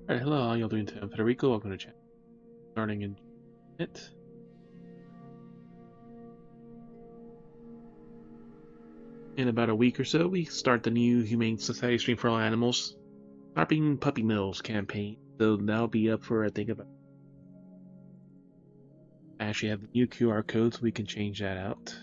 Alright, hello, how y'all doing today? I'm Federico, welcome to the channel. Starting in it. In about a week or so, we start the new Humane Society Stream for All Animals Stopping Puppy Mills campaign. So that'll be up for, I think, about... I actually have the new QR code, so we can change that out.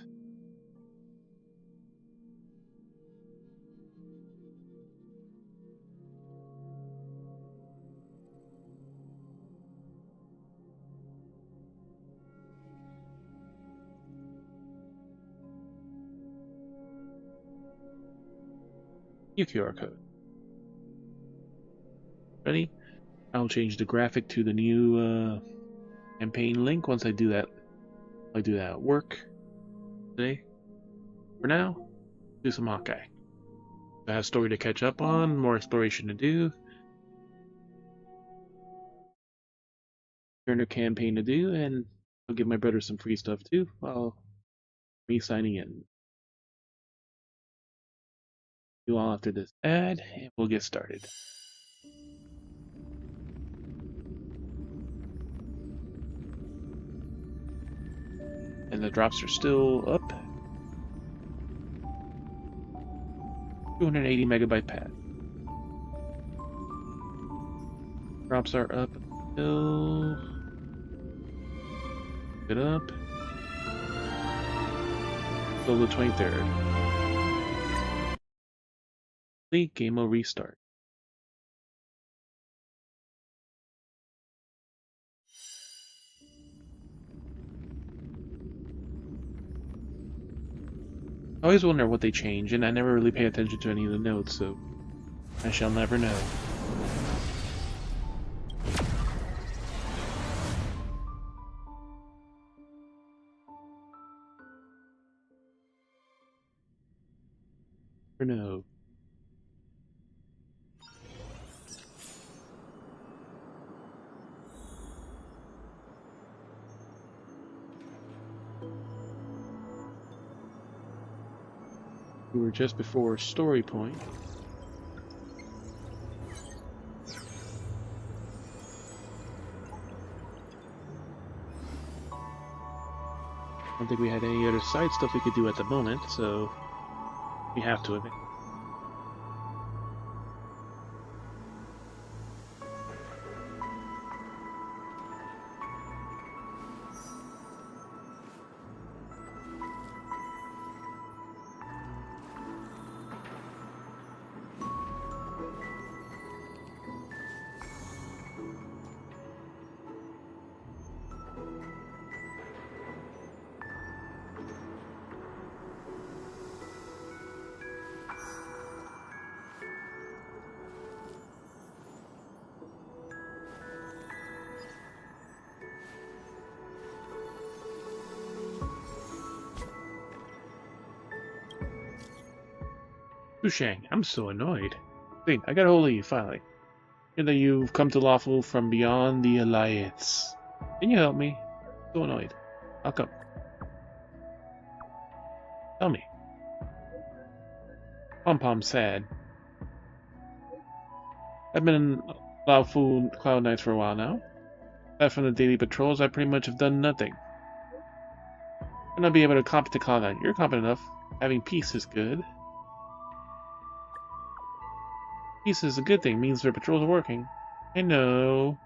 New QR code. Ready? I'll change the graphic to the new campaign link once I do that. I do that at work today. For now, do some Hawkeye. I have a story to catch up on, more exploration to do. Turner campaign to do, and I'll give my brother some free stuff too while me signing in. You all after this ad, and we'll get started. And the drops are still up. 280 megabyte pad. Drops are up until... Get up. Till the 23rd. Game will restart. I always wonder what they change, and I never really pay attention to any of the notes, so I shall never know. Never know. We were just before story point. I don't think we had any other side stuff we could do at the moment, so we have to admit. Shang, I'm so annoyed. Wait, I got a hold of you finally. Hear that you've come to Lawful from beyond the Alliance. Can you help me? So annoyed. How come? Tell me. Pom-Pom's sad. I've been in Lawful Cloud Knights for a while now. Aside from the daily patrols, I pretty much have done nothing. I'm not be able to compete to Cloud Knight. You're competent enough. Having peace is good. Peace is a good thing, means their patrols are working. I know.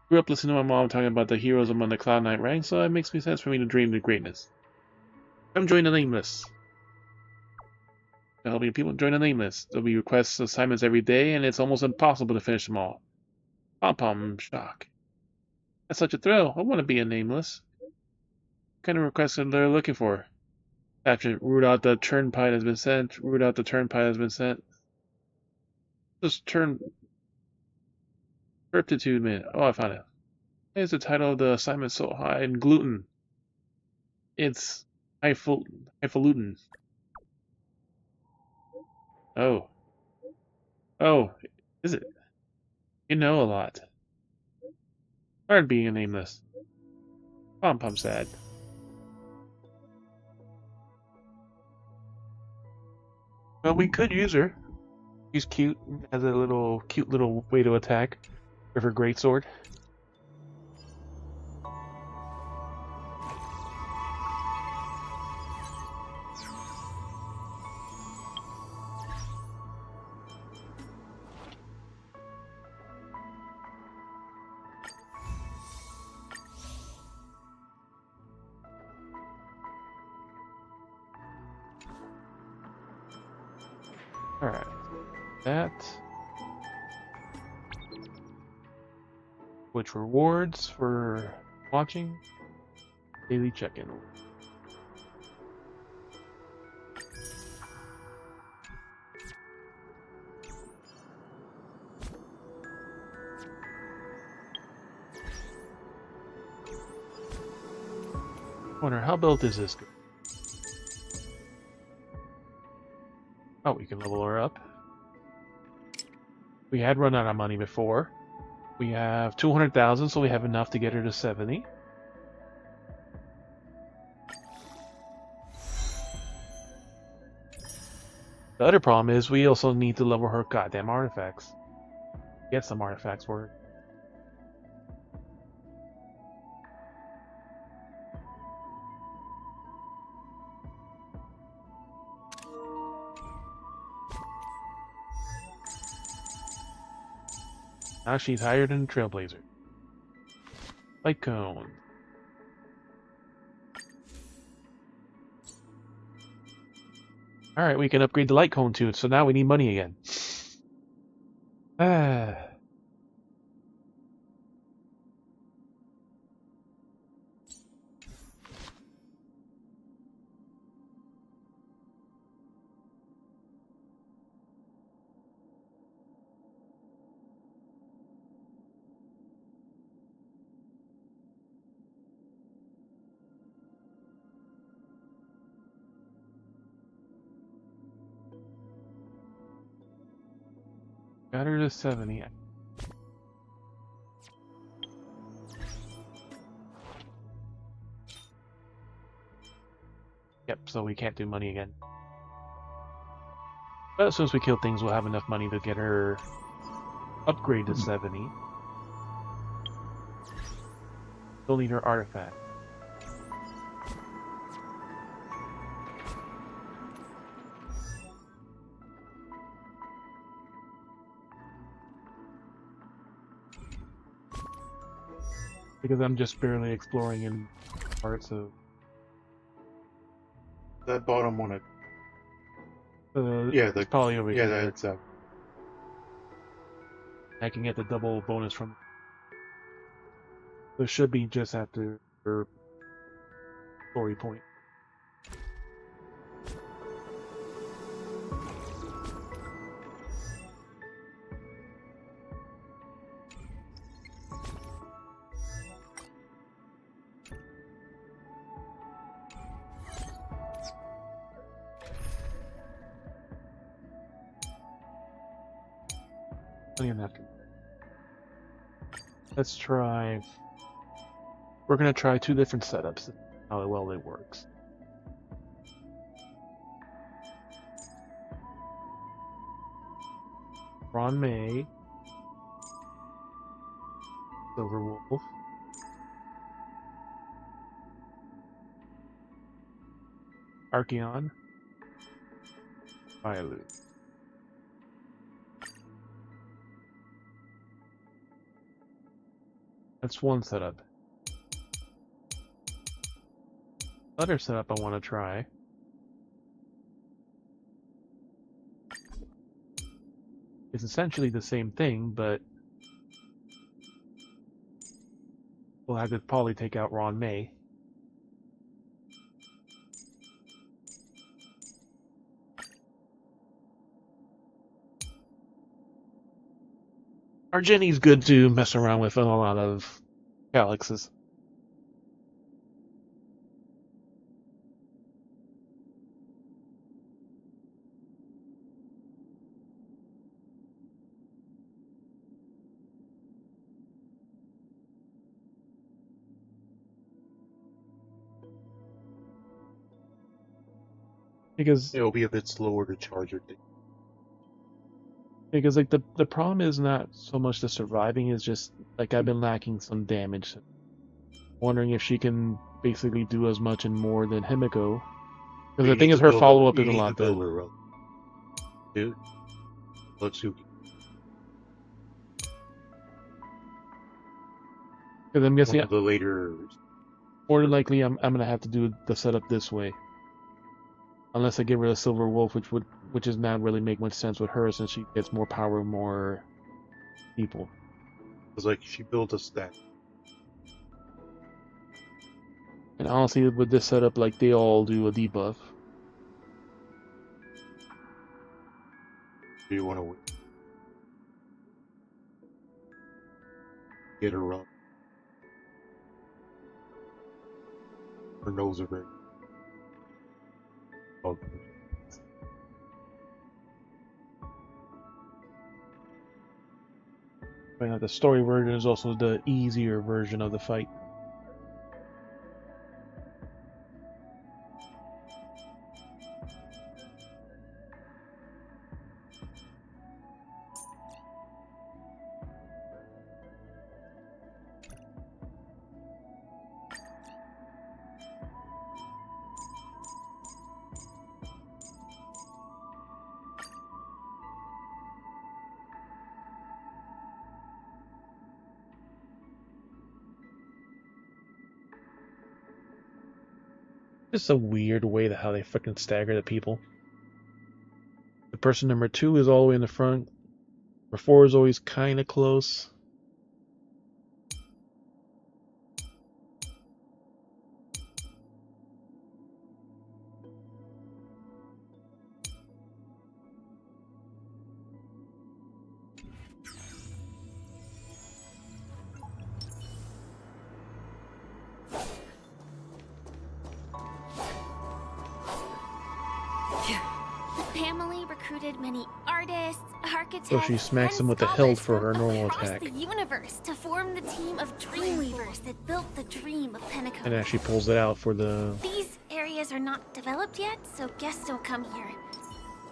Grew up listening to my mom talking about the heroes among the Cloud Knight ranks, so it makes sense for me to dream of greatness. Come join the Nameless. Helping people join the Nameless. There'll be requests assignments every day, and it's almost impossible to finish them all. Pom-Pom, shock. That's such a thrill. I want to be a Nameless. What kind of requests are they looking for? After root out the turnpike has been sent. Root out the turnpike has been sent. Just turn Turpitude Man. Oh, I found it. Why is the title of the assignment so high in gluten? It's highfalutin. Oh. Oh, is it? You know a lot. Hard being a Nameless. Pom-Pom sad. Well, we could use her. She's cute. Has a little cute little way to attack with her greatsword. All right, that. Which rewards for watching. Daily check-in. Wonder how built is this? Oh, we can level her up. We had run out of money before. We have 200,000, so we have enough to get her to 70. The other problem is we also need to level her goddamn artifacts. Get some artifacts for her. Now she's higher than the Trailblazer. Light cone. Alright, we can upgrade the light cone too, so now we need money again. Ah. Got her to 70. Yep, so we can't do money again. But as soon as we kill things, we'll have enough money to get her upgrade to 70. Still need her artifact. Because I'm just barely exploring in parts of That bottom one. it's probably over yeah, here. that's I can get the double bonus from. There should be just after her story point. Let's try. We're gonna try 2 different setups. How well it works. Ron May, Silver Wolf, Archeon, Violet. That's one setup. Other setup I want to try is essentially the same thing, but we'll have to probably take out Ron May. Our Jenny's good to mess around with in a lot of galaxies. Because it'll be a bit slower to charge your thing. Because like the problem is not so much the surviving, is just like I've been lacking some damage. Wondering if she can basically do as much and more than Himiko. Because the thing is, her follow up is a lot better. Dude, let's see. Because I'm guessing The later. more than likely I'm gonna have to do the setup this way, unless I get rid of Silver Wolf, which does not really make much sense with her since she gets more power, more people. It's like she built a stack. And honestly, with this setup, like they all do a debuff. Do you want to wait? Get her up. Her nose are very. Okay. Right now, the story version is also the easier version of the fight. It's a weird way how they freaking stagger the people. The person number 2 is all the way in the front. Number 4 is always kind of close. Family recruited many artists, architects, So she smacks him with the hilt for her normal attack. The universe to form the team of Dreamweavers that built the dream of Pentecost. And actually pulls it out for the... These areas are not developed yet, so guests don't come here.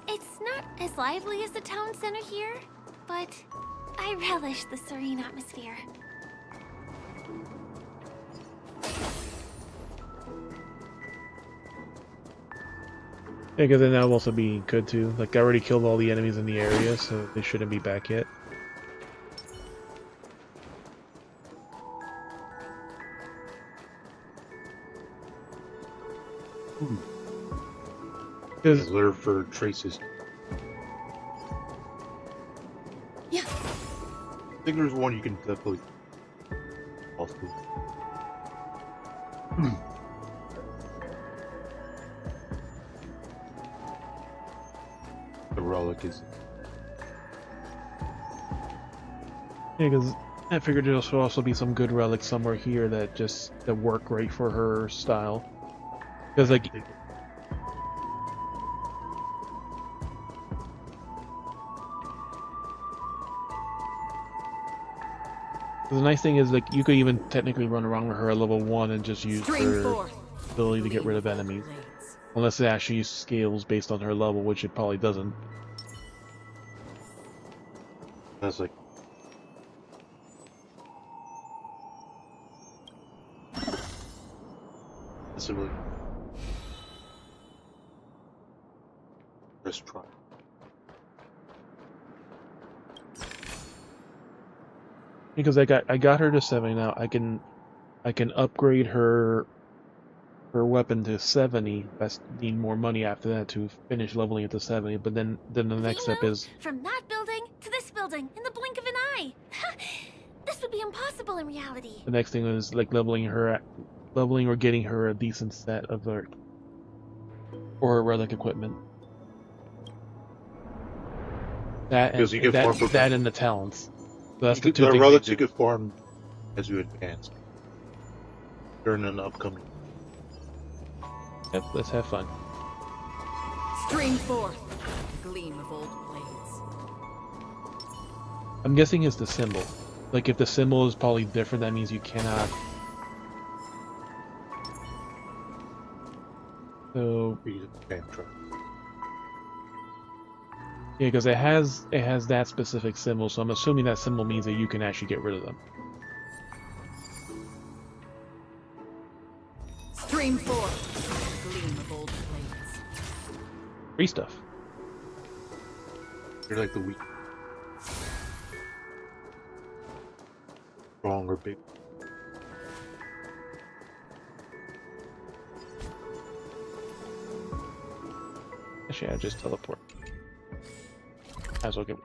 It's not as lively as the town center here, but I relish the serene atmosphere. Yeah, because then that would also be good too. Like, I already killed all the enemies in the area, so they shouldn't be back yet. Because they're for traces. Yeah. I think there's one you can definitely. Also. The relic is. Yeah, because I figured there should also be some good relics somewhere here that work great for her style. Because like, the nice thing is, like, you could even technically run around with her at level 1 and just use her ability to get rid of enemies. Unless it actually scales based on her level, which it probably doesn't. That's like. That's a really. Let's try. Because I got her to 70 now. I can upgrade her weapon to 70. That's need more money after that to finish leveling it to 70. But then the next step is from that building to this building in the blink of an eye. This would be impossible in reality. the next thing is like leveling or getting her a decent set of her or relic equipment. That and the talents. So that's the two things. Relics you could farm as you advance during an upcoming. Yep, let's have fun. Stream forth, gleam of old blades. I'm guessing it's the symbol. Like, if the symbol is probably different, that means you cannot. So Yeah, because it has that specific symbol, so I'm assuming that symbol means that you can actually get rid of them. Stream 4. Gleam of old blades. Free stuff. They're like the weak, strong, or big. Actually, I just teleport. Might as well get.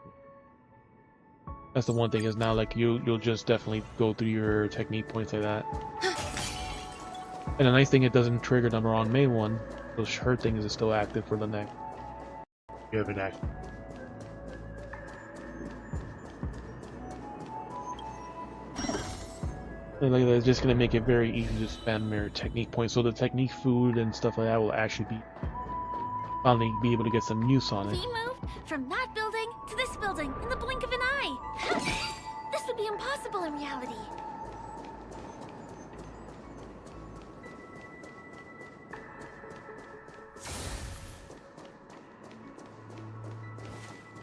That's the one thing is now like you'll just definitely go through your technique points like that. And the nice thing, it doesn't trigger the wrong main one. So her thing is still active for the next. You have an action. And like that, it's just gonna make it very easy to spam your technique points. So the technique food and stuff like that will actually be finally be able to get some use on it. We moved from that building to this building in the blink of an eye. This would be impossible in reality.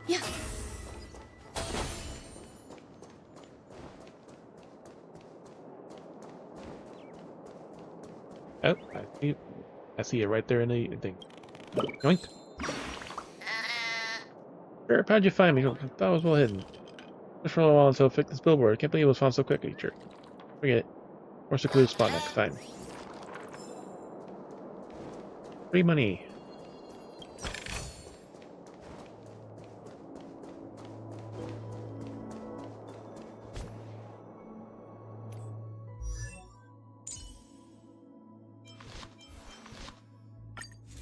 Yeah. Oh, I see it right there in the thing. Yoink. Sure, how'd you find me? That was well hidden. Just for a while until I fixed this billboard. I can't believe it was found so quickly. Sure. Forget it. More secluded spot next time. Free money.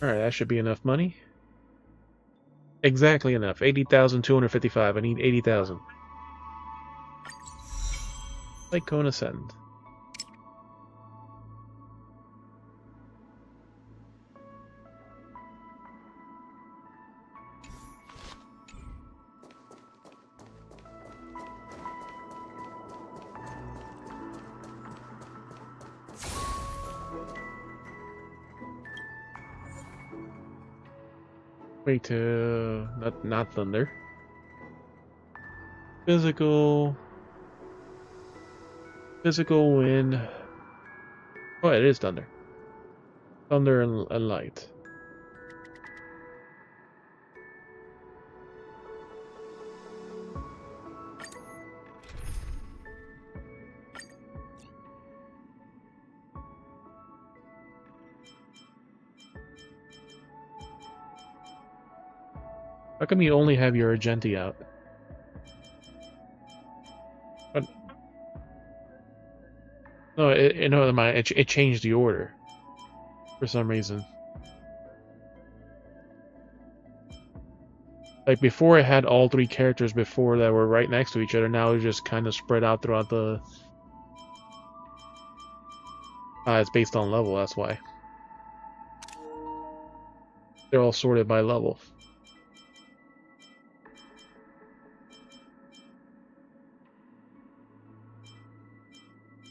Alright, that should be enough money. Exactly enough. 80,255. I need 80,000. Like Kona send. Wait, not thunder. Physical wind. Oh, it is thunder. Thunder and light. How come you only have your Argenti out? But no, never mind. It changed the order for some reason. Like before, it had all three characters before that were right next to each other. Now it's just kind of spread out throughout the. It's based on level. That's why they're all sorted by level.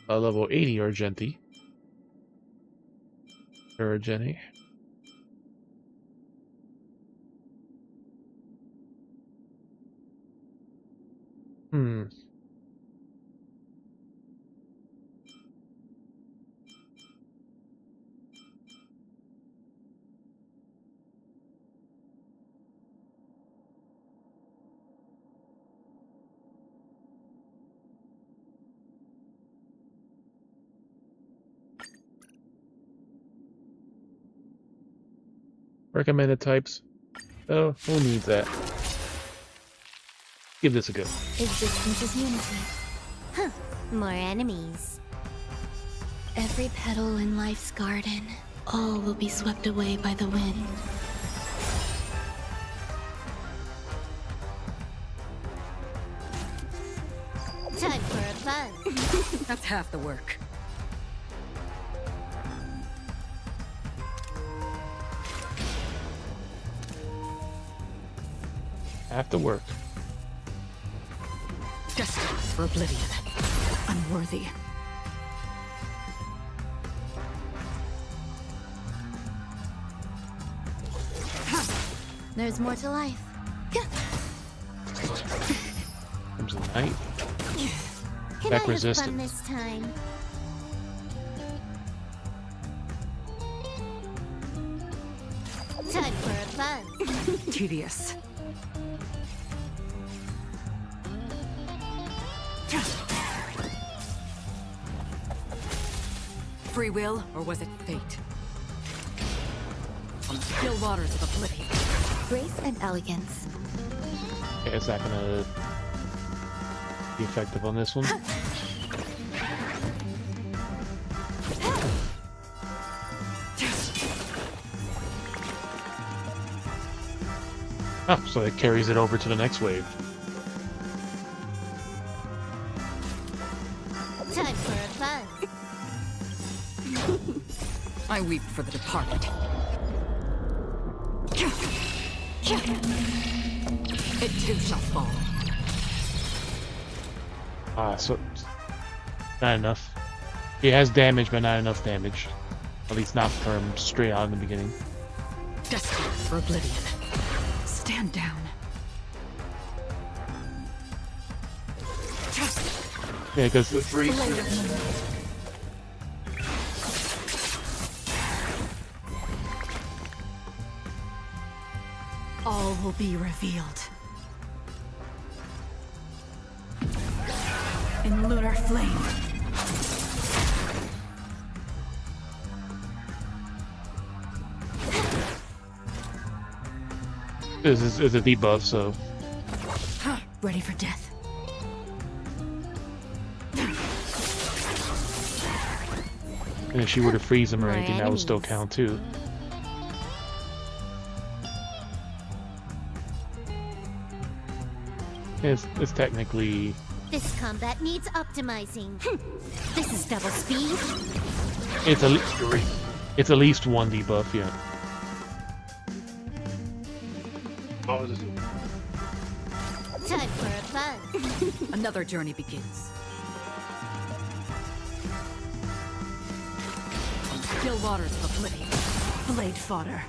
Level 80 Argenti. Argenti. Recommended types. Oh, who needs that? Give this a go. Existence is unity. Huh. More enemies. Every petal in life's garden, all will be swept away by the wind. Time for a fun. That's half the work. After work. Destined for oblivion. Unworthy. There's more to life. Comes a knight. Can Back I have resistant. fun this time? Time for a fun. Tedious. Free will, or was it fate? On the still waters of oblivion. Grace and elegance. Okay, is that gonna be effective on this one? Oh, so it carries it over to the next wave. Time for a fun. I weep for the departed. It too shall fall. Ah, so not enough. He has damage, but not enough damage. At least not from straight out in the beginning. Destined for oblivion. Stand down. Yeah, because Blade of moon. All will be revealed. In lunar flame. this is a debuff, so Ready for death. and if she were to freeze him or My anything, that would still enemies. count too. It's technically This combat needs optimizing. This is double speed. it's at least one debuff, yeah. Oh, this is Time for a fun. Another journey begins. On the still waters of oblivion. Blade fodder.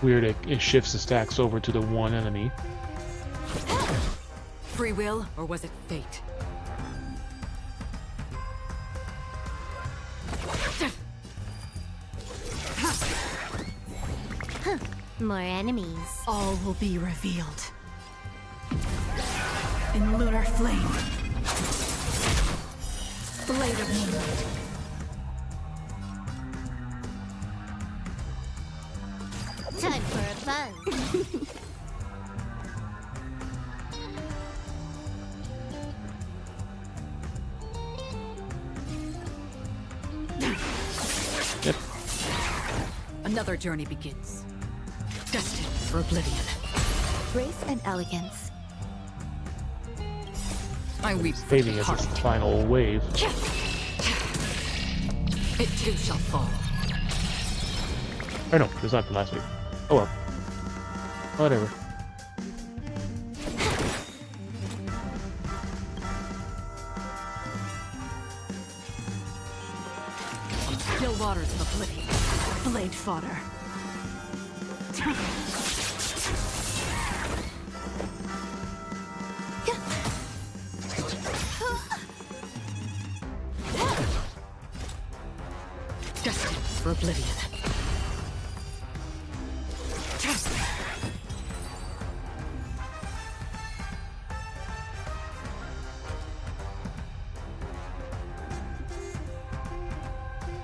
Weird, it shifts the stacks over to the one enemy. Free will, or was it fate? More enemies. All will be revealed. In lunar flame. Blade of moonlight. Time for a fun. Yep. Another journey begins. Destined for oblivion. Grace and elegance. I weep for Fading as departed. its final wave. It too shall fall. Or no, it's not the last wave. Oh well. Whatever. On the still waters of oblivion. Blade fodder. Destined for oblivion.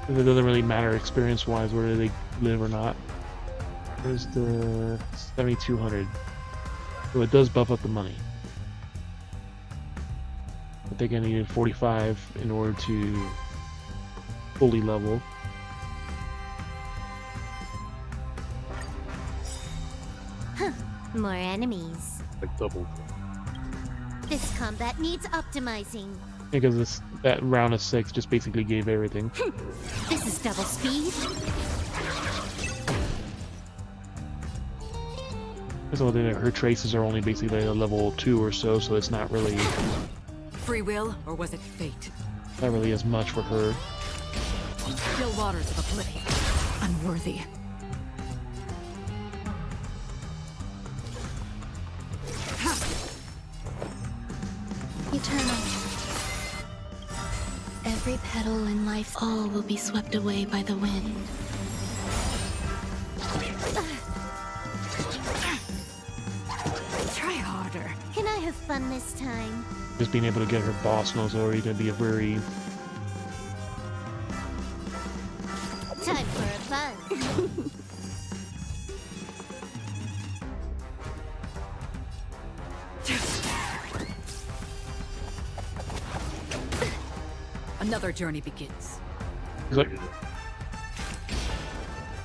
It doesn't really matter experience-wise whether they live or not. There's the 7,200. So it does buff up the money. I think I needed 45 in order to fully level. More enemies. like double. This combat needs optimizing. Because that round of 6 just basically gave everything. This is double speed. So her traces are only basically like a level 2 or so, so it's not really Free will, or was it fate? as much for her. Still waters of oblivion. Unworthy. Eternal. Every petal in life, all will be swept away by the wind. Try harder. Can I have fun this time? Just being able to get her boss knows already going to be a very Time for a fun. Another journey begins. like.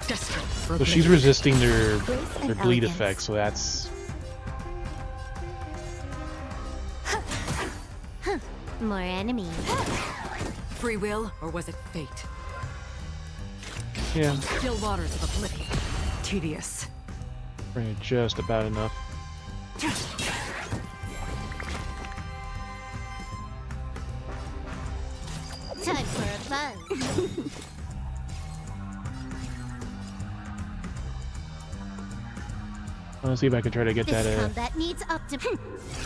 Desperate for So she's oblivion. resisting their and bleed elegance. effect, so that's More enemies. Free will, or was it fate? yeah, Still waters of oblivion. Tedious. bring it just about enough. Time for a fun. Let's see if I can try to get This that. combat needs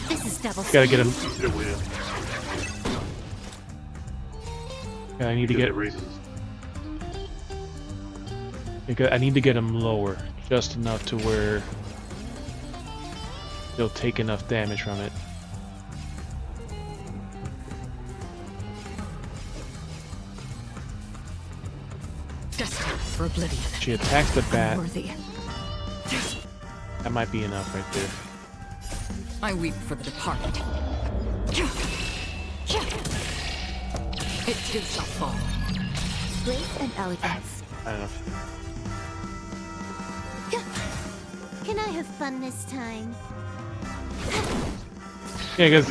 This is double Gotta get him. Get it with him. I need to Get get. the races. I need to get him lower, just enough to where he'll take enough damage from it. Desperate for oblivion. She attacks the bat. Unworthy. That might be enough right there. I weep for the departed. It too shall fall. Grace and elegance. I don't know. Can I have fun this time? Yeah,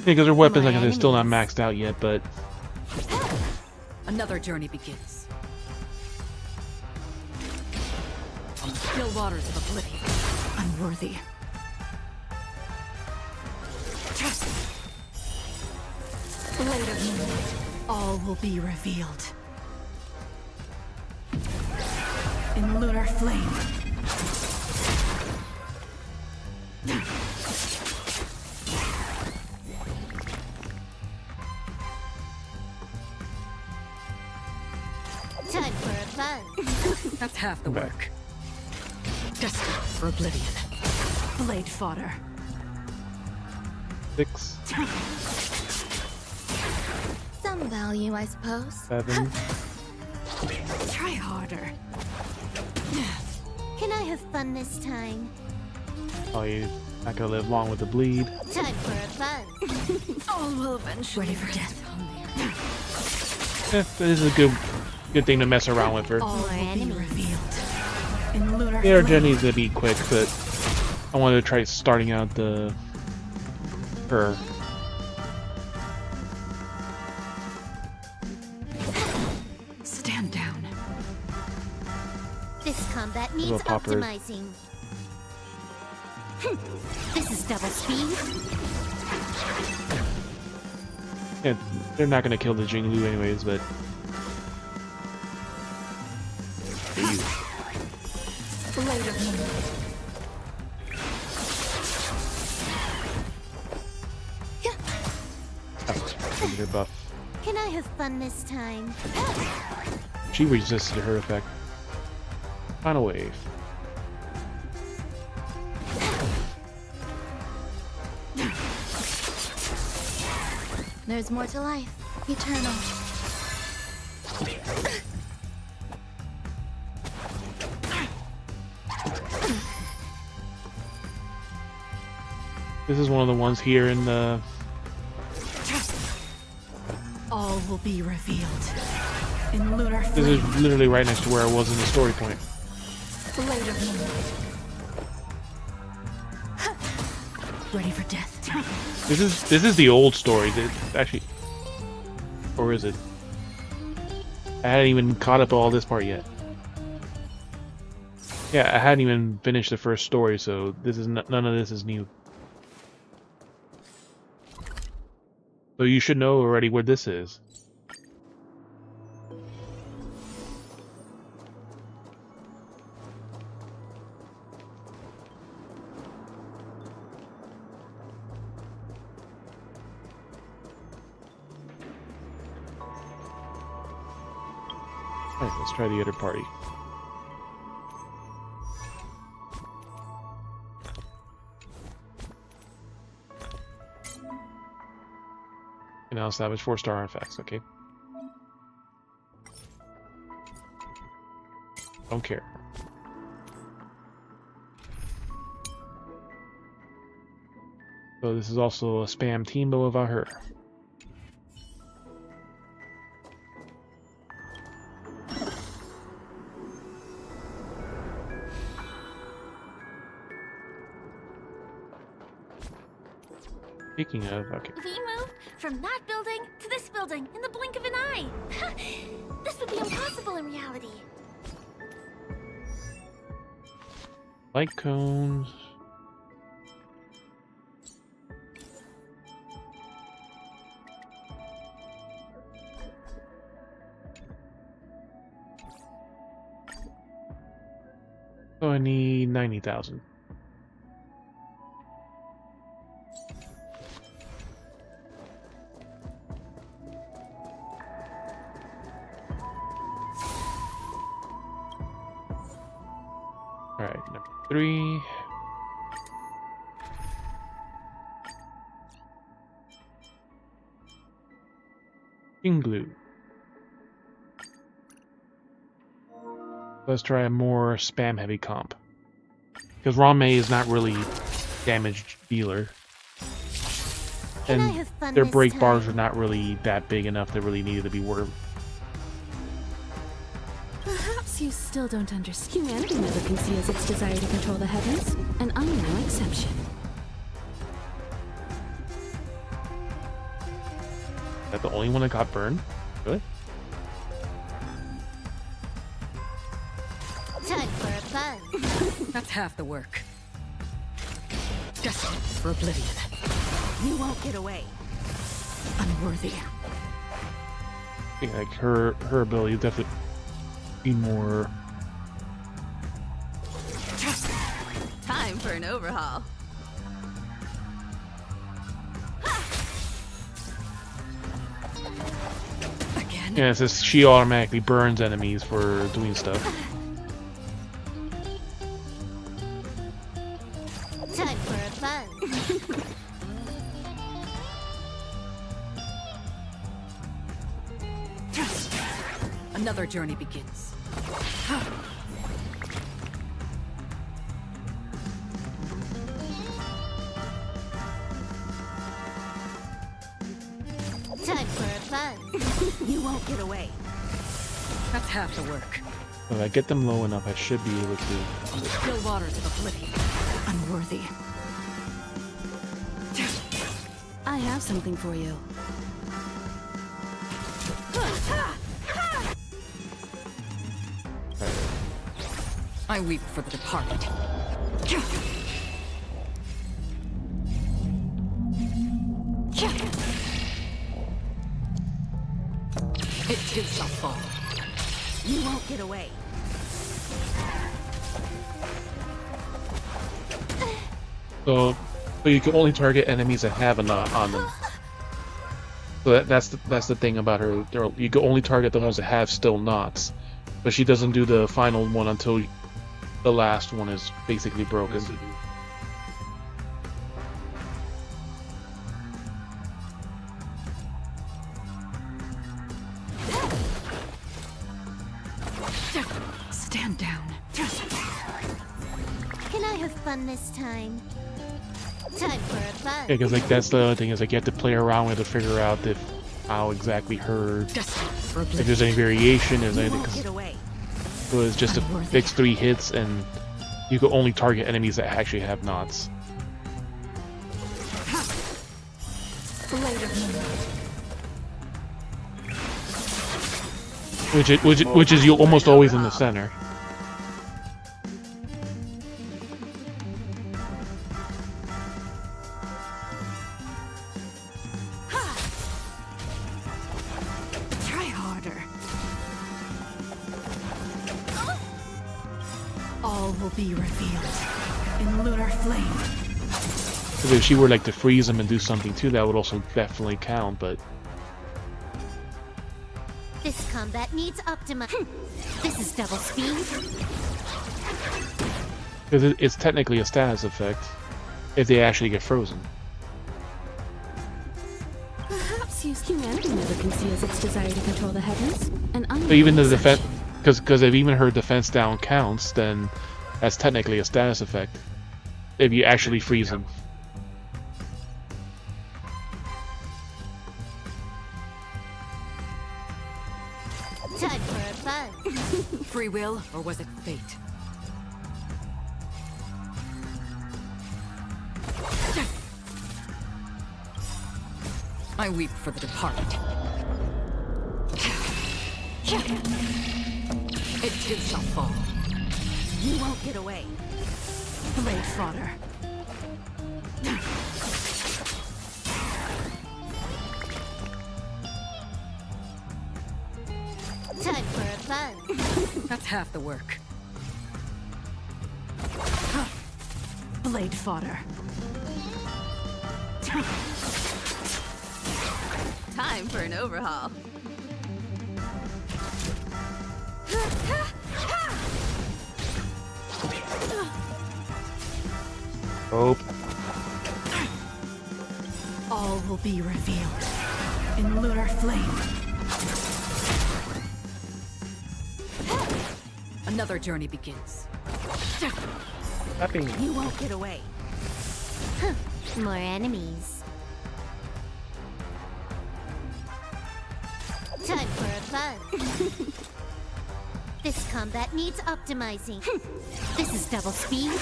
because her weapons, like I said, is still not maxed out yet, but Another journey begins. Still waters of oblivion. Unworthy. Blade of moonlight. All will be revealed. In lunar flame. Time for a fun. That's half the Back. work. Desperate for oblivion. Blade fodder. 6, Some value, I suppose. 7. Try harder. Can I have fun this time? Oh, you're not gonna live long with the bleed. Time for a fun. All will eventually. Ready for death. This is a good thing to mess around with her. All will be enemies. revealed. In lunar Yeah, her flame. gen needs to be quick, but I wanted to try starting out her. Stand down. This combat needs Little popper. optimizing. This is double speed. Yeah, they're not gonna kill the Jinglu anyways, but Blade of moonlight. oh, her buff. Can I have fun this time? She resisted her effect. Final wave. There's more to life. Eternal. This is one of the ones here in the. All will be revealed. In lunar This flame. is literally right next to where I was in the story point. Blade of moonlight. Ready for death. This is the old story. Actually, or is it? I hadn't even caught up to all this part yet. Yeah, I hadn't even finished the first story, so this is none of this is new. So you should know already where this is. Alright, let's try the other party. And now establish 4-star artifacts, okay. Don't care. So this is also a spam team, but without her. Speaking of, okay. We moved from that building to this building in the blink of an eye. This would be impossible in reality. Light cones. So I need 90,000. Alright, number 3. King glue. Let's try a more spam heavy comp. Because Rame is not really damage dealer. Can I And have fun their this break time? bars are not really that big enough that really needed to be worth. Perhaps you still don't understand. Humanity never conceals its desire to control the heavens, and I am no exception. Is that the only one that got burned? Really? Time for a fun. That's half the work. Destined for oblivion. You won't get away. Unworthy. I think like her ability is definitely be more. Time for an overhaul. Again? Yeah, it says she automatically burns enemies for doing stuff. Time for a fun. Another journey begins. Time for a fun. You won't get away. That's half the work. If I get them low enough, I should be able to. Still waters of oblivion. Unworthy. I have something for you. I weep for the departed. It too shall fall. You won't get away. So you can only target enemies that have a knot on them. So that's the thing about her. You can only target the ones that have still knots, but she doesn't do the final one until the last one is basically broken. Stand down. Can I have fun this time? Time for a fun. Yeah, because like that's the other thing is like you have to play around with to figure out if how exactly her if there's any variation, there's anything. Cause it was just a fixed 3 hits, and you can only target enemies that actually have knots. Which is you almost always in the center. All will be revealed in lunar flame. Because if she were like to freeze him and do something too, that would also definitely count, but... This combat needs This is double speed. Because it's technically a status effect, if they actually get frozen. Perhaps humanity never conceals its desire to control the heavens. And So even the defense... Because if even her defense down counts, then that's technically a status effect. If you actually freeze him. Time for a fun. Free will, or was it fate? I weep for the departed. It too shall fall. You won't get away. Blade fodder. Time for a fun. That's half the work. Blade fodder. Time for an overhaul. Hope. All will be revealed in lunar flame. Another journey begins. Happy. You won't get away. More enemies. Time for a fun. This combat needs optimizing. This is double speed.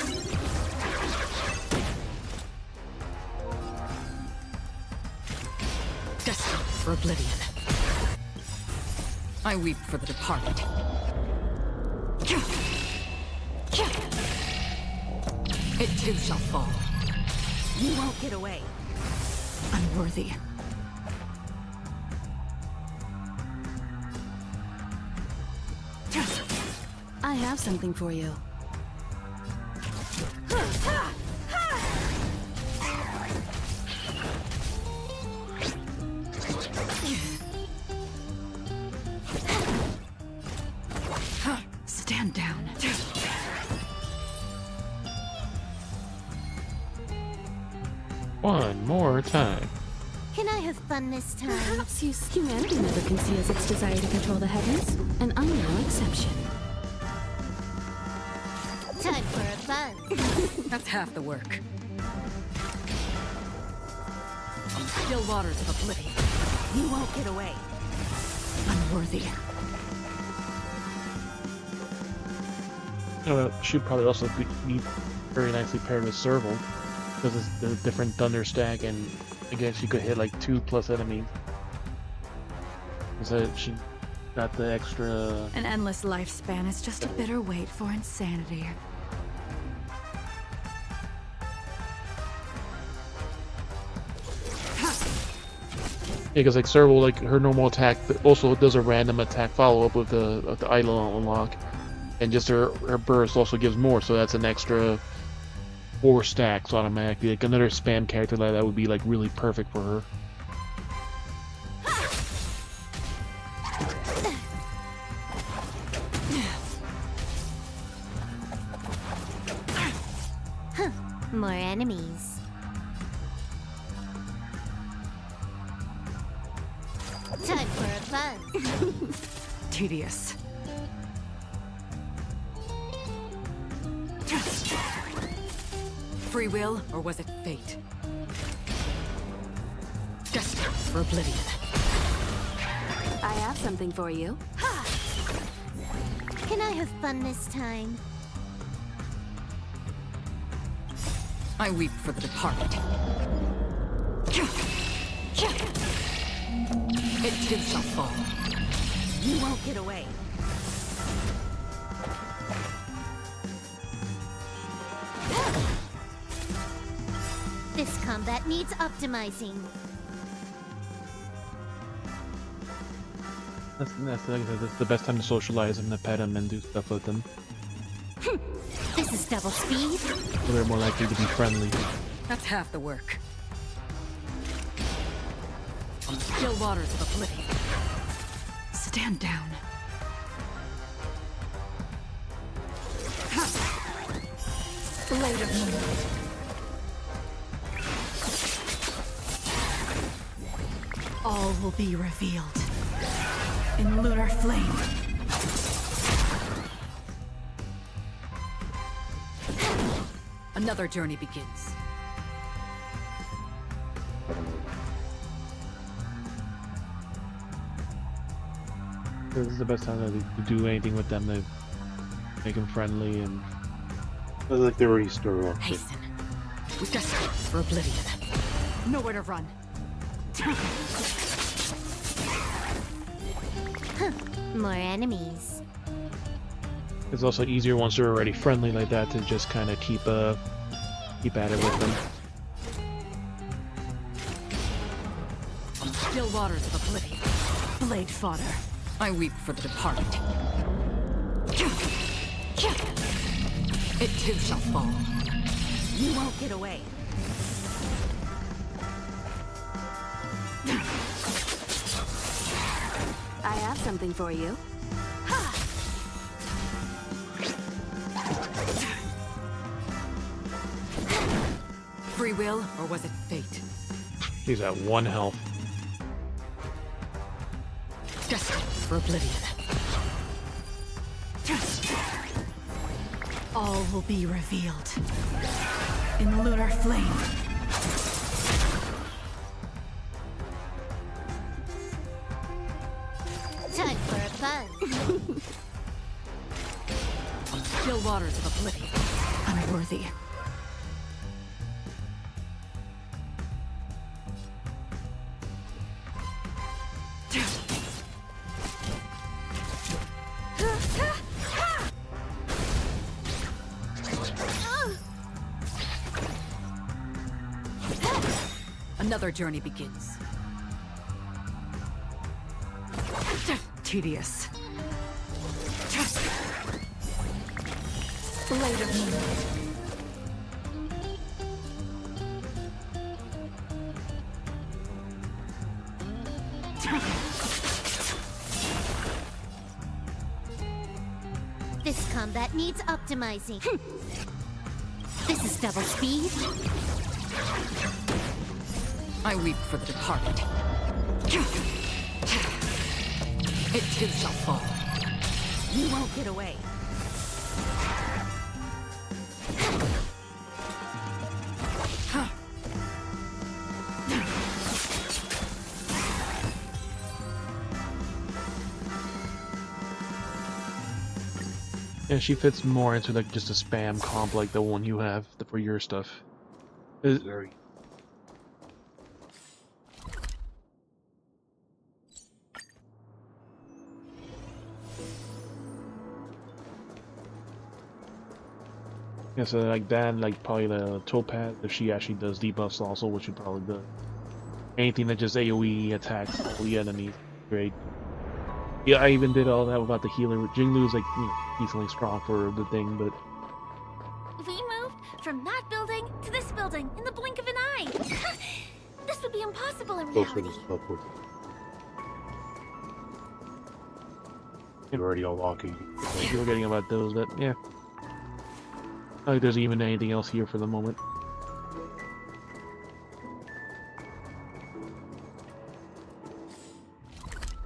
Destined for oblivion. I weep for the departed. It too shall fall. You won't get away. Unworthy. I have something for you. Stand down. One more time. Can I have fun this time? Perhaps humanity never conceals its desire to control the heavens, and I'm no exception. Time for a fun. That's half the work. On still waters of oblivion, you won't get away. Unworthy. You know, she'd probably also be very nicely paired with Serval, because it's the different thunder stack, and again she could hit like 2+ enemies. So she got the extra. An endless lifespan is just a bitter wait for insanity. Yeah, because like Serval, like her normal attack also does a random attack follow up with the idol unlock, and just her burst also gives more, so that's an extra 4 stacks automatically. Like another spam character like that would be like really perfect for her. More enemies. Time for a fun. Tedious. Free will, or was it fate? Destined for oblivion. I have something for you. Can I have fun this time? I weep for the departed. It too shall fall. You won't get away. This combat needs optimizing. That's the best time to socialize him, to pet him, and do stuff with him. This is double speed. So they're more likely to be friendly. That's half the work. On the still waters of oblivion. Stand down. Blade of moonlight. All will be revealed in lunar flame. Another journey begins. This is the best time to do anything with them, to make them friendly and... I like they already started off. Hasten. We desperate for oblivion. Nowhere to run. More enemies. It's also easier once they're already friendly like that to just kind of keep at it with them. On the still waters of oblivion. Blade fodder. I weep for the departed. It too shall fall. You won't get away. I have something for you. Free will, or was it fate? He's at 1 health. Desperate for oblivion. All will be revealed in lunar flame. Time for a buzz. On the still waters of oblivion. Unworthy. Another journey begins. Tedious. Blade of moonlight. This combat needs optimizing. This is double speed. I weep for the departed. It too shall fall. You won't get away. And she fits more into like just a spam comp like the one you have for your stuff. Very. Yeah, so like that, like probably the Topaz, if she actually does debuffs also, which she probably does. Anything that just AoE attacks all the enemies, great. Yeah, I even did all that without the healer. Jinglu's like, you know, decently strong for the thing, but We moved from that building to this building in the blink of an eye. This would be impossible in Close for reality. this upward. You're already all wonky. you're forgetting about those, but yeah. I don't think there's even anything else here for the moment.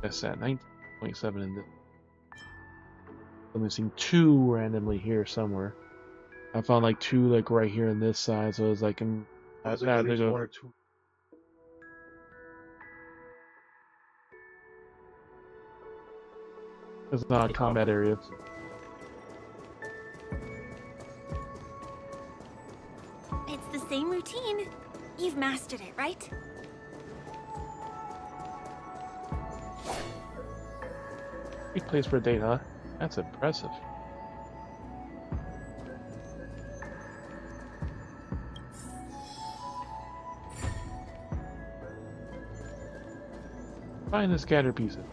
That's at 19.7 in this. I'm missing 2 randomly here somewhere. I found like 2 like right here on this side, so it's like There's nah, at there's least a 1 or 2. it's not a combat area. It's the same routine. You've mastered it, right? Big place for a date, huh? That's impressive. Find the scattered pieces.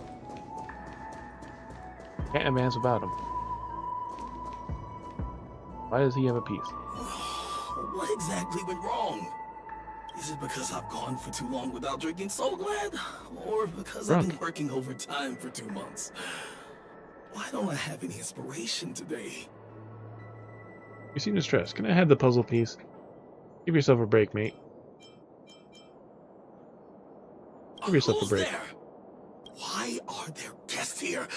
Can't advance without them. Why does he have a piece? What exactly went wrong? Is it because I've gone for too long without drinking So Glad? Or because I've been working overtime for 2 months? Why don't I have any inspiration today? You seem distressed. Can I have the puzzle piece? Give yourself a break, mate. Give yourself a break. There? Why are there guests here?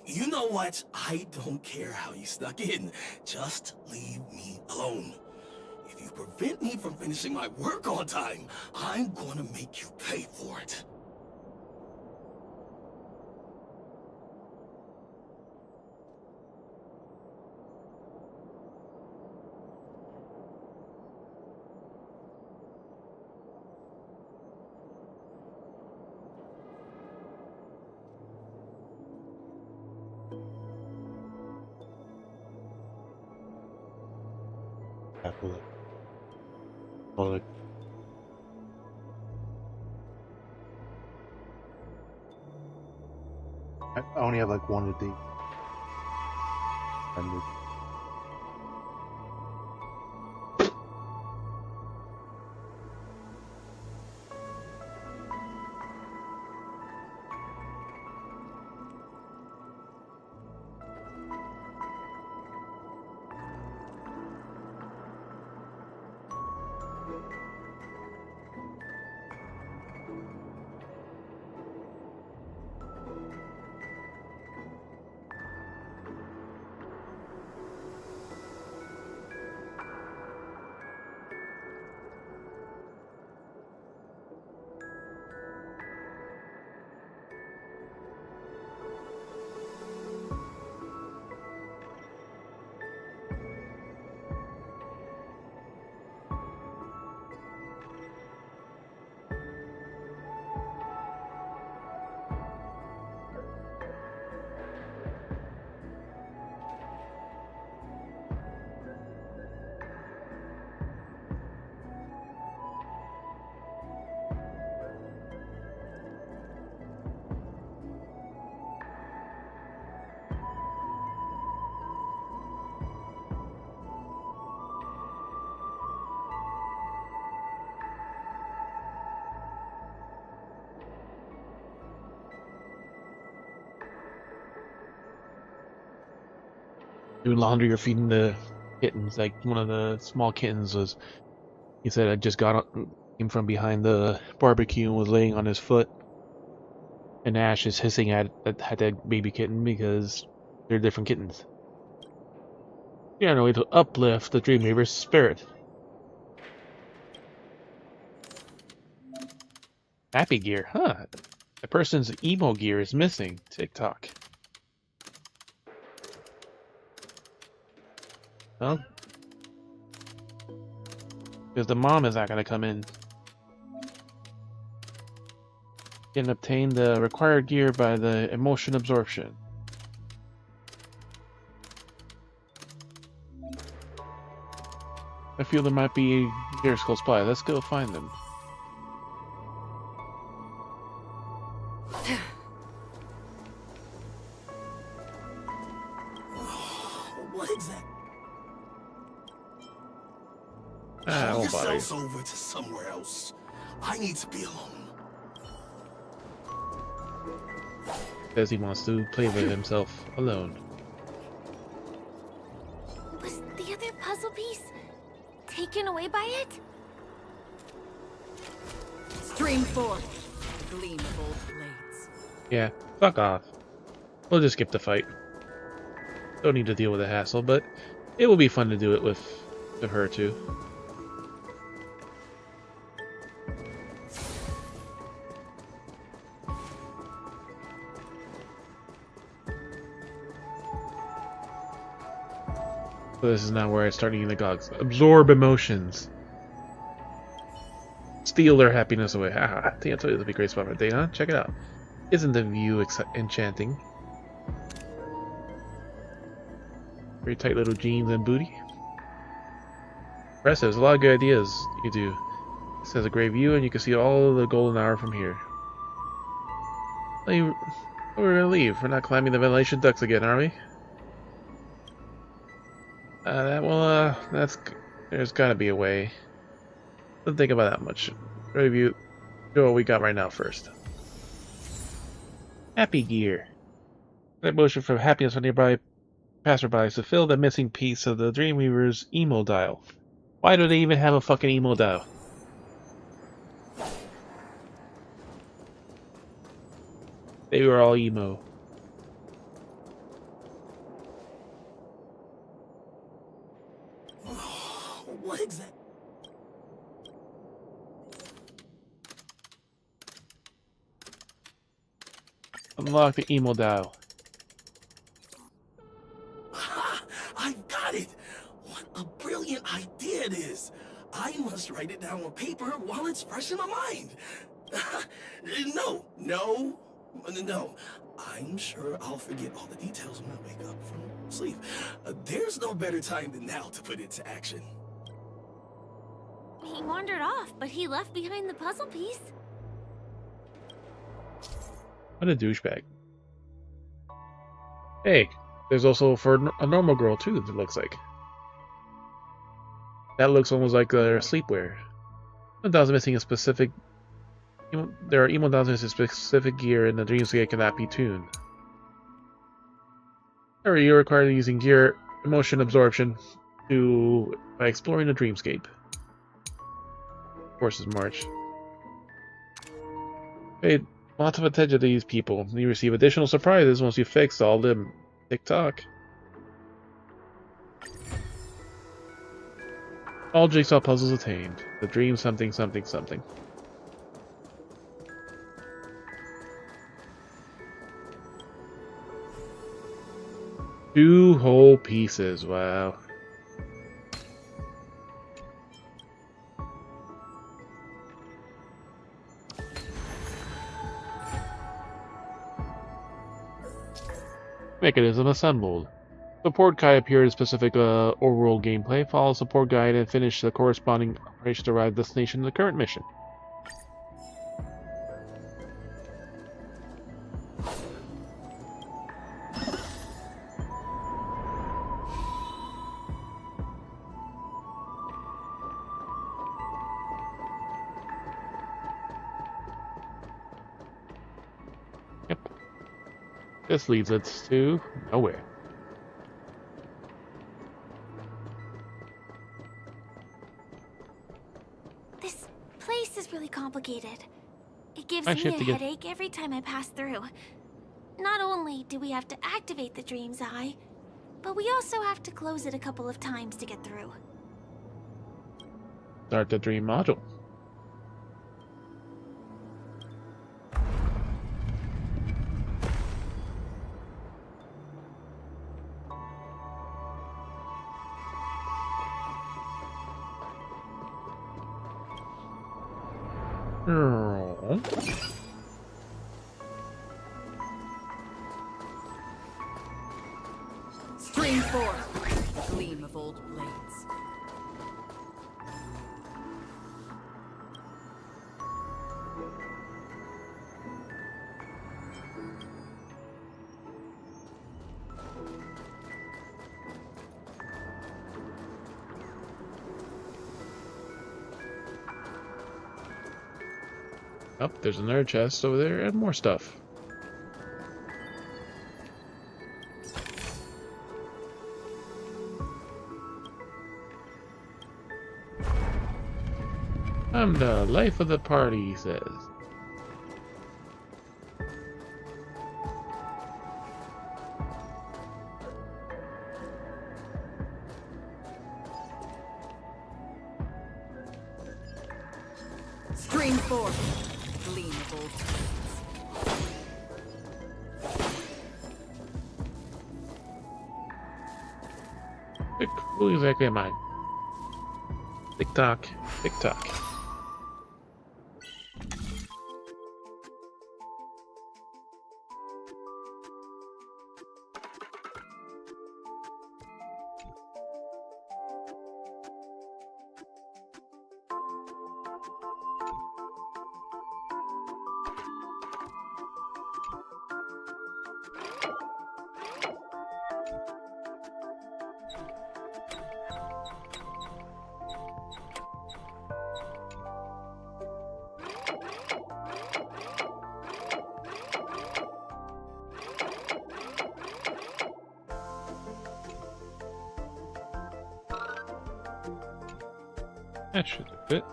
You know what? I don't care how you snuck in. Just leave me alone. If you prevent me from finishing my work on time, I'm gonna make you pay for it. Apple. Well, I only have like one a day. And Doing laundry or feeding the kittens. Like one of the small kittens was. He said I just came from behind the barbecue and was laying on his foot. And Ash is hissing at that baby kitten because they're different kittens. Yeah, no way to uplift the Dreamweaver's spirit. Happy gear, huh? The person's emo gear is missing. TikTok. Well, because the mom is not going to come in. Can obtain the required gear by the emotion absorption. I feel there might be gears close by. Let's go find them. What exactly? Pull yourselves over to somewhere else. I need to be alone. Says he wants to play with himself alone. Was the other puzzle piece taken away by it? Stream forth, the gleam of old blades. Yeah, fuck off. We'll just skip the fight. Don't need to deal with the hassle, but it will be fun to do it with her too. So this is now where I start using the gogs. Absorb emotions. Steal their happiness away. Haha, I think I told you this would be a great spot for a day, huh? Check it out. Isn't the view enchanting? Very tight little jeans and booty. Impressive. There's a lot of good ideas you do. This has a great view and you can see all of the golden hour from here. We're gonna leave. We're not climbing the ventilation ducts again, are we? There's gotta be a way. Don't think about that much. Review what we got right now first. Happy Gear. That motion from happiness for nearby passerbys to fill the missing piece of the Dreamweaver's emo dial. Why do they even have a fucking emo dial? They were all emo. What exactly? Unlock the emo dial. I've got it! What a brilliant idea it is! I must write it down on paper while it's fresh in my mind. No. I'm sure I'll forget all the details when I wake up from sleep. There's no better time than now to put it to action. He wandered off, but he left behind the puzzle piece. What a douchebag. Hey, there's also for a normal girl too, it looks like. That looks almost like their sleepwear. Emo dolls missing a specific... There are emo dolls missing specific gear in the Dreamscape cannot be tuned. However, you're required using gear emotion absorption by exploring the Dreamscape. Forces March. Pay lots of attention to these people. You receive additional surprises once you fix all them. TikTok. All jigsaw puzzles attained. The dream something something something. Two whole pieces, wow. Mechanism assembled. Support guide appeared in specific overworld gameplay. Follow support guide and finish the corresponding operation to arrive at the destination of the current mission. Yep. This leads us to nowhere. This place is really complicated. It gives I me should a to get- headache every time I pass through. Not only do we have to activate the Dream's Eye, but we also have to close it a couple of times to get through. Start the dream module. Stream forth, gleam of old blades. Oh, there's another chest over there and more stuff. I'm the life of the party, he says. Stream forth, gleam of old blades. Who exactly am I? Tick tock, tick tock. That should do it.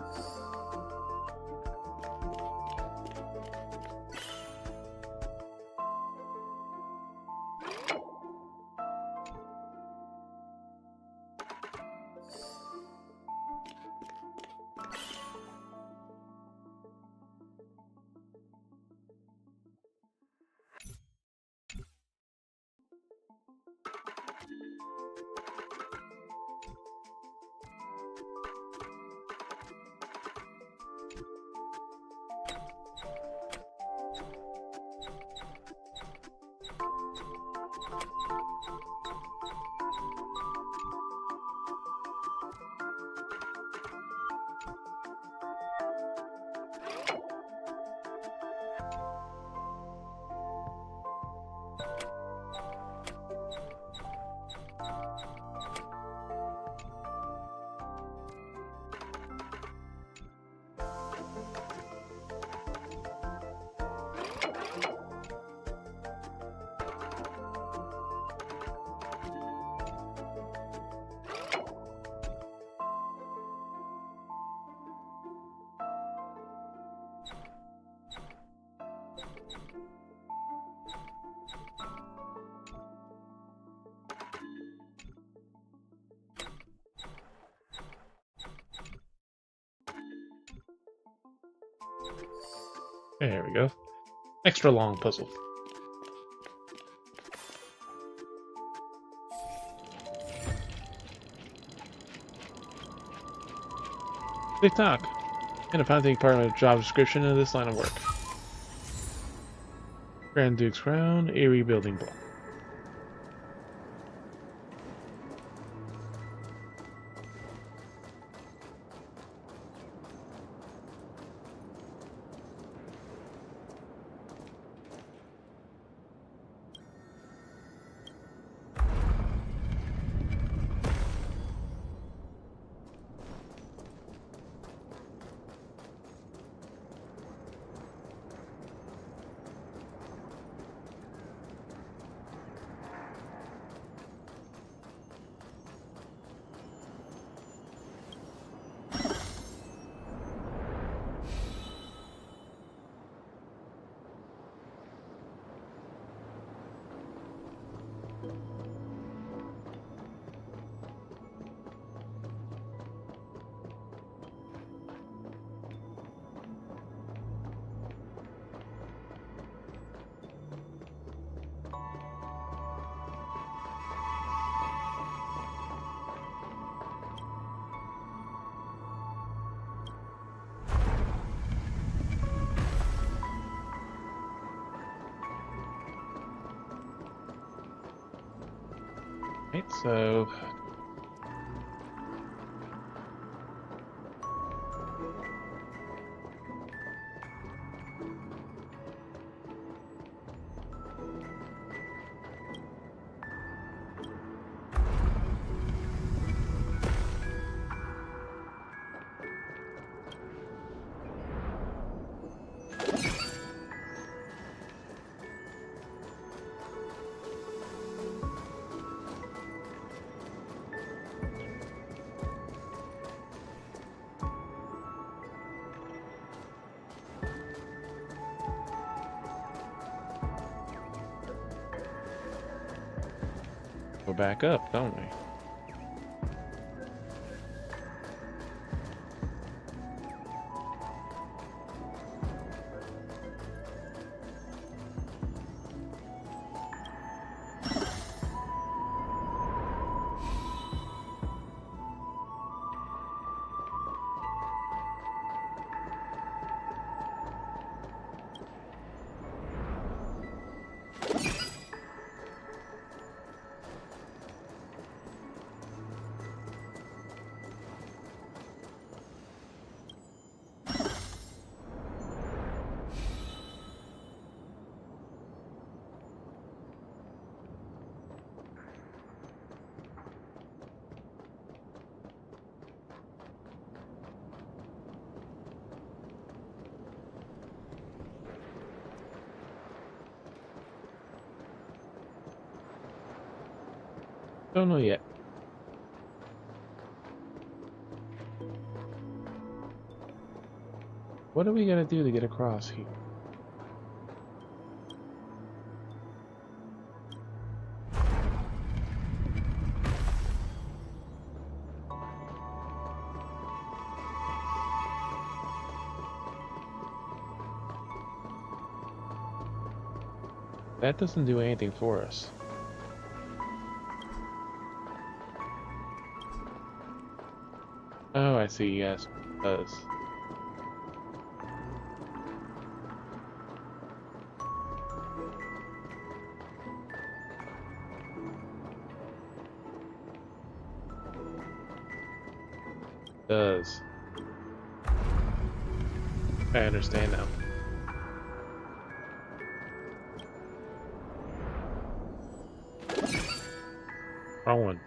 There we go. Extra long puzzle. TikTok. And if I take part of my job description in this line of work. Grand Duke's Crown, Eerie Building Block. Right, so go back up, don't we? Don't know yet. What are we gonna do to get across here? That doesn't do anything for us. Oh, I see, yes, it does. Does. I understand now. Wrong one.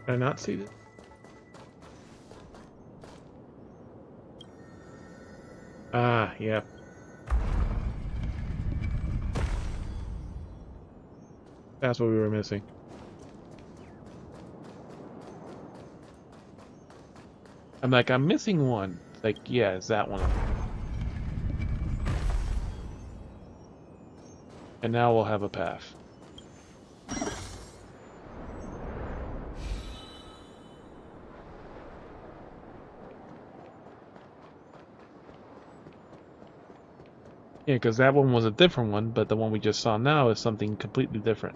Did I not see it? Ah, yep. That's what we were missing. I'm like, I'm missing one. It's like, yeah, it's that one. And now we'll have a path. Yeah, because that one was a different one, but the one we just saw now is something completely different.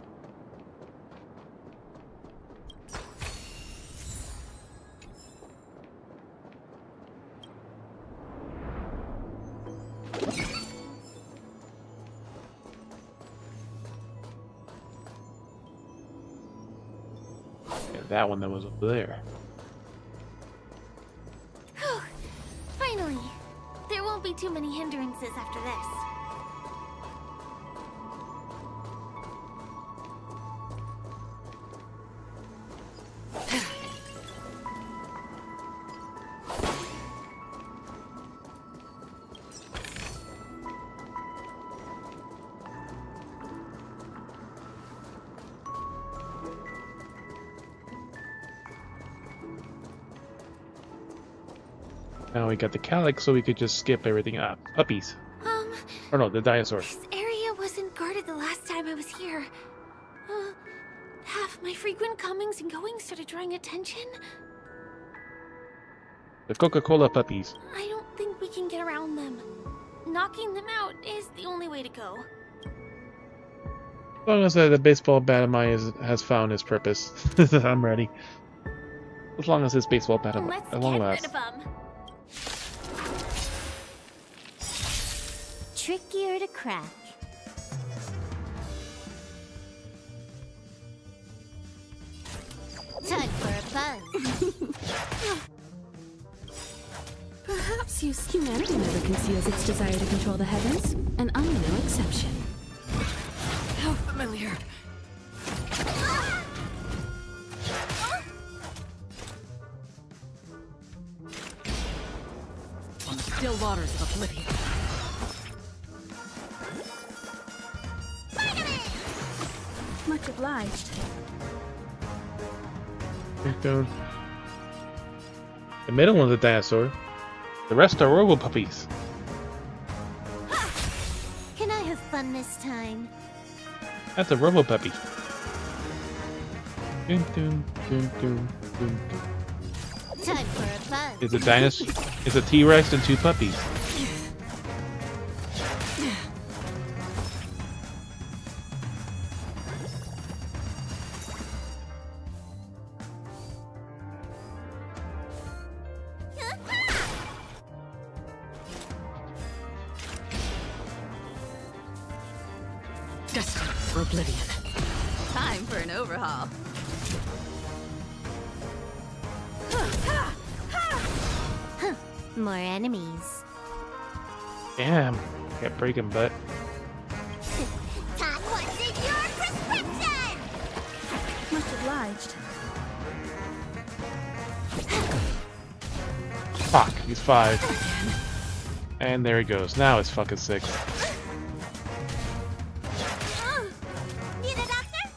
Yeah, that one that was over there. Whew. Finally. There won't be too many hindrances after this. Now we got the calyx, so we could just skip everything up. Puppies. Or no, the dinosaurs. This area wasn't guarded the last time I was here. Have my frequent comings and goings started drawing attention? The Coca-Cola puppies. I don't think we can get around them. Knocking them out is the only way to go. As long as the baseball bat of mine has found its purpose, I'm ready. As long as this baseball bat of Let's at long get last. rid of them. Trickier to crack. Time for a buzz. Perhaps humanity never conceals its desire to control the heavens, and I'm no exception. How familiar. On the still waters of oblivion. Much obliged. The middle one's a dinosaur. The rest are robo puppies. Can I have fun this time? That's a robo puppy. Dun, dun, dun, dun, dun, dun. Time for a buzz. It's a dinosaur. It's a T-Rex and two puppies. Destined for oblivion. Time for an overhaul. More enemies. Damn. Kept breaking butt. Todd, what's in your prescription? Much obliged. Fuck, he's 5. And there he goes. Now it's fucking 6. Need a doctor?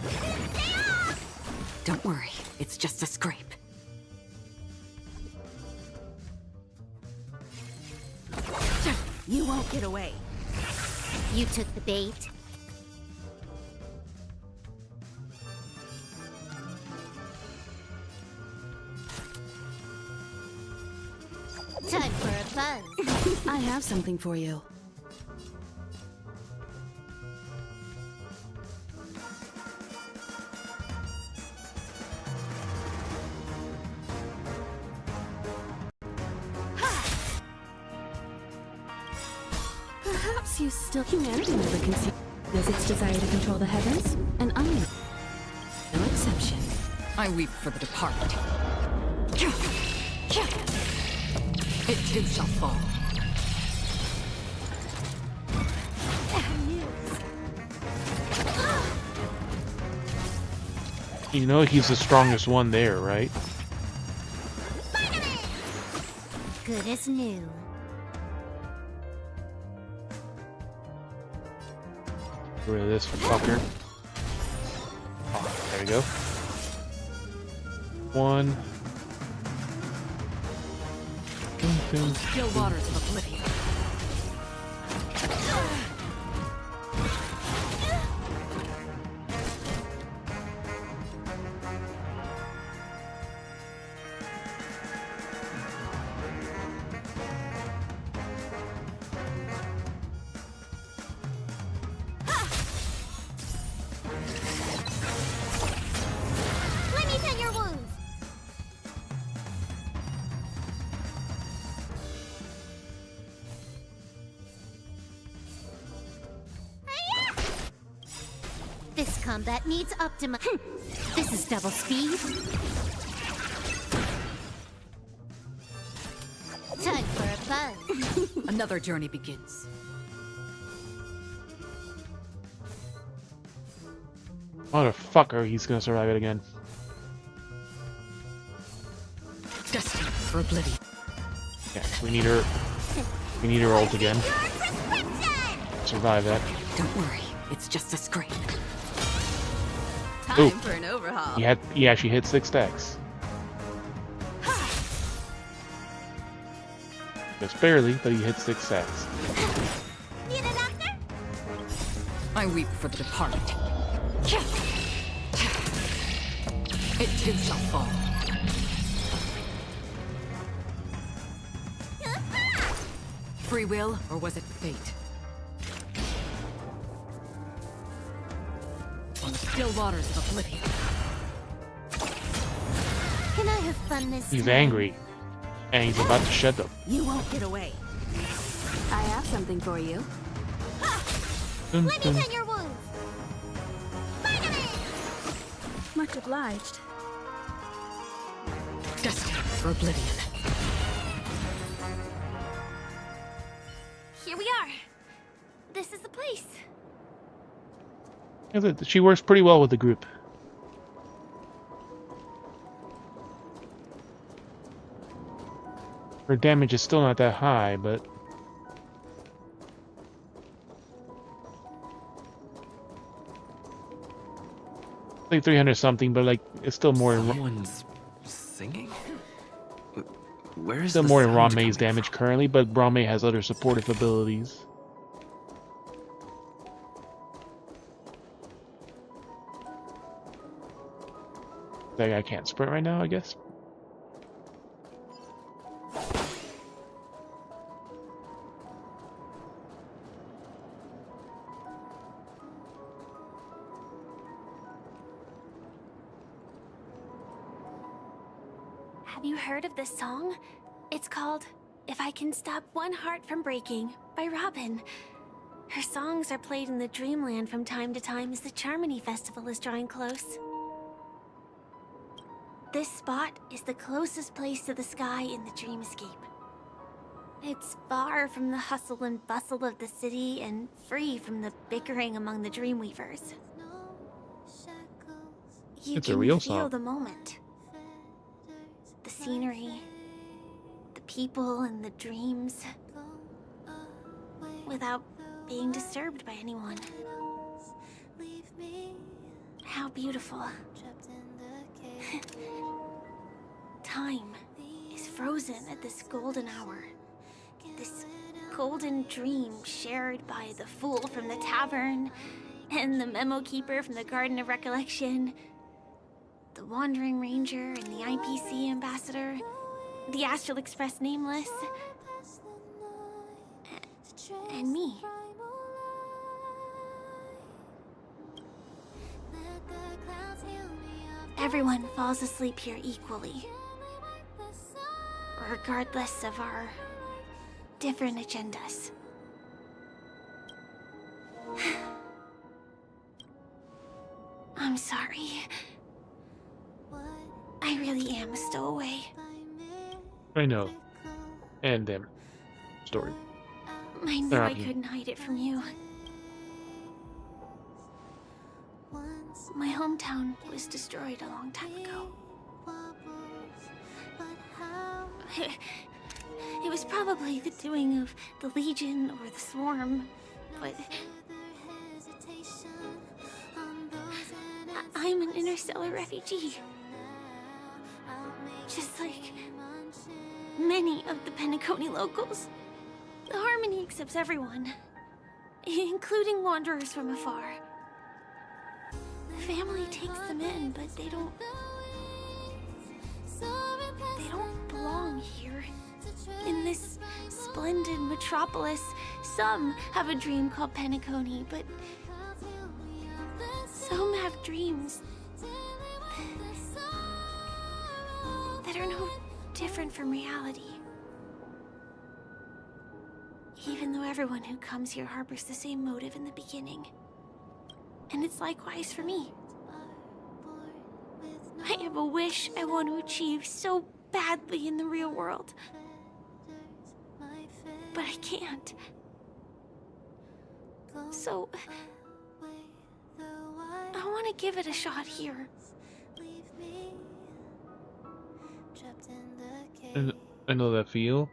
Stay off! Don't worry, it's just a scrape. You won't get away. You took the bait. Time for a buzz. I have something for you. Perhaps you still... Humanity never conceived as its desire to control the heavens, and I am no exception. I weep for the departed. It too shall fall. You know he's the strongest one there, right? Good as new. Get rid of this fucker. Oh, there we go. 1. Still waters of oblivion. Let me tend your wounds. This combat needs optima. This is double speed. Time for a buzz. Another journey begins. Motherfucker, he's gonna survive it again. Destined for oblivion. Yeah, we need her. We need her ult again. Your prescription! Survive that. Don't worry, it's just a scrape. Time Ooh. for an overhaul. He actually hit 6 stacks. Just barely, but he hit 6 stacks. Need a doctor? I weep for the departed. It too shall fall. Free will, or was it fate? On the still waters of oblivion. Can I have fun this He's time? angry. And he's about to shut them. You won't get away. I have something for you. Dun, Let me dun. tend your wounds. Spider-Man! Much obliged. Destined for oblivion. Here we are. This is the place. She works pretty well with the group. Her damage is still not that high, but like 300 something, but like it's still more than Someone's singing? Where is still the more than sound Ranmei's coming damage currently, but Ranmei has other supportive abilities. That guy can't sprint right now, I guess. Have you heard of this song? It's called If I Can Stop One Heart from Breaking by Robin. Her songs are played in the Dreamland from time to time as the Charmony Festival is drawing close. This spot is the closest place to the sky in the dreamscape. It's far from the hustle and bustle of the city and free from the bickering among the Dreamweavers. You It's a can real feel song. the moment. The scenery, the people and the dreams, without being disturbed by anyone. How beautiful. Time is frozen at this golden hour. This golden dream shared by the fool from the tavern, and the memo keeper from the Garden of Recollection, the Wandering Ranger and the IPC ambassador, the Astral Express Nameless, and me. Everyone falls asleep here equally, regardless of our different agendas. I'm sorry. I really am a stowaway. I know. And them. Story. I knew I couldn't hide it from you. My hometown was destroyed a long time ago. It was probably the doing of the Legion or the Swarm, but I'm an interstellar refugee. Just like many of the Penacony locals. The Harmony accepts everyone, including wanderers from afar. The family takes them in, but they don't belong here. In this splendid metropolis, some have a dream called Penacony, but some have dreams that are no different from reality. Even though everyone who comes here harbors the same motive in the beginning. And it's likewise for me. I have a wish I want to achieve so badly in the real world. But I can't. So I want to give it a shot here. And I know that feel.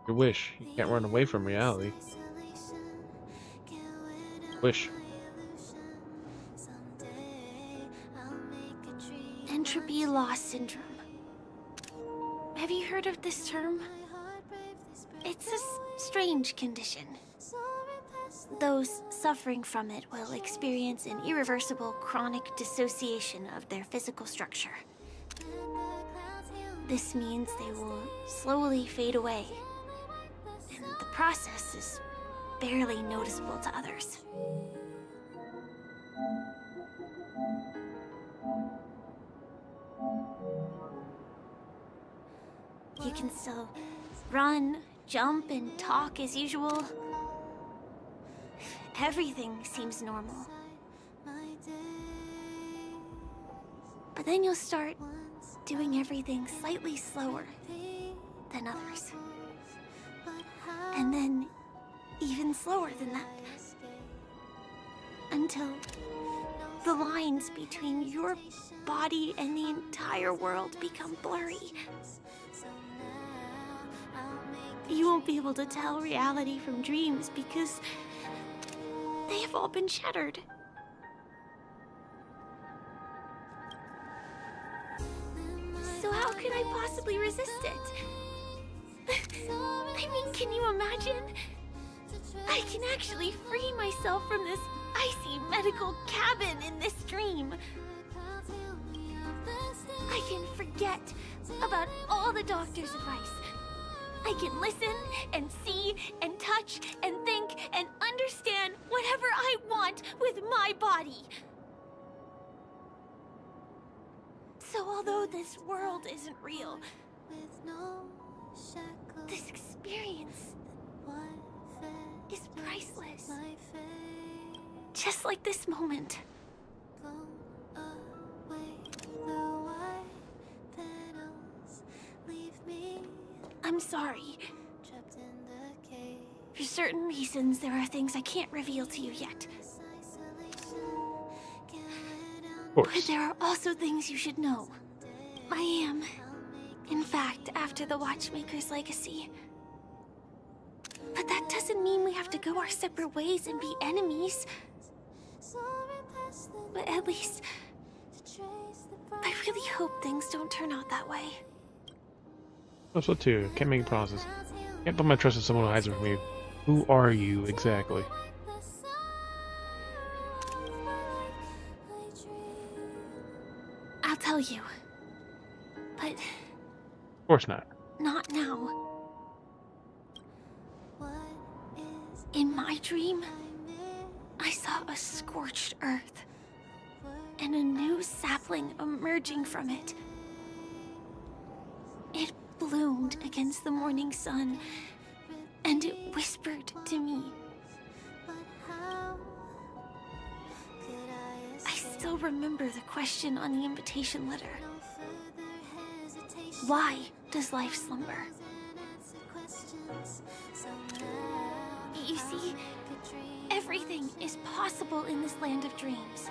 Your wish. You can't run away from reality. Wish. Entropy loss syndrome. Have you heard of this term? It's a strange condition. Those suffering from it will experience an irreversible chronic dissociation of their physical structure. This means they will slowly fade away, and the process is barely noticeable to others. You can still run, jump, and talk as usual. Everything seems normal. But then you'll start doing everything slightly slower than others. And then even slower than that. Until the lines between your body and the entire world become blurry. You won't be able to tell reality from dreams because they have all been shattered. So how can I possibly resist it? I mean, can you imagine? I can actually free myself from this icy medical cabin in this dream. I can forget about all the doctor's advice. I can listen and see and touch and think and understand whatever I want with my body. So although this world isn't real, this experience is priceless. Just like this moment. I'm sorry. For certain reasons, there are things I can't reveal to you yet. Of But course. there are also things you should know. I am, in fact, after the Watchmaker's legacy. But that doesn't mean we have to go our separate ways and be enemies. But at least, I really hope things don't turn out that way. So too. Can't make promises. Can't put my trust in someone who hides it from you. Who are you exactly? I'll tell you. But Of course not. not now. In my dream, I saw a scorched earth and a new sapling emerging from it. It bloomed against the morning sun, and it whispered to me. I still remember the question on the invitation letter. Why does life slumber? You see, everything is possible in this land of dreams.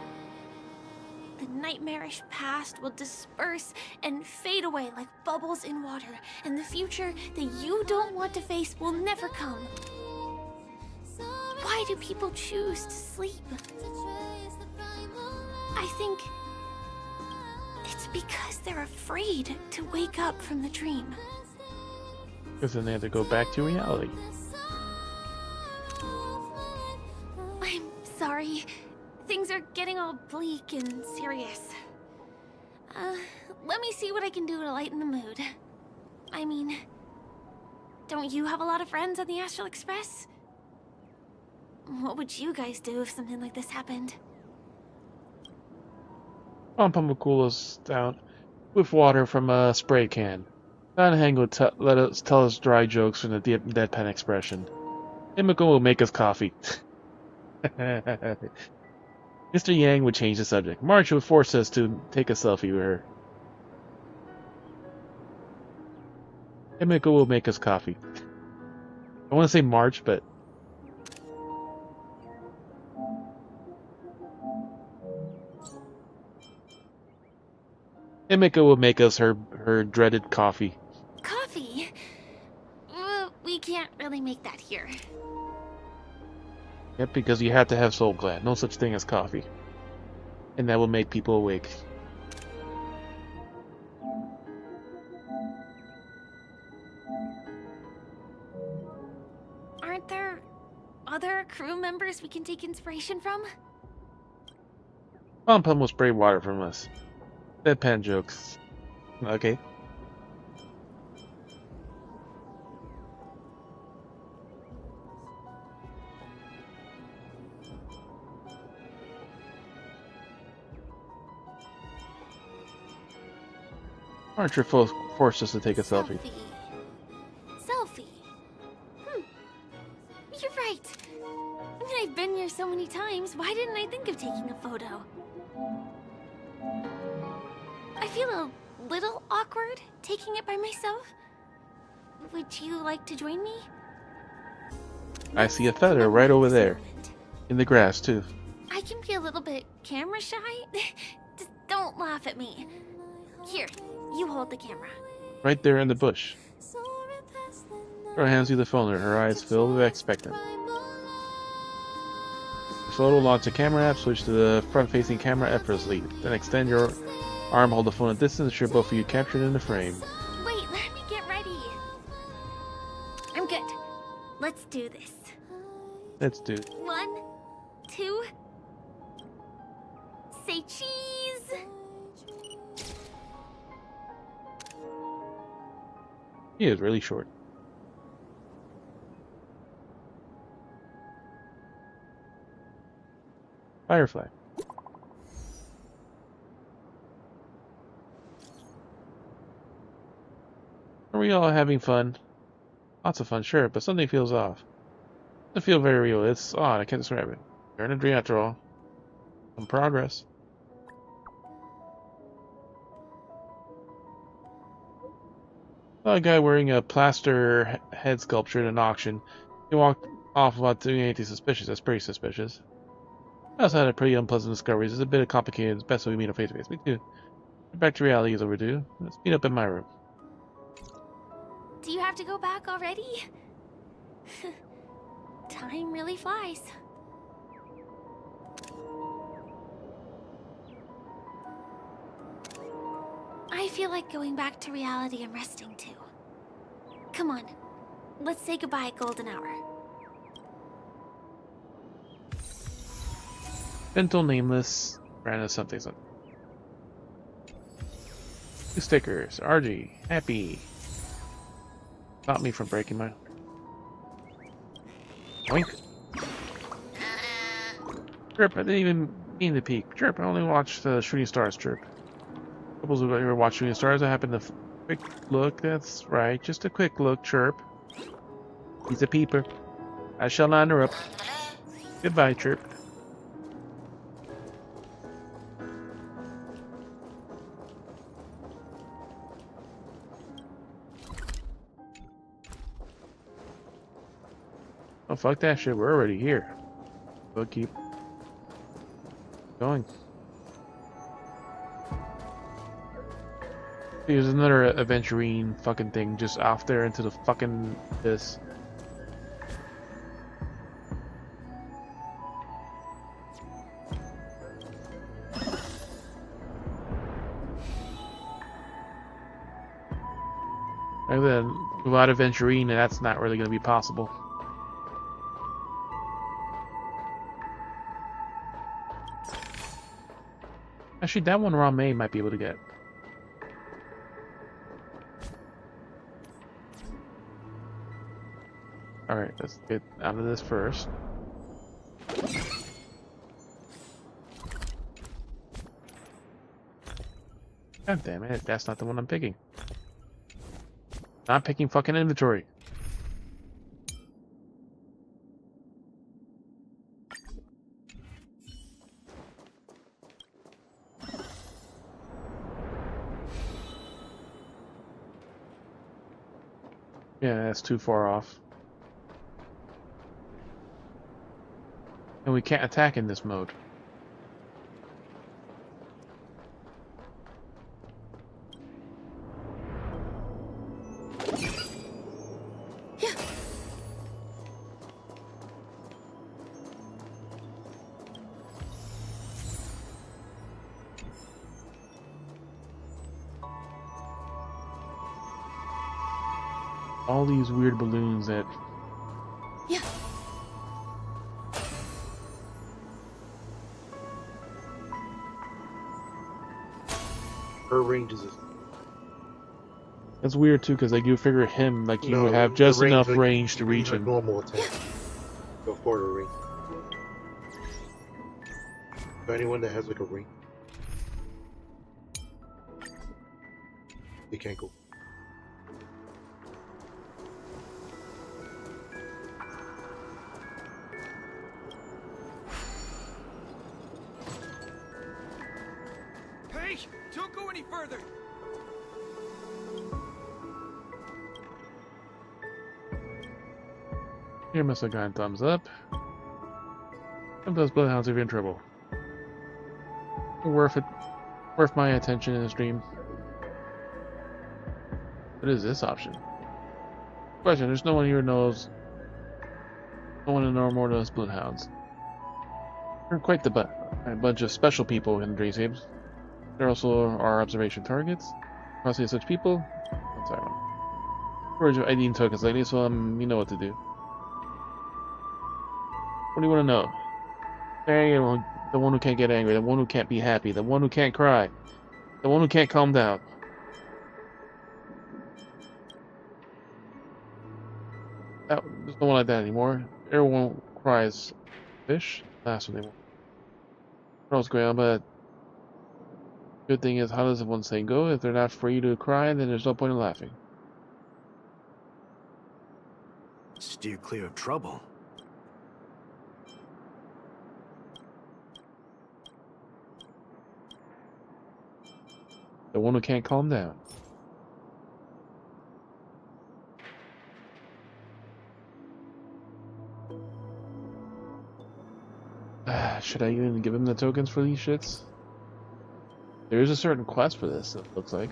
The nightmarish past will disperse and fade away like bubbles in water, and the future that you don't want to face will never come. Why do people choose to sleep? I think it's because they're afraid to wake up from the dream. Because then they have to go back to reality. I'm sorry. Things are getting all bleak and serious. Let me see what I can do to lighten the mood. I mean, don't you have a lot of friends on the Astral Express? What would you guys do if something like this happened? Pom will cool us down with water from a spray can. Hang will let us tell us dry jokes from the deadpan expression. Himiko will make us coffee. Mr. Yang would change the subject. March would force us to take a selfie with her. Himiko will make us coffee. I want to say March, but... Himiko will make us her dreaded coffee. Coffee? We can't really make that here. Yep, because you have to have Soul Glad. No such thing as coffee. And that will make people awake. Aren't there other crew members we can take inspiration from? Pom will spray water from us. Deadpan jokes. Okay. Archer forced us to take a selfie. Selfie. You're right. I mean, I've been here so many times. Why didn't I think of taking a photo? I feel a little awkward taking it by myself. Would you like to join me? I see a feather right over there. In the grass, too. I can be a little bit camera shy. Just don't laugh at me. Here, you hold the camera. Right there in the bush. Her hands you the phone, her eyes filled with expectant. Photo launch the camera app, switch to the front-facing camera effortlessly. Then extend your arm, hold the phone at distance, ensure both of you captured in the frame. Wait, let me get ready. I'm good. Let's do this. Let's do it. 1, 2. Say cheese. He is really short. Firefly. Are we all having fun? Lots of fun, sure, but something feels off. I feel very real. It's odd. I can't describe it. You're in a dream after all. Some progress. Saw a guy wearing a plaster head sculpture at an auction. He walked off without doing anything suspicious. That's pretty suspicious. I also had a pretty unpleasant discovery. It's a bit complicated. It's best if we meet face to face. Me too. Back to reality is overdue. Let's meet up in my room. Do you have to go back already? Time really flies. I feel like going back to reality and resting too. Come on, let's say goodbye, Golden Hour. Mental nameless. Random something something. 2 stickers. RG. Happy. Stop me from breaking my... Oink. Chirp, I didn't even mean to peek. Chirp, I only watched Shooting Stars. Chirp. Couples who ever watch Shooting Stars, I happened to quick look. That's right, just a quick look. Chirp. He's a peeper. I shall not interrupt. Goodbye, Chirp. Oh, fuck that shit. We're already here. We'll keep going. There's another aventurine fucking thing just off there into the fucking abyss. And then without aventurine, that's not really going to be possible. Actually, that one Rame might be able to get. Alright, let's get out of this first. God damn it, that's not the one I'm picking. Not picking fucking inventory. Yeah, that's too far off. And we can't attack in this mode. All these weird balloons that... Yeah. Her range is... That's weird too, because like you figure him, like you No, have the just range, enough like, range to reach a him. normal attack. Before the ring. So anyone that has like a ring, they can't go. Hey, don't go any further. Here must have gotten thumbs up. Sometimes bloodhounds if you're in trouble. Worth it. Worth my attention in this dream. What is this option? Question, there's no one here who knows. No one in Normal knows bloodhounds. We're quite the a bunch of special people in Dreamscapes. There also are observation targets. Crossing such people. I'm sorry. Storage of ID and tokens lately, so you know what to do. What do you want to know? The one who can't get angry, the one who can't be happy, the one who can't cry, the one who can't calm down. There's no one like that anymore. Everyone cries fish. That's what they want. What else going on? But good thing is, how does one saying go? If they're not free to cry, then there's no point in laughing. Steer clear of trouble. The one who can't calm down. Should I even give him the tokens for these shits? There is a certain quest for this, it looks like.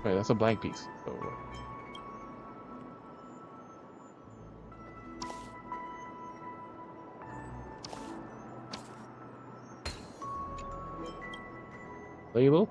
Wait, that's a blank piece. Oh, label.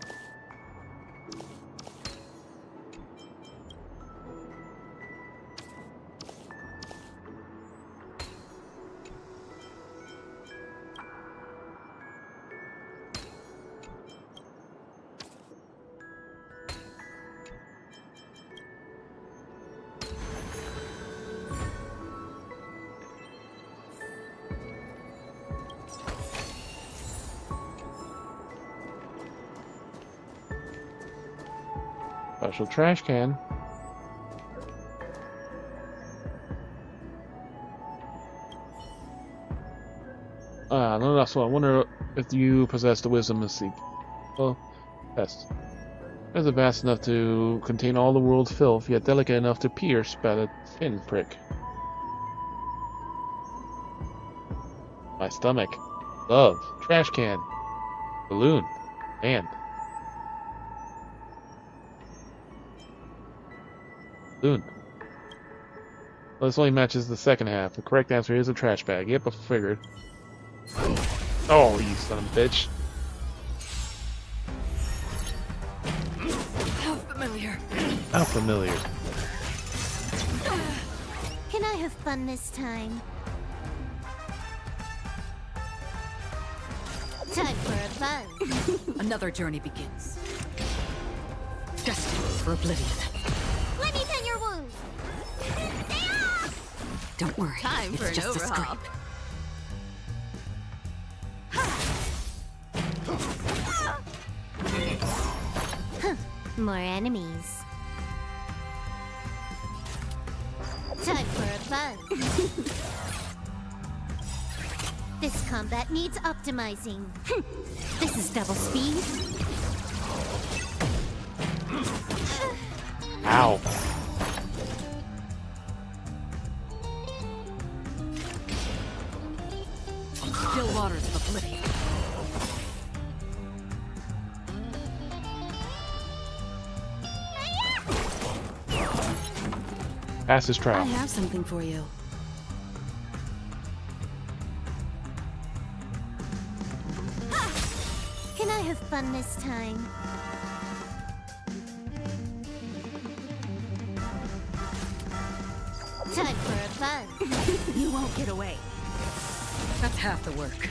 Special trash can. No, that's what I wonder if you possess the wisdom to seek. Well, test. Is it vast enough to contain all the world's filth, yet delicate enough to pierce by a thin prick? My stomach. Love. Trash can. Balloon. And. Balloon. Well, this only matches the second half. The correct answer is a trash bag. Yep, I figured. Oh, you son of a bitch. How familiar. How familiar. Can I have fun this time? Time for a buzz. Another journey begins. Destined for oblivion. Let me tend your wounds. Don't worry. Time it's for an just overhaul. a scrape. More enemies. Time for a buzz. This combat needs optimizing. This is double speed. Ow. Still waters of oblivion. Pass this I trial. have something for you. Can I have fun this time? Time for a buzz. You won't get away. That's half the work.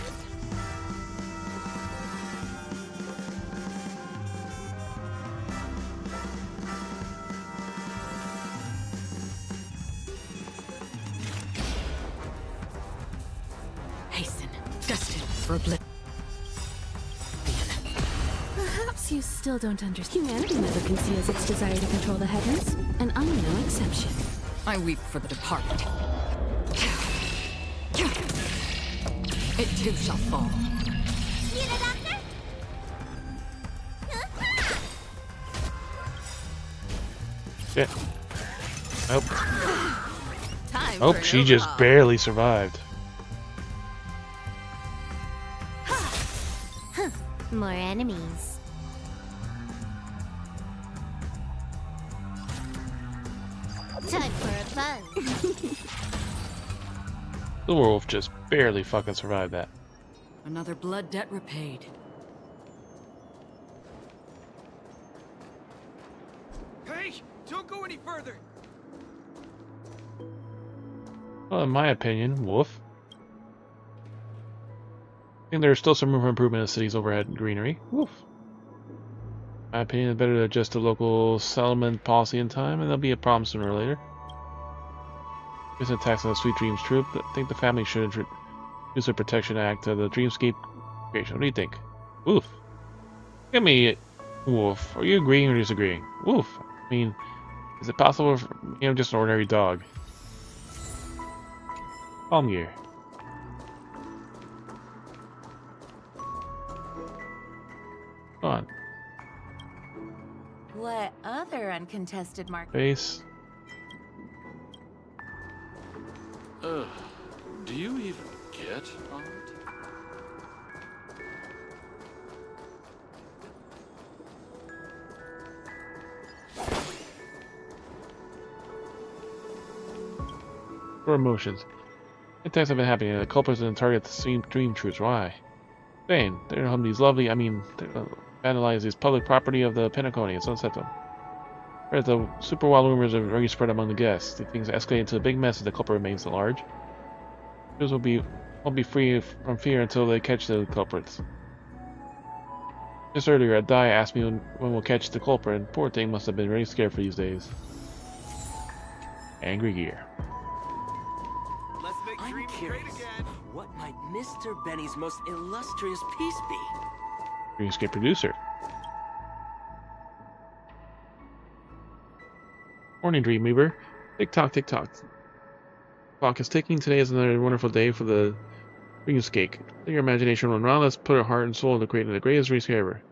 Hasten. Destined for oblivion. Perhaps you still don't understand. Humanity never conceals its desire to control the heavens, and I'm no exception. I weep for the departed. It too shall fall. Need a doctor? Shit. Nope. Time Oh, for an she just overhaul. barely survived. More enemies. Time for a buzz. The wolf just barely fucking survived that. Another blood debt repaid. Hey, don't go any further. Well, in my opinion, wolf. I think there's still some room for improvement in the city's overhead greenery. Wolf. In my opinion, it's better to adjust the local settlement policy in time, and there'll be a problem sooner or later. There's an attacks on the Sweet Dreams troop. I think the family should introduce a protection act to the Dreamscape creation. What do you think? Oof. Look at me, Wolf. Are you agreeing or disagreeing? Wolf. I mean, is it possible for me? I'm just an ordinary dog. Calm gear. Come on. What other uncontested market? Face. Do you even get art? For emotions. Attacks have been happening. The culprits and target the same dream troops. Why? Spain. They're home these lovely. I mean, vandalize these public property of the Pentaconi and sunset them. Whereas the super wild rumors are already spread among the guests. The things escalate into a big mess if the culprit remains at large. Those won't be free from fear until they catch the culprits. Just earlier, a Dai asked me when we'll catch the culprit, and poor thing must have been really scared for these days. Angry gear. I'm curious, what might Mr. Benny's most illustrious piece be? Dreamscape producer. Morning, Dreamweaver. Tick tock, tick tock. Clock is ticking. Today is another wonderful day for the Dreamscape. Let your imagination run wild. Let's put our heart and soul into creating the greatest dreamscape ever.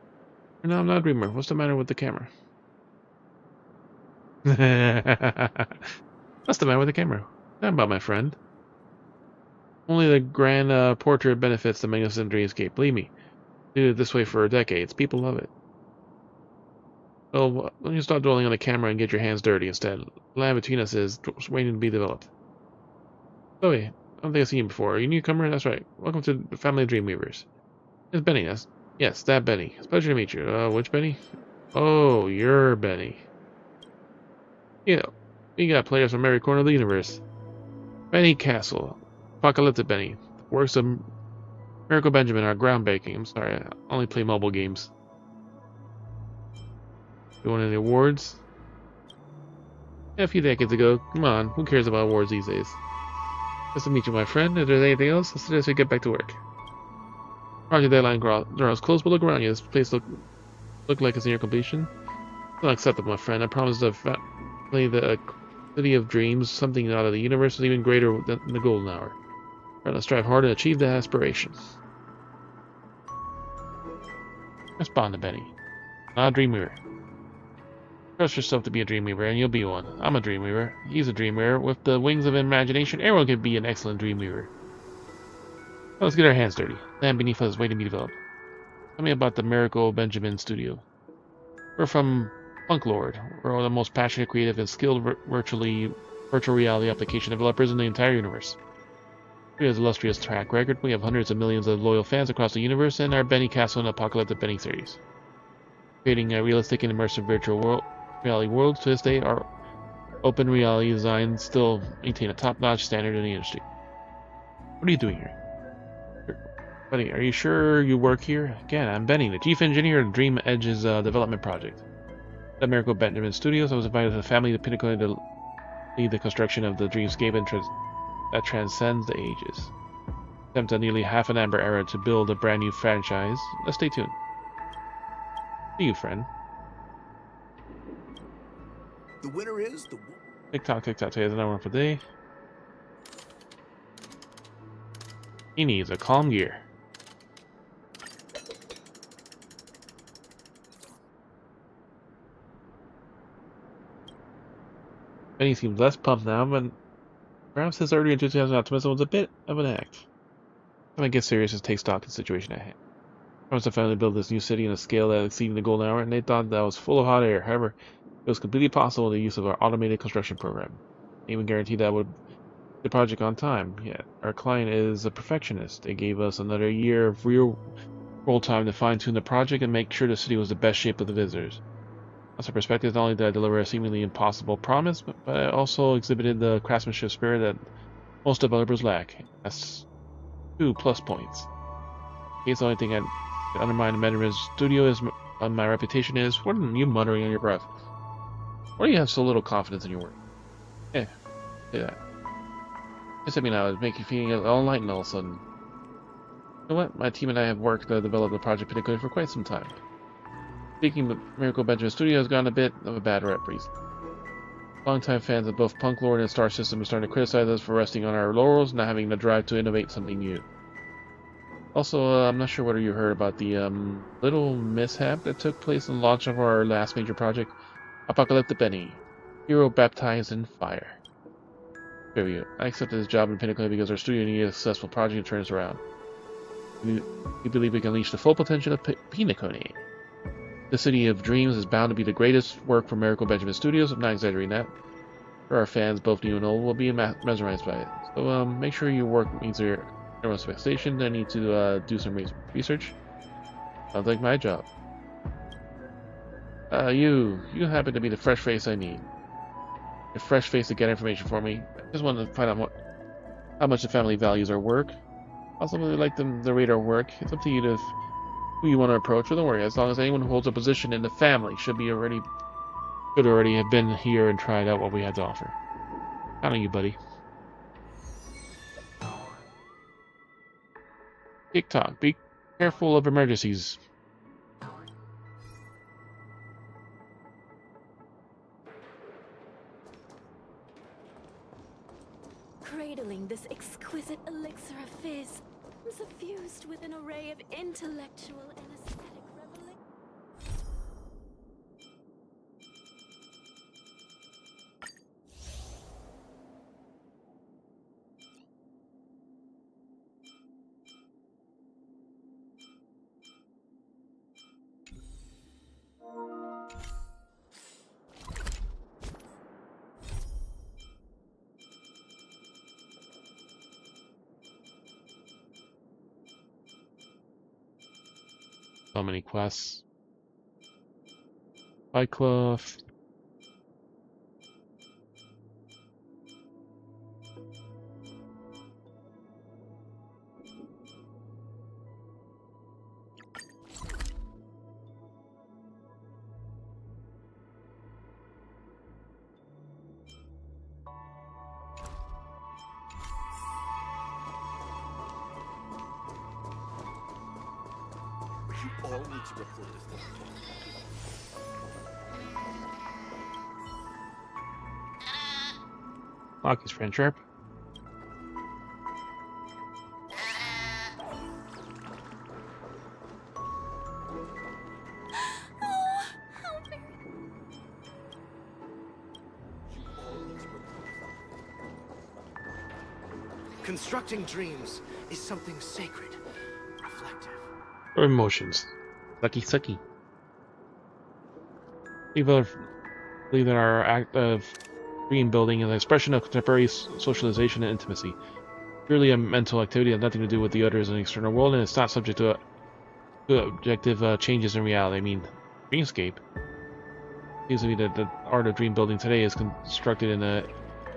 No, I'm not a dreamer. What's the matter with the camera? What's the matter with the camera? Not about my friend. Only the grand portrait benefits the magnificent dreamscape. Believe me, I did it this way for decades. People love it. Well, why don't you stop dwelling on the camera and get your hands dirty instead? The land between us is waiting to be developed. Chloe, I don't think I've seen you before. Are you a newcomer? That's right. Welcome to the family of Dreamweavers. It's Benny. Yes, that Benny. It's a pleasure to meet you. Which Benny? Oh, you're Benny. Yeah, we got players from every corner of the universe. Benny Castle. Apocalyptic Benny. Works of Miracle Benjamin are groundbreaking. I'm sorry, I only play mobile games. You want any awards? Yeah, a few decades ago. Come on, who cares about awards these days? Nice to meet you, my friend. If there's anything else, I suggest we get back to work. Project deadline draws close, but look around you. This place look like it's near completion. It's not acceptable, my friend. I promise to play the city of dreams, something out of the universe is even greater than the golden hour. Try to strive hard and achieve that aspiration. Respond to Benny. Not a Dreamweaver. Trust yourself to be a Dreamweaver, and you'll be one. I'm a Dreamweaver. He's a Dreamweaver. With the wings of imagination, everyone can be an excellent Dreamweaver. Well, let's get our hands dirty. Land beneath us is waiting to be developed. Tell me about the Miracle Benjamin Studio. We're from Punk Lord. We're the most passionate, creative, and skilled virtual reality application developers in the entire universe. We have an illustrious track record. We have hundreds of millions of loyal fans across the universe, and our Benny Castle and Apocalyptic Benny series. Creating a realistic and immersive virtual reality world, to this day, our open reality designs still maintain a top-notch standard in the industry. What are you doing here? Buddy, are you sure you work here? Again, I'm Benny, the chief engineer of Dream Edge's development project. At Miracle Benjamin Studios, I was invited to the family of Pinnacle to lead the construction of the dreamscape that transcends the ages. Attempt nearly half an amber era to build a brand new franchise. Let's stay tuned. See you, friend. The winner is the... Tick tock, today is another one for the day. He needs a calm gear. Benny seems less pumped now, but perhaps his earlier enthusiasm and optimism was a bit of an act. When I get serious, just take stock in the situation at hand. I was to finally build this new city on a scale that exceeded the golden hour, and they thought that was full of hot air. However, it was completely possible with the use of our automated construction program. They even guaranteed that would the project on time. Yet, our client is a perfectionist. They gave us another year of real-world time to fine-tune the project and make sure the city was the best shape of the visitors. That's our perspective. Not only did I deliver a seemingly impossible promise, but I also exhibited the craftsmanship spirit that most developers lack. That's 2 plus points. In case the only thing I'd undermine Benjamin's studio is my reputation is, what are you muttering on your breath? Why do you have so little confidence in your work? Yeah, say that. Just let me know, it would make you feel all enlightened all of a sudden. You know what? My team and I have worked to develop the project Pinnacle for quite some time. Speaking of Miracle Benjamin Studio has gotten a bit of a bad rep recently. Longtime fans of both Punk Lord and Star System are starting to criticize us for resting on our laurels and not having the drive to innovate something new. Also, I'm not sure whether you heard about the little mishap that took place in the launch of our last major project, Apocalyptic Benny, Hero Baptized in Fire. Trivia. I accepted this job in Pinnacle because our studio needed a successful project to turn us around. We believe we can unleash the full potential of Pinnacle. The City of Dreams is bound to be the greatest work from Miracle Benjamin Studios. I'm not exaggerating that. For our fans, both new and old, will be mesmerized by it. So make sure your work meets everyone's expectation. I need to do some research. Sounds like my job. You happen to be the fresh face I need. A fresh face to get information for me. I just wanted to find out how much the family values our work. Also, really like them to rate our work. It's up to you to who you want to approach. But don't worry, as long as anyone who holds a position in the family should already have been here and tried out what we had to offer. Count on you, buddy. TikTok. Be careful of emergencies. Cradling this exquisite elixir of fizz, suffused with an array of intellectual and aesthetic revelation. So many quests. Fight Club. You all need to report this to Lock his friend Sharp. Constructing dreams is something sacred, reflective. Or emotions. Sucky. Believe that our act of dream building is an expression of contemporary socialization and intimacy. Purely a mental activity that has nothing to do with the others in the external world, and it's not subject to objective changes in reality. I mean, dreamscape. Seems to me that the art of dream building today is constructed in an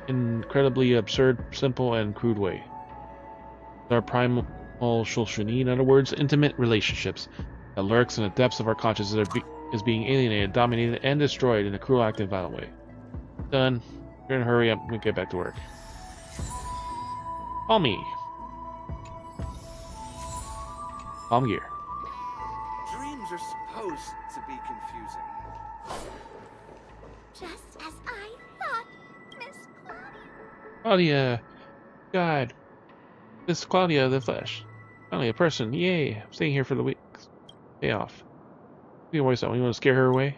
incredibly absurd, simple, and crude way. Our primal social need, in other words, intimate relationships, that lurks in the depths of our consciousness is being alienated, dominated, and destroyed in a cruel act and violent way. Done. We're gonna hurry up and get back to work. Call me. Calm gear. Dreams are supposed to be confusing. Just as I thought, Miss Claudia. Claudia. God. This is Claudia the Flesh. Finally a person. Yay. I'm staying here for the week. Day off. You can worry something. You want to scare her away?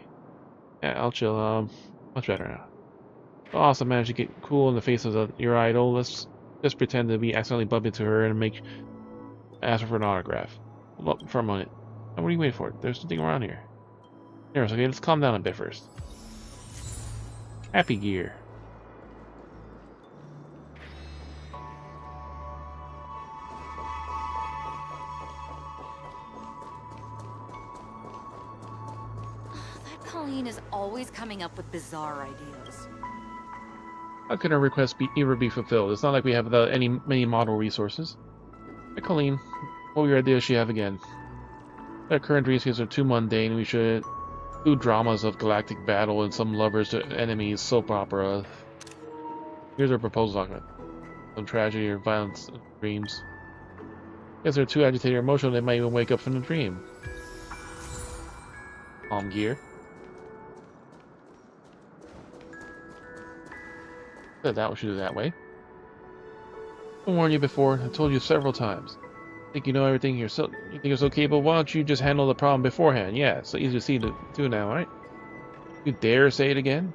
Yeah, I'll chill. Much better now. Awesome, managed to get cool in the face of your idol. Let's just pretend to be accidentally bump into her and ask her for an autograph. Hold up for a moment. What are you waiting for? There's nothing around here. Anyways, okay, let's calm down a bit first. Happy gear. That Colleen is always coming up with bizarre ideas. How can our request ever be fulfilled? It's not like we have many model resources. Hey, Colleen, what were your ideas you have again? Our current dreamscapes are too mundane. We should do dramas of galactic battle and some lovers to enemies, soap opera. Here's our proposal document. Some tragedy or violence in dreams. Guess they're too agitated or emotional they might even wake up from the dream. Palm gear. Said that we should do that way. I warned you before. I told you several times. Think you know everything. You think you're so capable. Why don't you just handle the problem beforehand? Yeah, it's so easy to see to do now, right? You dare say it again?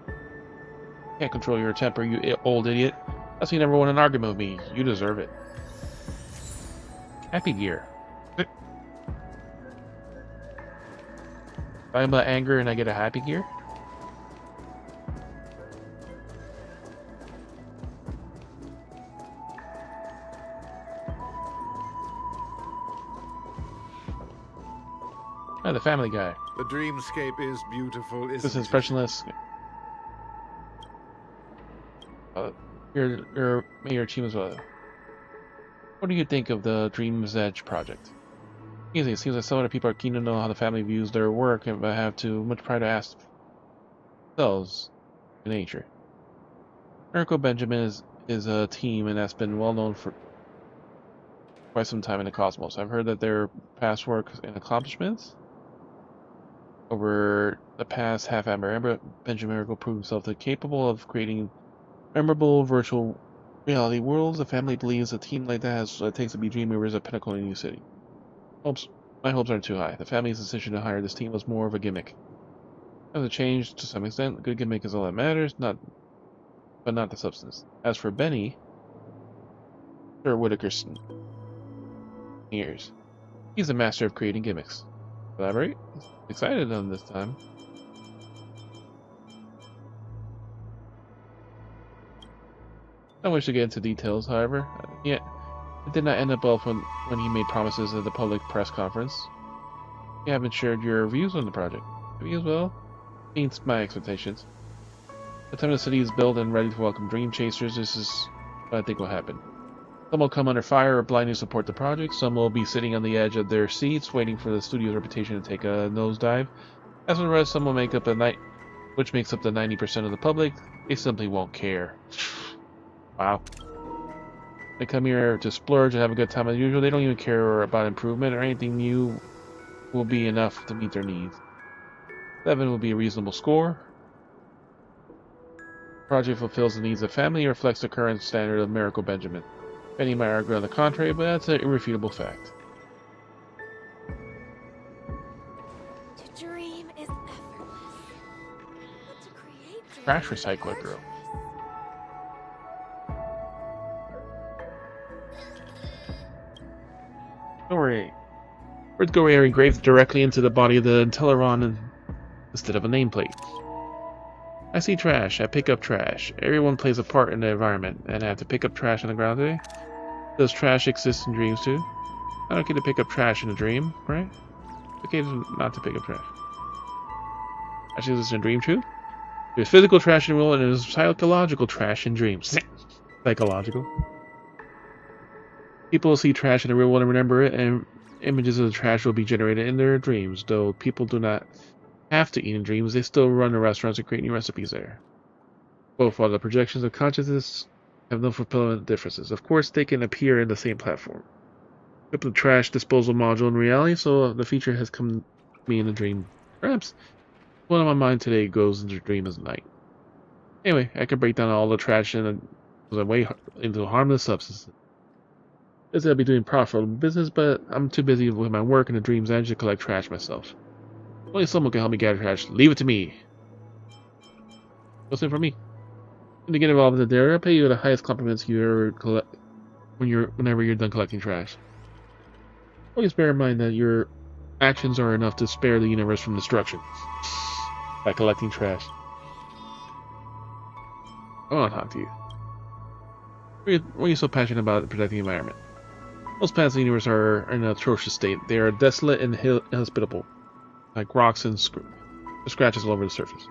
Can't control your temper, you old idiot. That's why you never won an argument with me. You deserve it. Happy gear. I'm about anger and I get a happy gear? Ah, the Family Guy. The dreamscape is beautiful, isn't This is it? expressionless. Your Mayor Chima's. What do you think of the Dream's Edge project? Easy. It seems like some other people are keen to know how the family views their work and have too much pride to ask themselves in nature. Miracle Benjamin is a team and that's been well known for quite some time in the cosmos. I've heard that their past work and accomplishments over the past half hour, Benjamin Miracle proved himself capable of creating memorable virtual reality worlds. The family believes a team like that has what it takes to be Dreamweavers at pinnacle in a new city. My hopes aren't too high. The family's decision to hire this team was more of a gimmick. It has changed to some extent. A good gimmick is all that matters, but not the substance. As for Benny, Sir Whitaker's ears. He's a master of creating gimmicks. Elaborate? Excited on this time. I wish to get into details, however. Yet, it did not end up well when he made promises at the public press conference. You haven't shared your views on the project. Have you as well? Meets my expectations. By the time the city is built and ready to welcome Dream Chasers, this is what I think will happen. Some will come under fire or blindly support the project. Some will be sitting on the edge of their seats, waiting for the studio's reputation to take a nosedive. As for the rest, some will make up which makes up the 90% of the public. They simply won't care. Wow. They come here to splurge and have a good time as usual. They don't even care about improvement or anything new will be enough to meet their needs. 7 will be a reasonable score. The project fulfills the needs of the family and reflects the current standard of Miracle Benjamin. Many might argue on the contrary, but that's an irrefutable fact. To dream is effortless. But to create dreams Trash recycler girl. Words go are engraved directly into the body of the Teleron instead of a nameplate. I see trash. I pick up trash. Everyone plays a part in the environment, and I have to pick up trash on the ground today. Does trash exist in dreams too? I don't get to pick up trash in a dream, right? It's okay not to pick up trash. Trash exists in a dream too? There's physical trash in the world, and there's psychological trash in dreams. Psychological. People will see trash in the real world and remember it, and images of the trash will be generated in their dreams. Though people do not have to eat in dreams, they still run the restaurants and create new recipes there. Both are the projections of consciousness have no fulfillment differences. Of course, they can appear in the same platform. Put the trash disposal module in reality, so the feature has come to me in a dream. Perhaps one on my mind today goes into a dream as night. Anyway, I can break down all the trash into harmless substances. I'll be doing profitable business, but I'm too busy with my work and the Dream's Edge to collect trash myself. Only someone can help me gather trash. Leave it to me. What's in for me? When you get involved in the area, I'll pay you the highest compliments you ever collect whenever you're done collecting trash. Always bear in mind that your actions are enough to spare the universe from destruction by collecting trash. I want to talk to you. Why are you so passionate about protecting the environment? Most planets in the universe are in an atrocious state. They are desolate and inhospitable, like rocks and scratches all over the surface.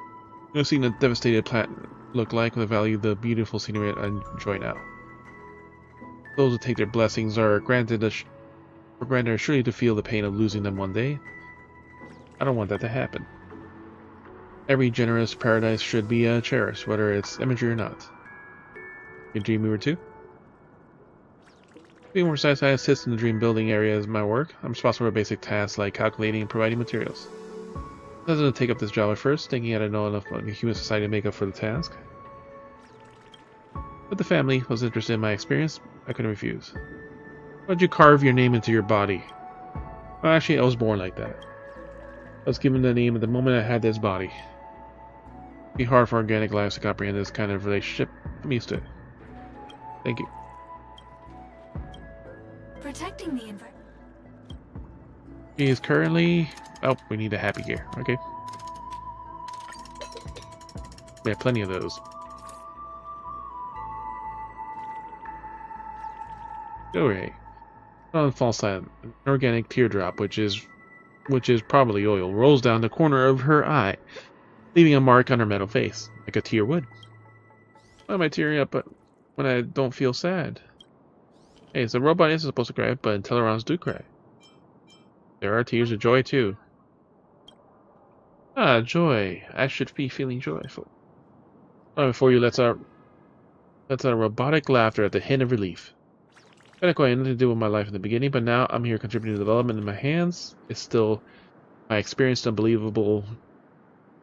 You've seen a devastated planet look like with the value of the beautiful scenery I enjoy now. Those who take their blessings are granted surely to feel the pain of losing them one day. I don't want that to happen. Every generous paradise should be cherished, whether it's imagery or not. You Dreamweaver too? To be more precise, I assist in the dream building area as my work. I'm responsible for basic tasks like calculating and providing materials. I was going to take up this job at first, thinking I didn't know enough about human society to make up for the task. But the family was interested in my experience. I couldn't refuse. Why'd you carve your name into your body? Well, actually, I was born like that. I was given the name at the moment I had this body. It'd be hard for organic lives to comprehend this kind of relationship. I'm used to it. Thank you. Protecting the environment. He is currently... Oh, we need a happy gear. Okay. We have plenty of those. Alright. On the false side, an organic teardrop, which is probably oil, rolls down the corner of her eye, leaving a mark on her metal face, like a tear would. Why am I tearing up when I don't feel sad? Hey, so robot isn't supposed to cry, but Tellerons do cry. There are tears of joy too. Ah, joy. I should be feeling joyful. Oh, before you, let's our robotic laughter at the hint of relief. I had quite nothing to do with my life in the beginning, but now I'm here contributing to the development in my hands. It's still my experience unbelievable,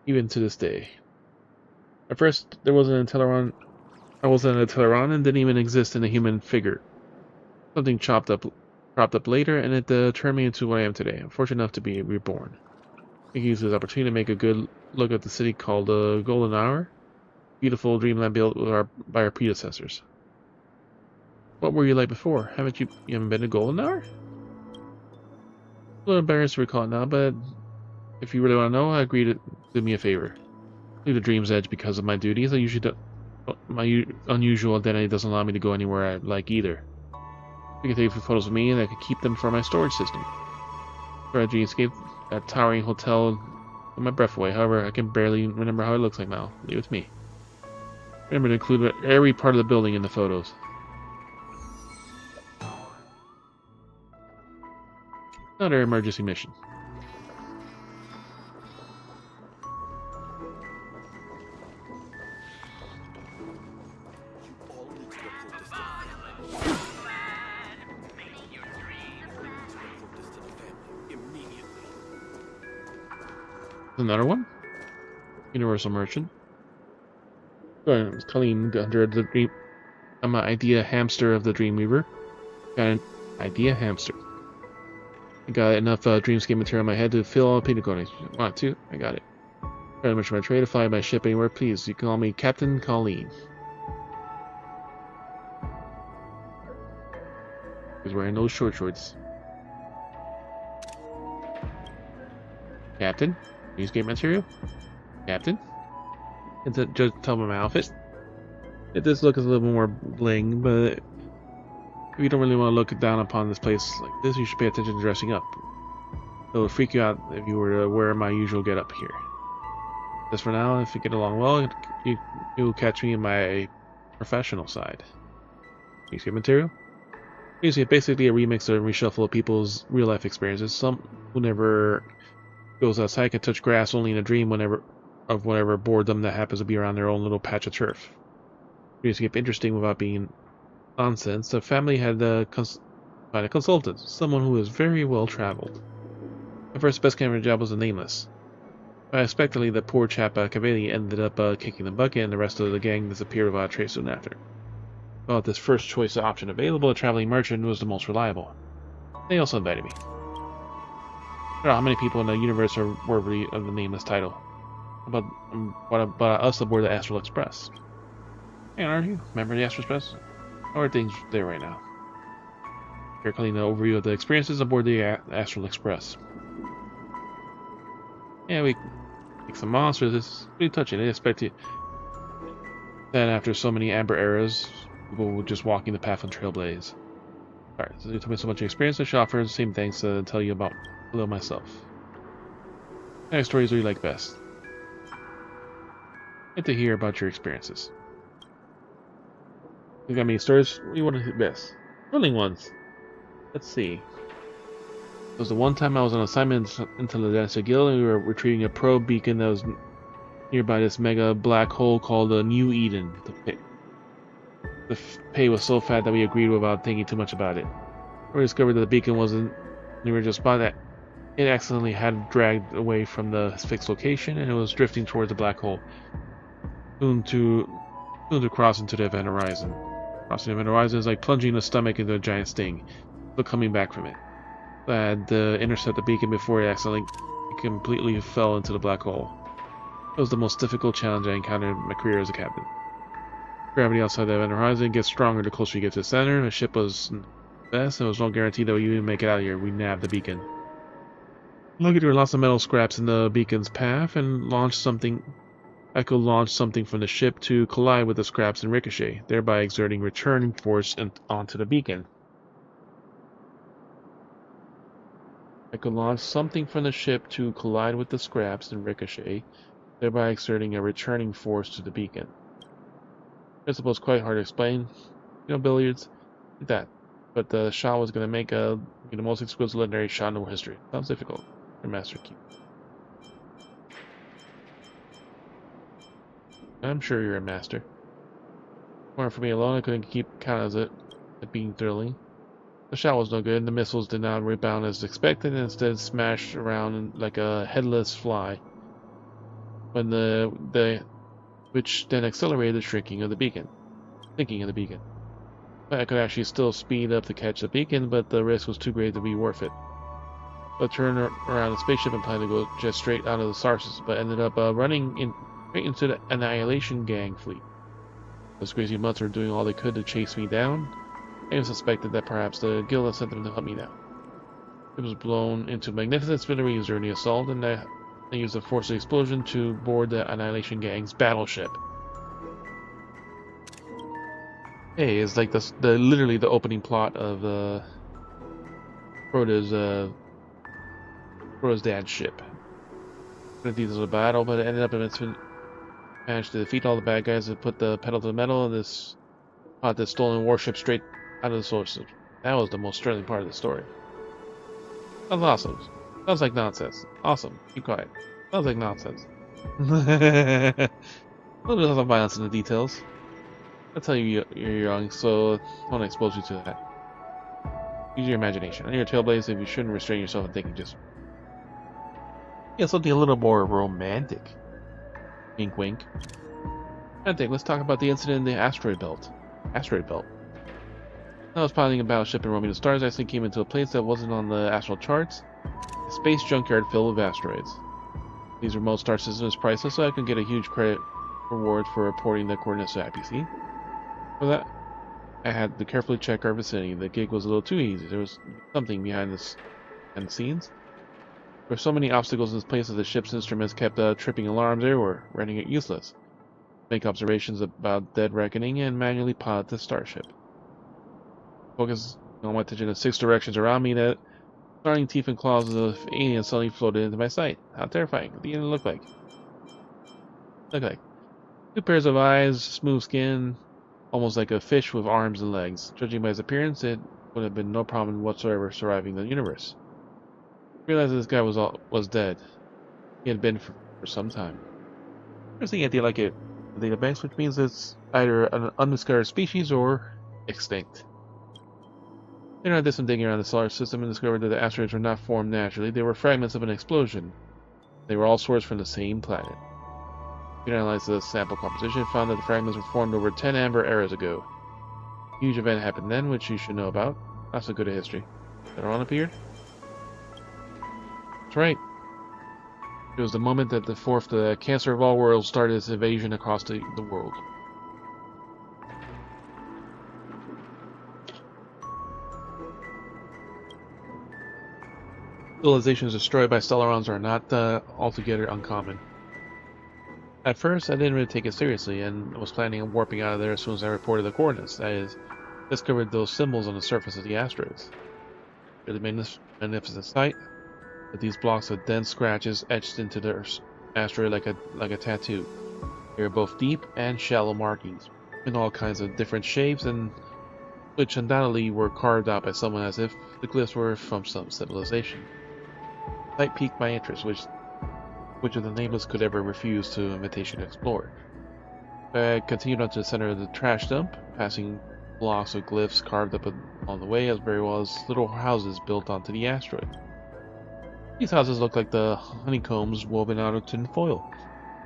even to this day. At first, there wasn't a Telleron. I wasn't a Telleron and didn't even exist in a human figure. Something cropped up later, and it turned me into what I am today. I'm fortunate enough to be reborn. I can use this opportunity to make a good look at the city called the Golden Hour. Beautiful dreamland built by our predecessors. What were you like before? You haven't been to Golden Hour? A little embarrassed to recall it now, but if you really want to know, I agree to do me a favor. Leave the Dream's Edge because of my duties. I usually don't. My unusual identity doesn't allow me to go anywhere I like either. You can take a few photos of me, and I can keep them for my storage system. For a dreamscape, that towering hotel took my breath away. However, I can barely remember how it looks like now. Leave it with me. Remember to include every part of the building in the photos. Another emergency mission. Another one? Universal Merchant. Colleen under the dream. I'm an idea hamster of the Dreamweaver. Got an idea hamster. I got enough dreamscape material in my head to fill all the painted corners. Want to? I got it. Very much my trade to fly my ship anywhere, please. You can call me Captain Colleen. He's wearing those short shorts. Captain? Dreamscape material? Captain? And to just tell me my outfit. This look is a little more bling, but if you don't really want to look down upon this place like this, you should pay attention to dressing up. It would freak you out if you were to wear my usual getup here. Just for now, if you get along well, you'll catch me in my professional side. Dreamscape material? Dreamscape basically a remix or reshuffle of people's real-life experiences. Some who never goes outside can touch grass only in a dream of whatever boredom that happens to be around their own little patch of turf. Dreamscape interesting without being nonsense. The family had find a consultant, someone who was very well traveled. My first best camera job was a Nameless. Unexpectedly, the poor chap Cavelli ended up kicking the bucket, and the rest of the gang disappeared without a trace soon after. But this first choice option available, a traveling merchant, was the most reliable. They also invited me. I don't know how many people in the universe are worthy of the Nameless title. But us aboard the Astral Express. Hey, aren't you? Remember the Astral Express? How are things there right now? Here, clean the overview of the experiences aboard the Astral Express. Yeah, we take some monsters. It's pretty touching. I expected that after so many Amber eras, people were just walking the path on Trailblaze. Alright, so you told me so much experience. I should offer the same things to tell you about a little myself. What kind of stories do you like best? I'd like to hear about your experiences. You got many stories? What do you want to hear best? Thrilling ones. Let's see. It was the one time I was on assignment into the Dynasty Guild, and we were retrieving a probe beacon that was nearby this mega black hole called the New Eden. The pay was so fat that we agreed without thinking too much about it. We discovered that the beacon wasn't. We were just spotted It accidentally had dragged away from the fixed location, and it was drifting towards the black hole, soon to cross into the event horizon. Crossing the event horizon is like plunging the stomach into a giant sting, but coming back from it. I had to intercept the beacon before it accidentally completely fell into the black hole. It was the most difficult challenge I encountered in my career as a captain. Gravity outside the event horizon gets stronger the closer you get to the center. The ship was best, and there was no guarantee that we would even make it out of here. We nabbed the beacon. Luckily, there were lots of metal scraps in the beacon's path, and I could launch something from the ship to collide with the scraps and ricochet, thereby exerting returning force onto the beacon. I could launch something from the ship to collide with the scraps and ricochet, thereby exerting a returning force to the beacon. The principle is quite hard to explain. You know, billiards, like that. But the shot was going to make the most exquisite legendary shot in the world history. Sounds difficult. Your master key. I'm sure you're a master. If it weren't for me alone, I couldn't keep count of it being thrilling. The shot was no good, and the missiles did not rebound as expected, and instead smashed around like a headless fly. When which then accelerated the sinking of the beacon. I could actually still speed up to catch the beacon, but the risk was too great to be worth it. I turned around the spaceship and planned to go just straight out of the star system, but ended up running straight into the Annihilation Gang fleet. Those crazy mutts were doing all they could to chase me down. I even suspected that perhaps the guild had sent them to help me down. It was blown into magnificent smithereens during the assault, and I used the force of the explosion to board the Annihilation Gang's battleship. Hey, it's like literally the opening plot of Prota's dad's ship. The details of the battle, but it ended up in managed to defeat all the bad guys and put the pedal to the metal and this stolen warship straight out of the solar system. That was the most thrilling part of the story. Sounds awesome. Sounds like nonsense. Awesome. Keep quiet. Sounds like nonsense. A little bit of violence in the details. I'll tell you you're young, so I want to expose you to that. Use your imagination. On your tailblades, if you shouldn't restrain yourself and thinking just... Yeah, something a little more romantic. Wink wink. I think let's talk about the incident in the asteroid belt. I was piloting a battleship and roaming the stars. I accidentally came into a place that wasn't on the astral charts. A space junkyard filled with asteroids. These remote star systems is priceless, so I can get a huge credit reward for reporting the coordinates to IPC. For that, I had to carefully check our vicinity. The gig was a little too easy. There was something behind the scenes. There were so many obstacles in this place that the ship's instruments kept tripping alarms everywhere, rendering it useless. Make observations about dead reckoning and manually pilot the starship. Focus on my attention in 6 directions around me that snarling teeth and claws of aliens suddenly floated into my sight. How terrifying. What did it look like? 2 pairs of eyes, smooth skin, almost like a fish with arms and legs. Judging by his appearance, it would have been no problem whatsoever surviving the universe. I realized this guy was dead. He had been for some time. There's the idea like a database, which means it's either an undiscovered species or extinct. Later I did some digging around the solar system and discovered that the asteroids were not formed naturally. They were fragments of an explosion. They were all sourced from the same planet. We analyzed the sample composition and found that the fragments were formed over 10 amber eras ago. A huge event happened then, which you should know about. Not so good at history. Theron appeared? That's right. It was the moment that the cancer of all worlds started its invasion across the world. Civilizations destroyed by Stellarons are not altogether uncommon. At first, I didn't really take it seriously, and was planning on warping out of there as soon as I reported the coordinates. That is, discovered those symbols on the surface of the asteroids. It was a magnificent sight, with these blocks of dense scratches etched into the asteroid like a tattoo. They were both deep and shallow markings, in all kinds of different shapes, and which undoubtedly were carved out by someone as if the glyphs were from some civilization. The sight piqued my interest, which of the nameless could ever refuse to invitation to explore. I continued on to the center of the trash dump, passing blocks of glyphs carved up along the way, as very well as little houses built onto the asteroid. These houses look like the honeycombs woven out of tin foil.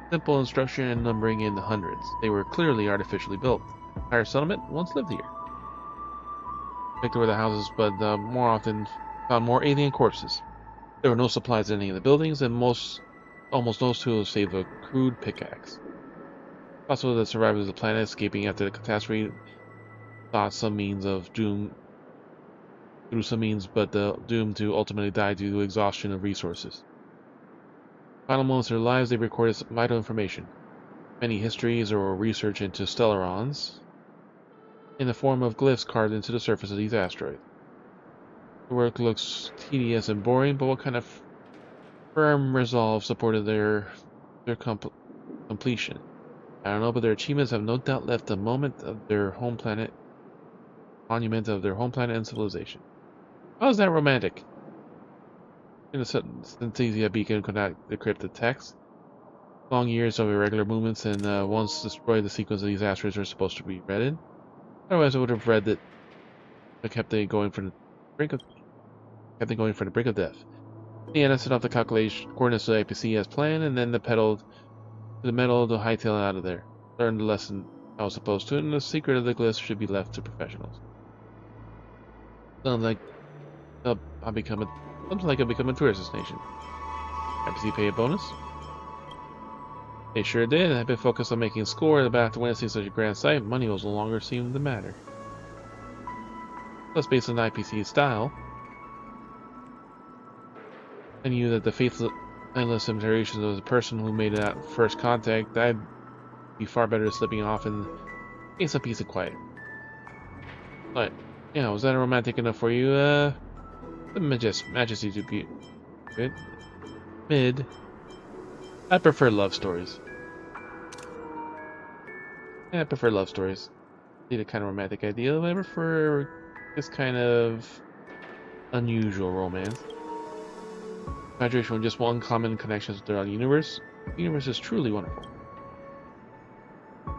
Simple in structure and numbering in the hundreds. They were clearly artificially built. The entire settlement once lived here. Checked over the houses, but more often found more alien corpses. There were no supplies in any of the buildings, and almost no tools save a crude pickaxe. Possible that survivors of the planet escaping after the catastrophe thought some means of doom through some means, but doomed to ultimately die due to exhaustion of resources. Final moments of their lives, they recorded some vital information. Many histories or research into stellarons in the form of glyphs carved into the surface of these asteroids. The work looks tedious and boring, but what kind of firm resolve supported their completion? I don't know, but their achievements have no doubt left a monument of their home planet and civilization. How is that romantic? In the Synthesia beacon could not decrypt the text. Long years of irregular movements and once destroyed the sequence of these asteroids are supposed to be read. Otherwise, I would have read that I kept it going for the brink of death. In the end, I set off the calculation coordinates of the IPC as planned, and then the metal to hightail it out of there. Learned the lesson I was supposed to, and the secret of the glyphs should be left to professionals. Sounds like I'll become a tourist destination. IPC pay a bonus? They sure did. I've been focused on making a score, but after witnessing such a grand sight, money no longer seemed to matter. Plus, based on IPC's style, I knew that the faithless, endless imitations of the person who made that first contact, I'd be far better slipping off and getting some peace and quiet. But, yeah, was that romantic enough for you? The Majesty to be good. Mid. I prefer love stories. Yeah, I prefer love stories. Need a kind of romantic ideal. I prefer this kind of unusual romance. Graduation with just one common connection throughout the universe. The universe is truly wonderful.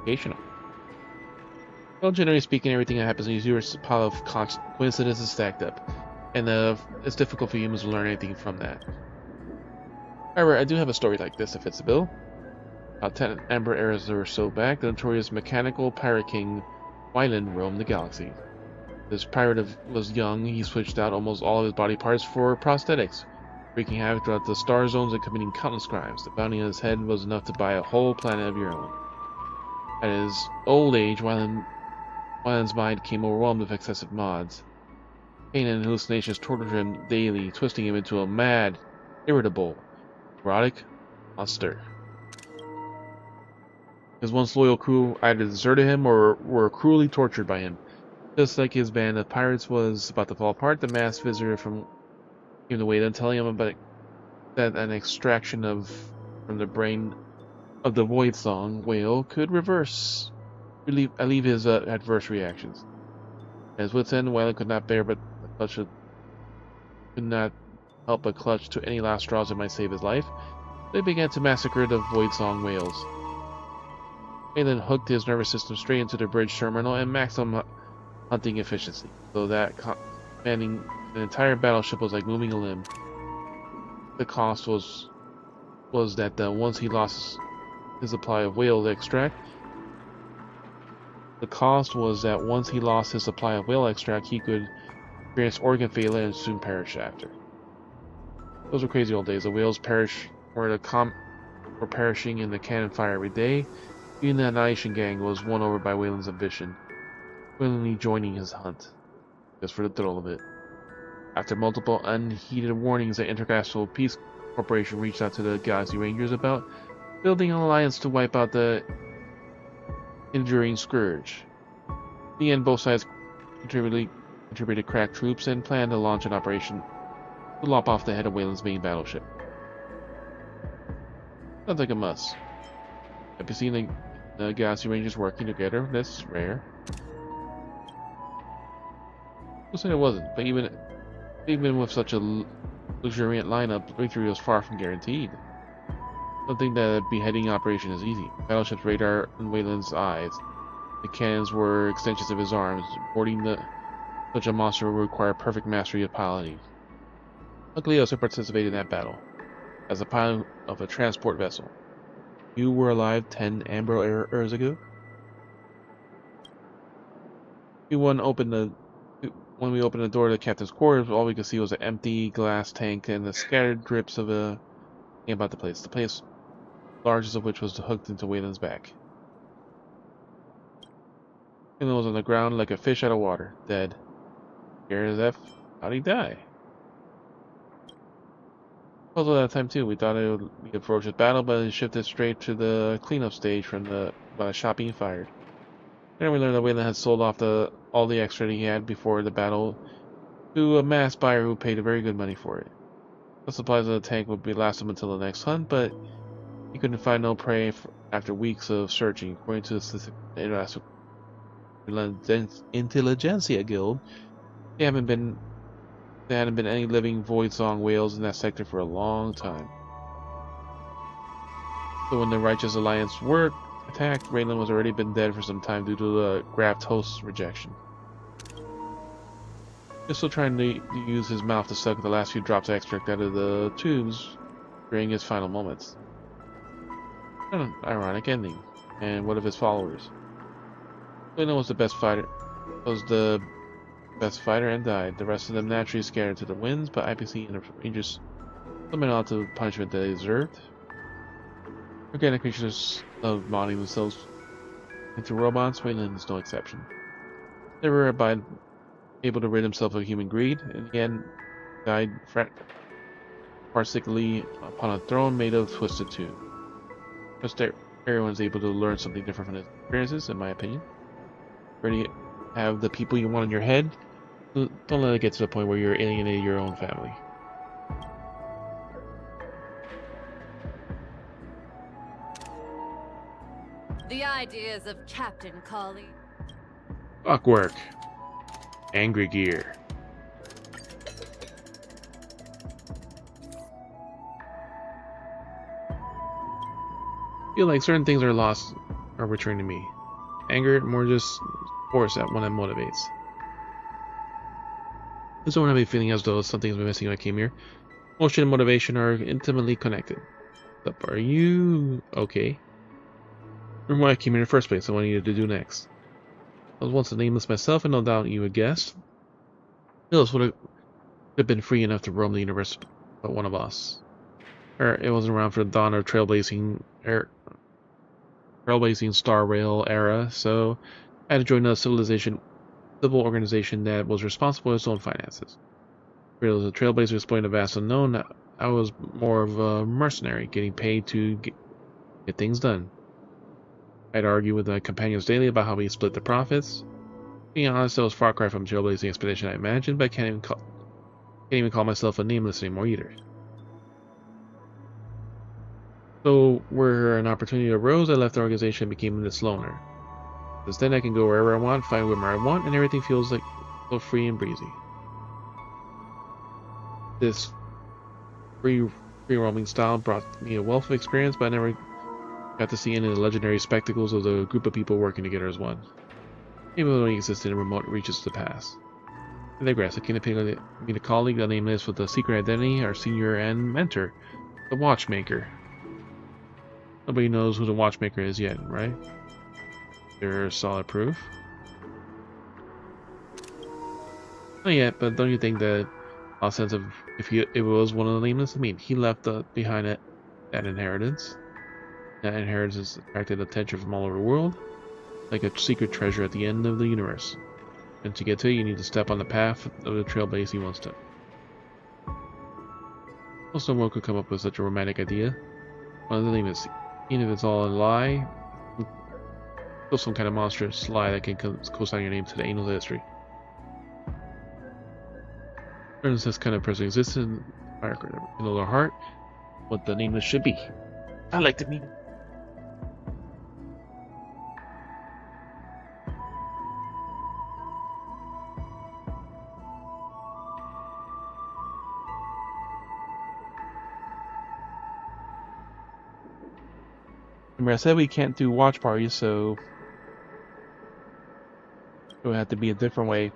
Occasional. Well, generally speaking, everything that happens in the universe is a pile of coincidences stacked up, and it's difficult for humans to learn anything from that. However, I do have a story like this that fits the bill. About 10 amber eras or so back, the notorious mechanical pirate king Wyland roamed the galaxy. This pirate was young. He switched out almost all of his body parts for prosthetics, wreaking havoc throughout the star zones and committing countless crimes. The bounty on his head was enough to buy a whole planet of your own. At his old age, Wyland's mind became overwhelmed with excessive mods. Pain and hallucinations tortured him daily, twisting him into a mad, irritable, neurotic monster. His once loyal crew either deserted him or were cruelly tortured by him. Just like his band of pirates was about to fall apart, the masked visitor came to Wayland, telling him about that an extraction from the brain of the Void Song whale could relieve his adverse reactions. At his wit's end, Wayland could not help but clutch to any last straws that might save his life. They began to massacre the Void Song whales. Wayland hooked his nervous system straight into the bridge terminal and maximum hunting efficiency, so that commanding an entire battleship was like moving a limb. The cost was that once he lost his supply of whale extract, he could experience organ failure and soon perish after. Those were crazy old days. The whales were perishing in the cannon fire every day. Even the Annihilation Gang was won over by Wayland's ambition, willingly joining his hunt, just for the thrill of it. After multiple unheeded warnings, the Intergalactic Peace Corporation reached out to the Galaxy Rangers about building an alliance to wipe out the enduring scourge. In the end, both sides contributed crack troops and planned to launch an operation to lop off the head of Wayland's main battleship. Sounds like a must. Have you seen the Galaxy Rangers working together? That's rare. Who said it wasn't? But even with such a luxuriant lineup, victory was far from guaranteed. Don't think that a beheading operation is easy. Battleship's radar in Wayland's eyes. The cannons were extensions of his arms. Boarding such a monster would require perfect mastery of piloting. Luckily, I also participated in that battle as a pilot of a transport vessel. You were alive 10 Amber Eras ago. When we opened the door to the captain's quarters, all we could see was an empty glass tank and the scattered drips of a about the place. The place, largest of which was hooked into Waylon's back. Waylon was on the ground like a fish out of water, dead. Scared as F. How'd he die? Puzzled at that time too. We thought it would be a ferocious battle, but it shifted straight to the cleanup stage from the shop being fired. Then we learned that Waylon had sold off all the extra he had before the battle to a mass buyer who paid very good money for it. The supplies of the tank would last him until the next hunt, but he couldn't find no prey after weeks of searching. According to the Intelligentsia Guild, there hadn't been any living void-song whales in that sector for a long time. So when the Righteous Alliance were attacked, Waylon was already been dead for some time due to the graft host's rejection. He was still trying to use his mouth to suck the last few drops of extract out of the tubes during his final moments. An ironic ending. And what of his followers? Waylon was the best fighter. And died. The rest of them naturally scattered to the winds, but IPC and the Rangers summoned out to the punishment they deserved. Organic creatures love modding themselves into robots. Waylon is no exception. They were able to rid himself of human greed, and he had died farcically upon a throne made of twisted tube. Just everyone's able to learn something different from his experiences, in my opinion. Already have the people you want in your head. Don't let it get to the point where you're alienating your own family. The ideas of Captain Colley. Clockwork. Angry gear. Feel like certain things are lost or returning to me. Anger, more just force that one that motivates. I just don't have a feeling as though something's been missing when I came here. Motion and motivation are intimately connected. What's up, are you okay? Remember why I came here in the first place and what I needed to do next. I was once a nameless myself, and no doubt you would guess. Phyllis would have been free enough to roam the universe, but one of us. It wasn't around for the dawn of trailblazing Star Rail era, so I had to join a civil organization that was responsible for its own finances. As a trailblazer exploring a vast unknown, I was more of a mercenary, getting paid to get things done. I'd argue with my companions daily about how we split the profits. Being honest, that was far cry from trailblazing expedition I imagined, but I can't even call myself a nameless anymore either. So, where an opportunity arose, I left the organization and became this loner. Since then, I can go wherever I want, find wherever I want, and everything feels like so free and breezy. This free roaming style brought me a wealth of experience, but I never got to see any of the legendary spectacles of the group of people working together as one. Maybe it only existed in remote reaches of the past. I digress. I came to meet a colleague, the nameless with a secret identity, our senior and mentor, the Watchmaker. Nobody knows who the Watchmaker is yet, right? There's solid proof. Not yet, but don't you think that a sense of if it was one of the nameless? I mean, he left behind that inheritance. That inheritance attracted attention from all over the world, like a secret treasure at the end of the universe. And to get to it, you need to step on the path of the trailblaze he wants to. Most no one could come up with such a romantic idea. One of the nameless, even if it's all a lie, still some kind of monstrous lie that can co-sign your name to the annals of history. Turns this kind of person exists in our heart, what the nameless should be. I like to meet him. Remember, I said we can't do watch parties, so it would have to be a different way.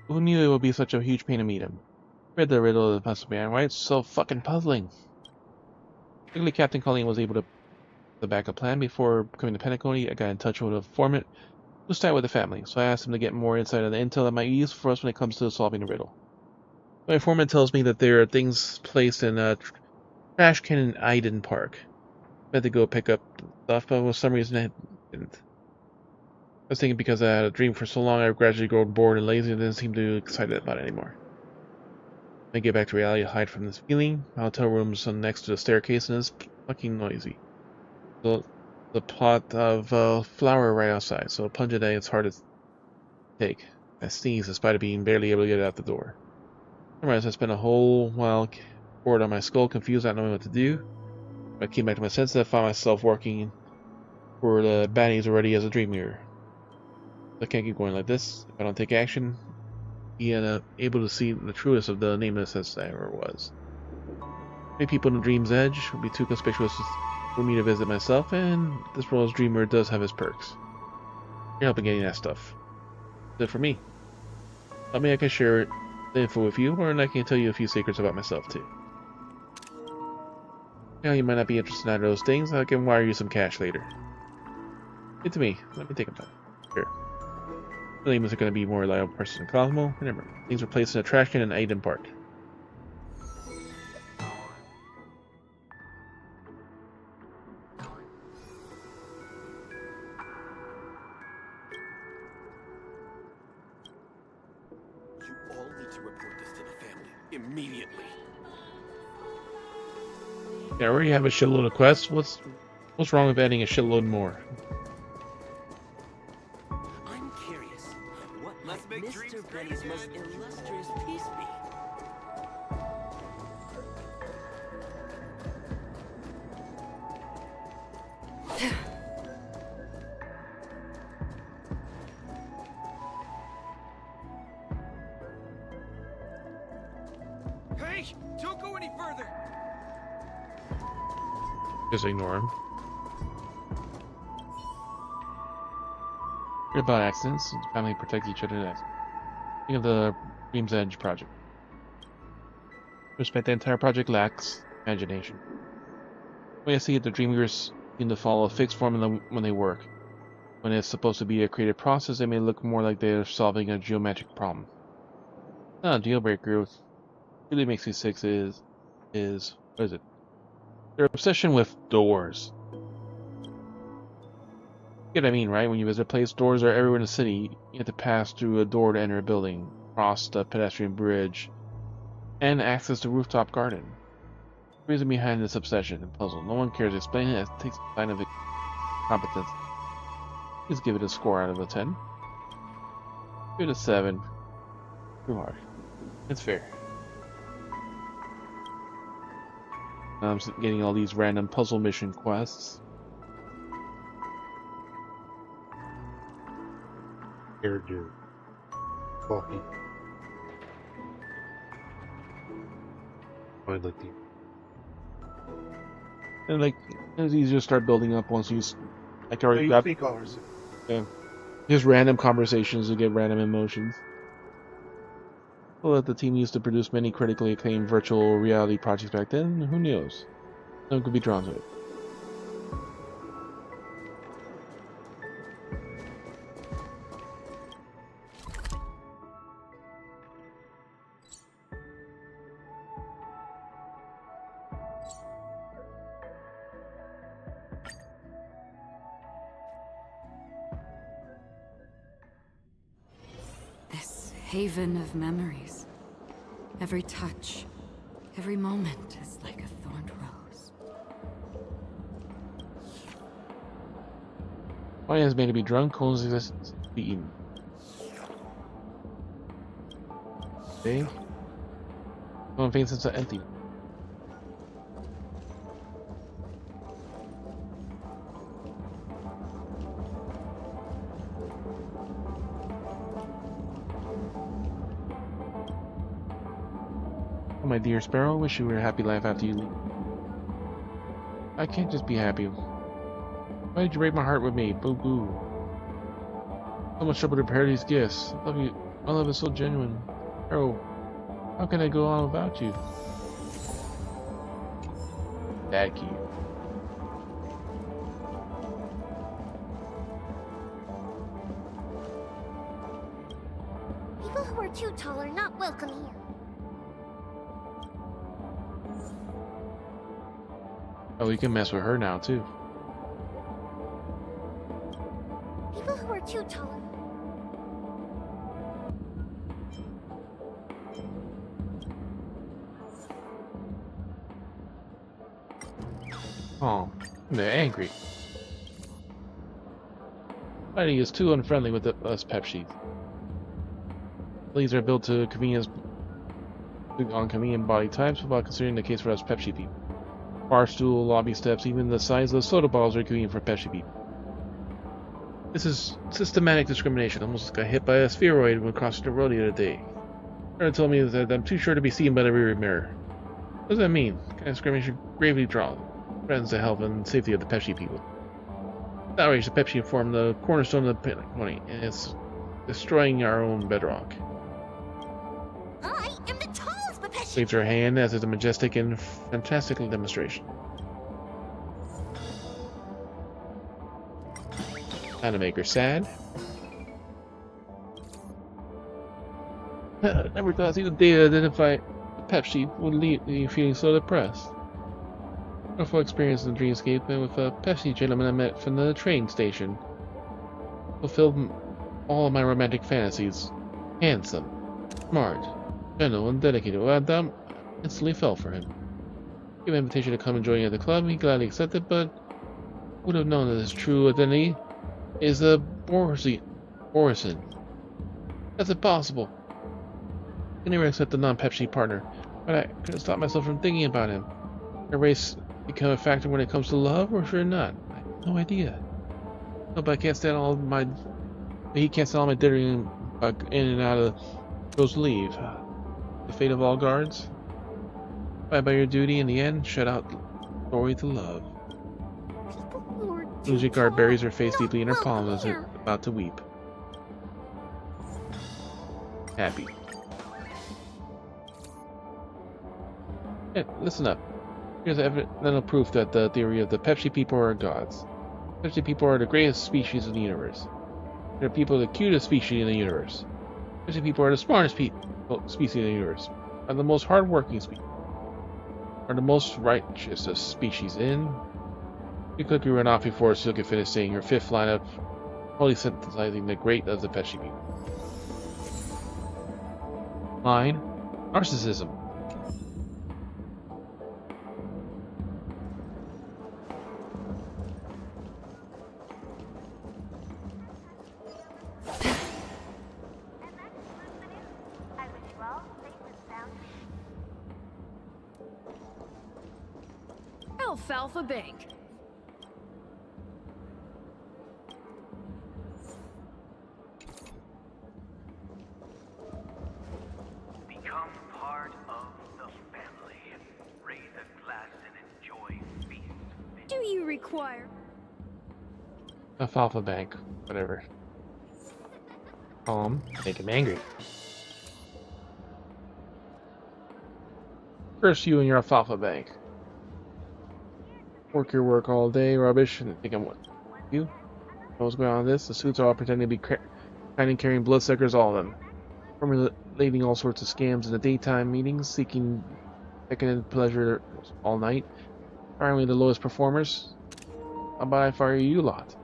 Who knew it would be such a huge pain to meet him? Read the riddle of the puzzle man. Why it's so fucking puzzling? Luckily, Captain Colleen was able to the backup plan before coming to Pentaconi. I got in touch with a foreman who stayed with the family, so I asked him to get more insight on the intel that might be useful for us when it comes to solving the riddle. My foreman tells me that there are things placed in a trash can in Iden Park. I had to go pick up stuff, but for some reason I didn't. I was thinking because I had a dream for so long, I gradually grown bored and lazy and didn't seem too excited about it anymore. When I get back to reality, I hide from this feeling. My hotel room's next to the staircase and it's fucking noisy. The pot of flour right outside, so a pungent egg it's hard to take. I sneeze despite it being barely able to get it out the door. I spent a whole while bored on my skull, confused, not knowing what to do. When I came back to my senses, I found myself working for the baddies already as a dream mirror. I can't keep going like this. If I don't take action, be able to see the truest of the nameless as I ever was. Many people in the Dream's Edge would be too conspicuous for me to visit myself, and this world's dreamer does have his perks. You're helping getting that stuff. That's it for me. Tell me I can share the info with you, or I can tell you a few secrets about myself too. Yeah, you might not be interested in either of those things. I can wire you some cash later. Give it to me. Let me take a time. Here. Williams are going to be a more reliable person than Cosmo. Remember, things were placed in a trash can in Aiden Park. You all need to report this to the family immediately. Yeah, I already have a shitload of quests. What's wrong with adding a shitload more? I'm curious. What might Mr. Benny's most illustrious piece be? Hey, don't go any further. Just ignore him. Read about accidents. The family protect each other. Think of the Dream's Edge project. Respect the entire project lacks imagination. The way I see it, the Dreamers seem to follow a fixed formula when they work. When it's supposed to be a creative process, they may look more like they're solving a geometric problem. Not a deal breaker. What really makes me sick is what is it? Their obsession with doors. You get what I mean, right? When you visit a place, doors are everywhere in the city. You have to pass through a door to enter a building, cross the pedestrian bridge, and access the rooftop garden. The reason behind this obsession and puzzle, no one cares to explain it, as it takes scientific competence. Please give it a score out of a 10. Give it a 7. Too hard. It's fair. I'm getting all these random puzzle mission quests. Hairdo. Walking. I like the. And like, it's easier to start building up once you like already got. Yeah. Just random conversations to get random emotions. Well, that the team used to produce many critically acclaimed virtual reality projects back then, who knows? Someone could be drawn to it. This haven of memories. Every touch, every moment is like a thorned rose. Why is made to be drunk, cones exist to be eaten. Okay. Someone thinks it's empty. Oh, my dear Sparrow, wish you were a happy life after you leave. I can't just be happy. Why did you break my heart with me? Boo boo. So much trouble to prepare these gifts. I love you. My love is so genuine. Sparrow, How can I go on without you? That key. People who are too tall are not welcome here. Oh, we can mess with her now too. People who are too tall. Oh, they're angry. Fighting is too unfriendly with us Pepsi. These are built to on convenient body types without considering the case for us Pepsi people. Bar stool, lobby steps, even the size of the soda bottles are convenient for Pepsi people. This is systematic discrimination. Almost got hit by a spheroid when crossing the road the other day. Her told me that I'm too sure to be seen by the rear mirror. What does that mean? Kind of discrimination gravely drawn. Threatens the health and safety of the Pepsi people. Outrage, the Pepsi form the cornerstone of the money, and it's destroying our own bedrock. I am the tallest Pepsi. Waves her hand as it's a majestic and fantastic demonstration. Time to make her sad. Never thought the day to identify Pepsi would leave me feeling so depressed. Wonderful experience in the dreamscape, and with a Pepsi gentleman I met from the train station. Fulfilled all of my romantic fantasies. Handsome, smart, gentle, and dedicated. Well, I instantly fell for him. Gave an invitation to come and join at the club. He gladly accepted, but would have known that his true identity is a Borison. That's impossible. I never accept a non-Pepsi partner, but I couldn't stop myself from thinking about him. A race become a factor when it comes to love, or sure not? I have no idea. No, but I can't stand all my. He can't stand all my dithering in and out of those leave. The fate of all guards. Fight by your duty. In the end, shut out glory to love. Luigi guard buries her face deeply in her palms as if about to weep. Happy. Hey, listen up. Here's evidential proof that the theory of the Pepsi people are gods. Pepsi people are the greatest species in the universe. They're people the cutest species in the universe. Pepsi people are the smartest species in the universe. Are the most hardworking species. Are the most righteous species in. You quickly run off before Sil can finish saying her fifth line of fully synthesizing the great of the Pepsi people. Line. Narcissism. Alfalfa Bank. Become part of the family. Raise a glass and enjoy feast. Do you require? Alfalfa Bank. Whatever. Calm. Make him angry. Curse you and your Alfalfa Bank. Work your work all day, rubbish, and think I'm what? You? Know what's going on with this? The suits are all pretending to be kind and carrying bloodsuckers, all of them. Formulating all sorts of scams in the daytime meetings, seeking decadent pleasure all night. Firing the lowest performers. How about I fire you lot?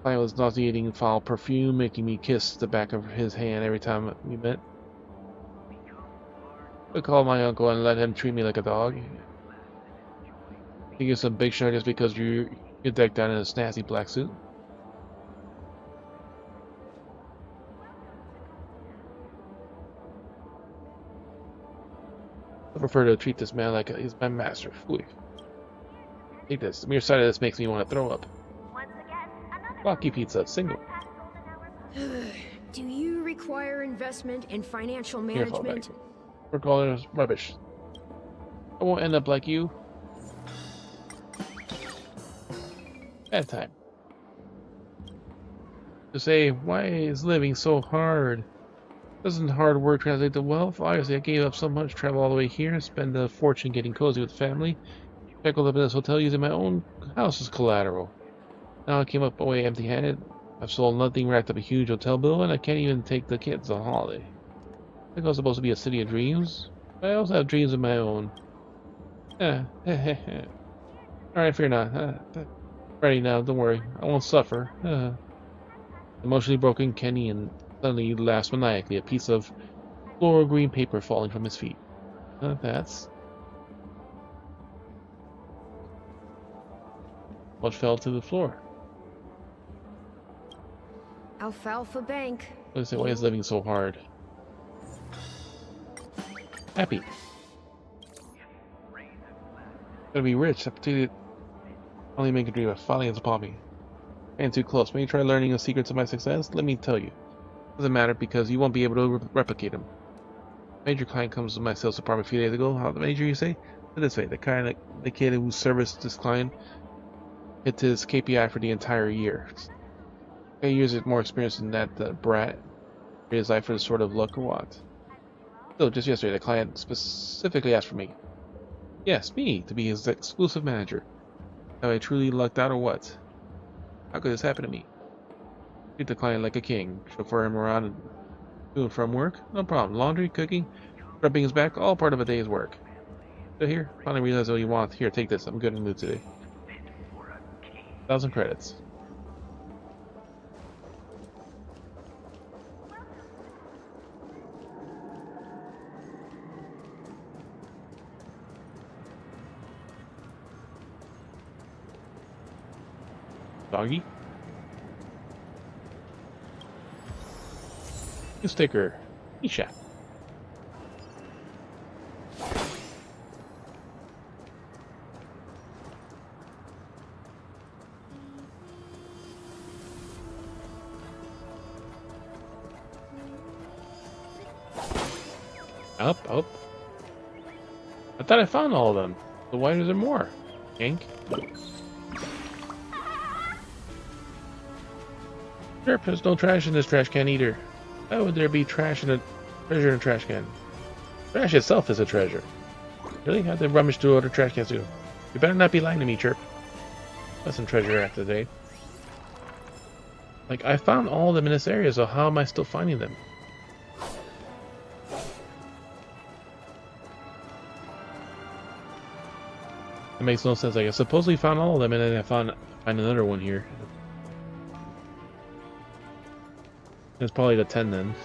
Client was nauseating foul perfume, making me kiss the back of his hand every time we met. I called my uncle and let him treat me like a dog. You get some big shot just because you're decked out in a snazzy black suit. I prefer to treat this man like he's my master. Fooey. Take this. The mere sight of this makes me want to throw up. Rocky Pizza, single. Do you require investment in financial Here, management? we're calling it rubbish. I won't end up like you. Bad time. To say, why is living so hard? Doesn't hard work translate to wealth? Obviously, I gave up so much, travel all the way here, spend a fortune getting cozy with family, shackled up in this hotel using my own house as collateral. Now I came up away empty-handed. I've sold nothing, racked up a huge hotel bill, and I can't even take the kids on holiday. I think I was supposed to be a city of dreams, but I also have dreams of my own. Alright, fear not. Ready now, don't worry. I won't suffer. Emotionally broken, Kenny and suddenly laughs maniacally, a piece of floral green paper falling from his feet. That's... what fell to the floor? Alfalfa Bank. Let's say, why is living so hard? Happy. Gonna be rich. Opportunity only make a dream of finally is upon me. And too close. When you try learning the secrets of my success, let me tell you. Doesn't matter because you won't be able to replicate them. Major client comes to my sales department a few days ago. How the major, you say? Put it this way, the kid who serviced this client hit his KPI for the entire year. 8 years of more experience than that brat. Is life for the sort of luck or what? So just yesterday, the client specifically asked for me. Yes, me, to be his exclusive manager. Have I truly lucked out or what? How could this happen to me? Treat the client like a king. Chauffeur him around and to and from work? No problem. Laundry, cooking, rubbing his back, all part of a day's work. So here, finally realize what you want. Here, take this. I'm good in the mood today. 1,000 credits. Doggy? New sticker. Isha. Up. I thought I found all of them. So why is there more? Yank. Sure, there's no trash in this trash can either. Why would there be treasure in a trash can? Trash itself is a treasure. Really? How'd they rummage through other trash cans too? You better not be lying to me, Chirp. That's some treasure after the day. Like, I found all of them in this area, so how am I still finding them? It makes no sense. Like, I supposedly found all of them, and then I find another one here. It's probably the 10 then.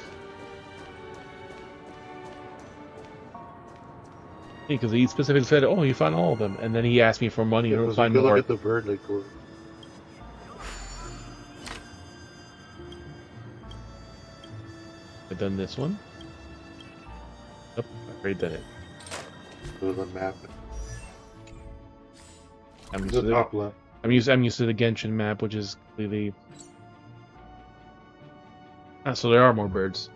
Because he specifically said, "Oh, you found all of them," and then he asked me for money to find more. Look at the bird, like. I've done this one. Nope, I've already done it. Go to the map. I'm used to the Genshin map, which is completely. So there are more birds.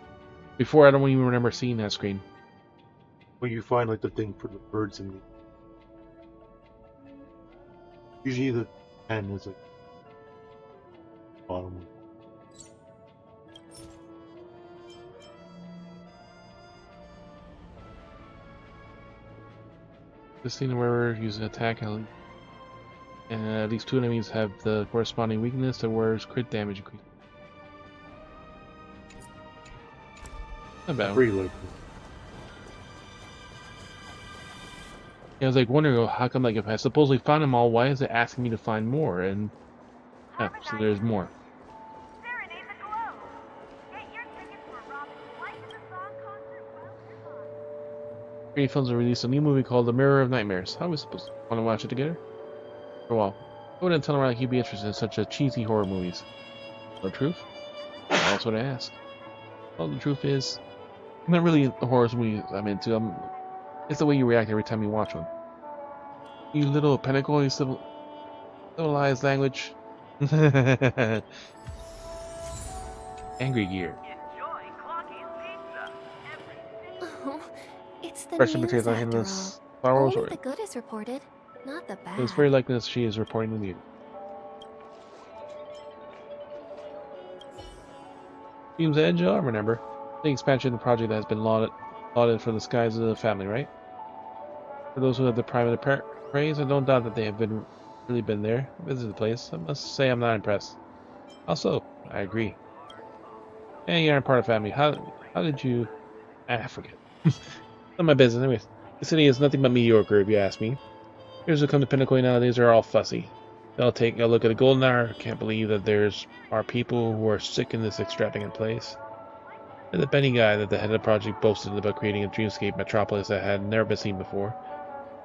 Before, I don't even remember seeing that screen. When you find like the thing for the birds in the usually the 10 is like bottom one. This scene where use an attack and at least 2 enemies have the corresponding weakness to where crit damage increase. Not bad. Pretty low. Yeah, I was like wondering how come, like, if I supposedly found them all, why is it asking me to find more? And yeah, so there's more. Creative Films will release a new movie called The Mirror of Nightmares. How are we supposed to want to watch it together? For a while. I wouldn't tell him like he'd be interested in such a cheesy horror movies. No truth? That's what I asked. Well, the truth is, I'm not really the horror movies I'm into. It's the way you react every time you watch one. You little pinnacle, you civilized language. Angry Gear. Oh, it's the Fresh news potatoes on after Hindless all. flowers. Only the good is reported, not the bad. It's very likely that she is reporting the news. Team's Edge, I remember. The expansion of the project that has been lauded for the skies of the family, right? For those who have the private praise, I don't doubt that they have really been there, visited the place. I must say I'm not impressed. Also, I agree. And you aren't part of the family. How did you... I forget. Not my business, anyways. The city is nothing but mediocre, if you ask me. Here's who come to Pinnacle nowadays are all fussy. They'll take a look at a golden hour. Can't believe that are people who are sick in this extravagant place. And the Benny guy that the head of the project boasted about creating a dreamscape metropolis that had never been seen before.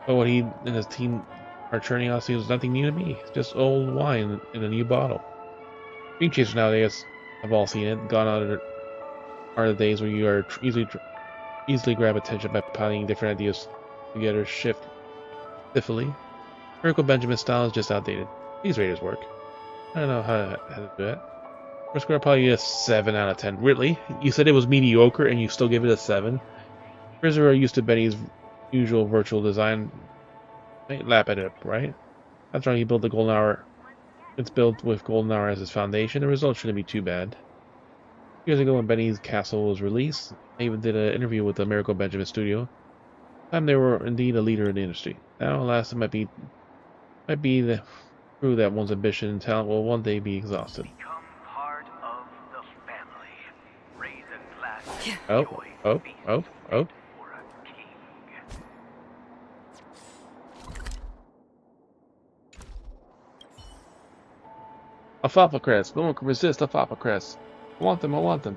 But what he and his team are churning out seems nothing new to me. It's just old wine in a new bottle. Dream chasers nowadays, I've all seen it. Gone out are the days where you are easily grab attention by piling different ideas together stiffly. Miracle Benjamin's style is just outdated. These raters work. I don't know how to do it. First score probably a 7 out of 10. Really? You said it was mediocre and you still give it a 7? Prisoners are used to Benny's usual virtual design. Might lap it up, right? That's why he built the Golden Hour. It's built with Golden Hour as its foundation. The result shouldn't be too bad. Years ago when Benny's Castle was released, I even did an interview with the Miracle Benjamin studio. Time they were indeed a leader in the industry. Now, alas, it might be true that one's ambition and talent will one day be exhausted. Become part of the family. Raise a glass of Oh. for a king. Alfalfa crest. No one can resist alfalfa crest. I want them. What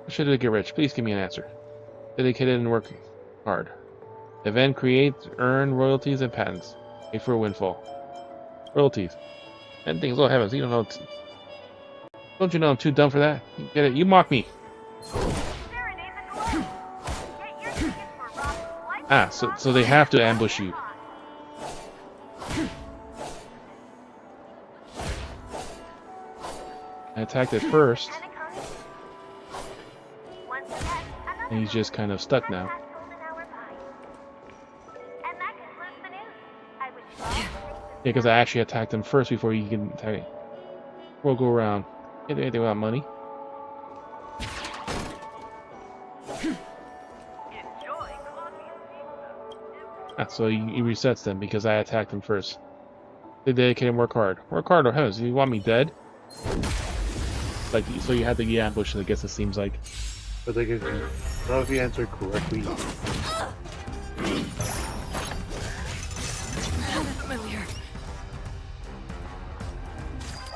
should I get rich? Please give me an answer. Dedicated and work hard. Event, create, earn royalties and patents. Pay for a windfall. Royalties. And things. Oh heavens, you don't know. Don't you know I'm too dumb for that? You get it? You mock me. Ah, so they have to ambush you. I attacked it first. And he's just kind of stuck now. Yeah, because I actually attacked him first before he can attack me. We'll go around. Can't do anything without money. Ah, so he resets them because I attacked him first. They dedicate and work hard. Work hard or heavens, you want me dead? Like, so you had to get ambushed, I guess it seems like. But like, if you answer correctly.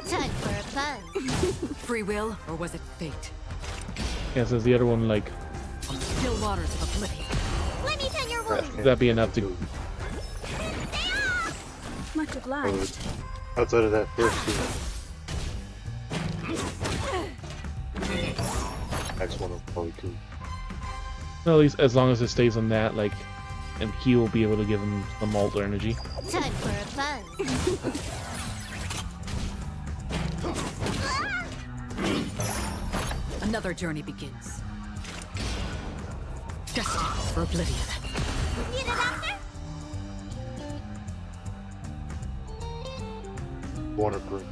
Time for a fun. Free will, or was it fate? Yeah, says the other one, like... Still waters of oblivion. Let me tend your wound. That'd be enough to... Much obliged. Outside of that first next one will probably kill. Well, at least as long as it stays on that, like... And he will be able to give him some alter energy. Time for a fun. Another journey begins. Destined for oblivion. Need a doctor? Waterproof.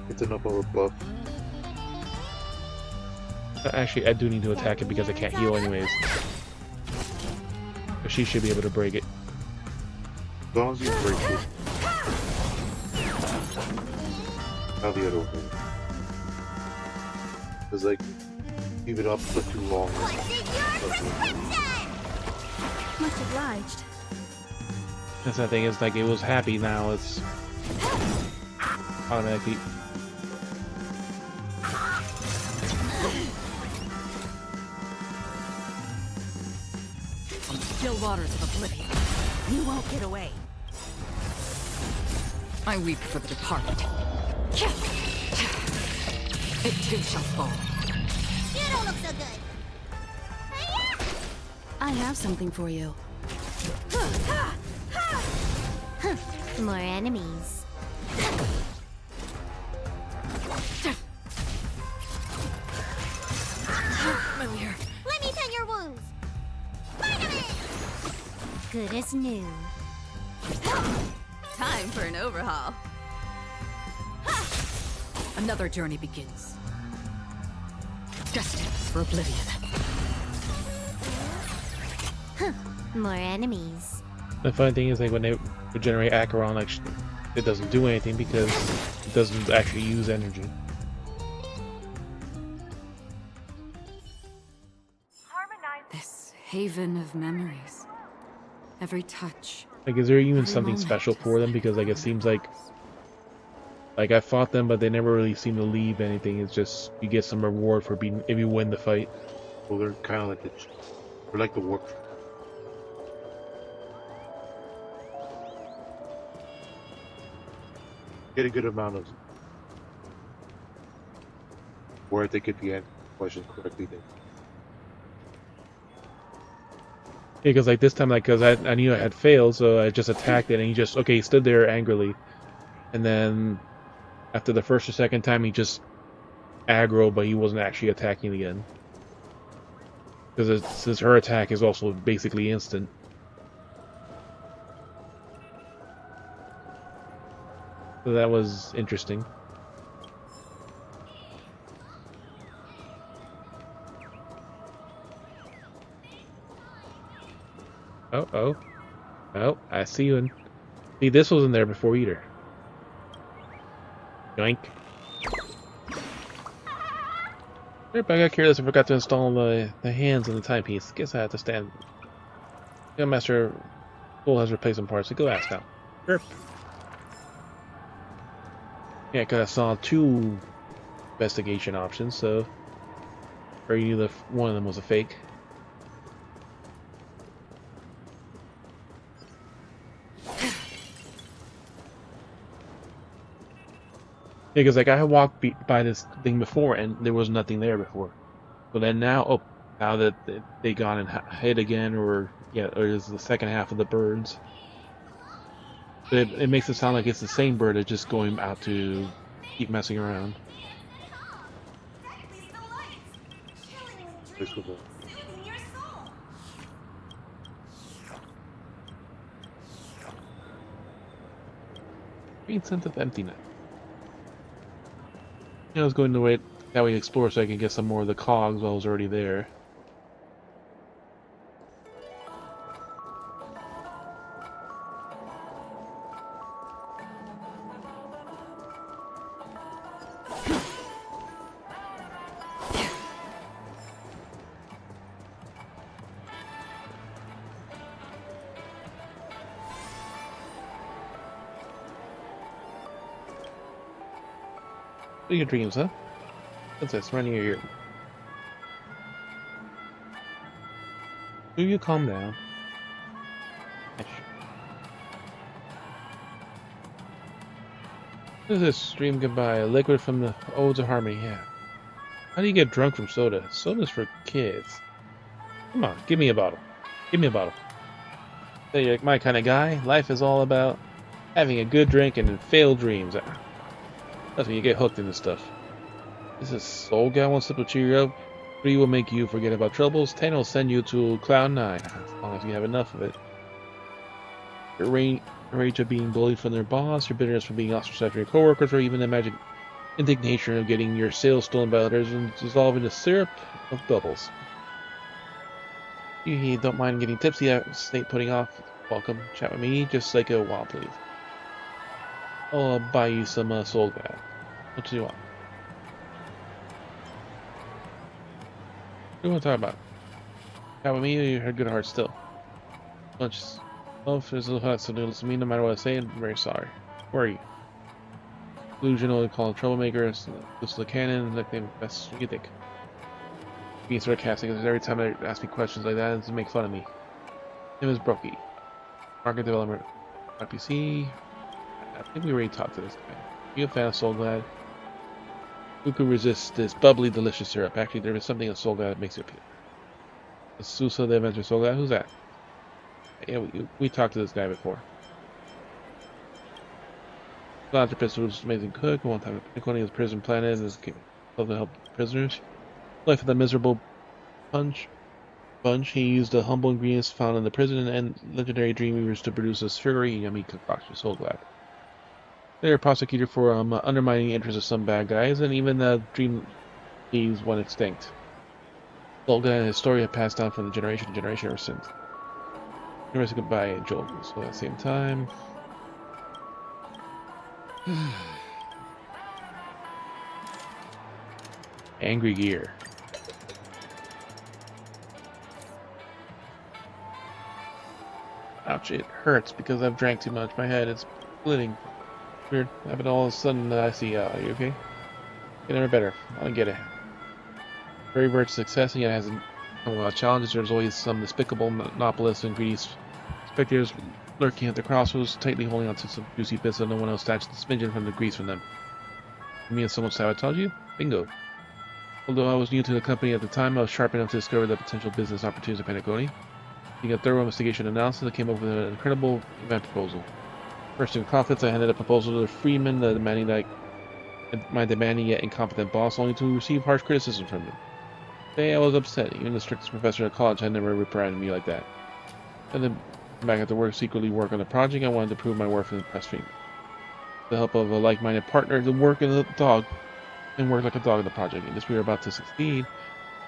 It's enough of a buff. Actually, I do need to attack it because I can't heal anyways. But she should be able to break it. As long as you break it. Now the other way. Because like, keep it up for too long. Much obliged. That's the thing, is like it was happy, now it's automatically. Still waters of oblivion. You won't get away. I weep for the departed. It too shall fall. You don't look so good. I have something for you. More enemies. Familiar. Let me tend your wounds. Spider-Man! Good as new. Time for an overhaul. Another journey begins. Destined for oblivion. Huh. More enemies. The funny thing is, like, when they regenerate Acheron, like, it doesn't do anything because it doesn't actually use energy. This haven of memories. Every touch. Like, is there even every something moment special is for them? Because, like, it seems like I fought them, but they never really seem to leave anything. It's just you get some reward for being if you win the fight. Well, they're kind of like they're like the war. Get a good amount of where they could be answering questions correctly. Then. Yeah, because like this time, like, because I knew I had failed, so I just attacked it, and he stood there angrily, and then after the first or second time, he just aggro, but he wasn't actually attacking again. Because since her attack is also basically instant. So that was interesting. Oh, I see you. And see, this wasn't there before either. Yoink. Yep, I got careless and forgot to install the hands and the timepiece. Guess I have to stand. Yeah, Master Bull has replacement parts, so go ask now. Sure. Yeah, because I saw 2 investigation options, so or you knew one of them was a fake. Because like I had walked by this thing before and there was nothing there before, but then now that they gone and hid again, or is the second half of the birds. It makes it sound like it's the same bird. It's just going out to keep messing around. Green sense of emptiness. I was going to wait that way explore so I can get some more of the cogs while I was already there. What are your dreams, huh? Princess, running your ear. Do you calm down? What is this? Dream goodbye. A liquid from the Odes of Harmony, yeah. How do you get drunk from soda? Soda's for kids. Come on, give me a bottle. Give me a bottle. Say you're like my kind of guy. Life is all about having a good drink and failed dreams. That's when you get hooked into stuff. This is Soul Guy wants to cheer you up. 3 will make you forget about troubles. 10 will send you to Cloud 9, as long as you have enough of it. Your rage of being bullied from their boss, your bitterness from being ostracized from your coworkers, or even the magic indignation of getting your sales stolen by others and dissolve into syrup of bubbles. You don't mind getting tipsy, snake putting off. Welcome, chat with me, just like a while, please. I'll buy you some Soul Guy. What do you want? What do you want to talk about? Chat with me, or you had good heart still. Lunch. Oh, if there's a little hot, so listen to me no matter what I say, I'm very sorry. Where are you? Illusion, only call troublemaker. This is the canon, nickname, best what you think. Being sarcastic, because every time they ask me questions like that, it's to make fun of me. Name is Brokey. Market development. RPC. I think we already talked to this guy. You a fan of Soul Glad? Who could resist this bubbly, delicious syrup? Actually, there is something in Soul Glad that makes it appeal. The Susa, the Adventure Soul Glad? Who's that? Yeah, we talked to this guy before. Philanthropist was amazing cook. One time, according to his prison planet, is to help prisoners. Life of the miserable bunch. He used the humble ingredients found in the prison and legendary dreamweavers to produce a sugary, yummy concoction. Soul Glad. They're prosecuted for undermining the interests of some bad guys, and even the Dream Thieves went extinct. Olga and his story have passed down from generation to generation ever since. Anyways, goodbye, Joel. So at the same time. Angry Gear. Ouch, it hurts because I've drank too much. My head is splitting. Weird. Happened all of a sudden I see, are you okay? Get never better. I don't get it. Very rich success, and yet it hasn't come without challenges. There's always some despicable monopolists and greedy spectators lurking at the crossroads, tightly holding on to some juicy bits that no one else snatched the smidgen from the grease from them. You mean someone sabotaged you? Bingo. Although I was new to the company at the time, I was sharp enough to discover the potential business opportunities of Pentaconi. Taking a thorough investigation analysis, I came up with an incredible event proposal. First in confidence, I handed a proposal to Freeman, demanding yet incompetent boss, only to receive harsh criticism from him. Today I was upset. Even the strictest professor at college had never reprimanded me like that. And then back after work, secretly work on the project. I wanted to prove my worth and impress Freeman. With the help of a like-minded partner to work like a dog in the project. And as we were about to succeed,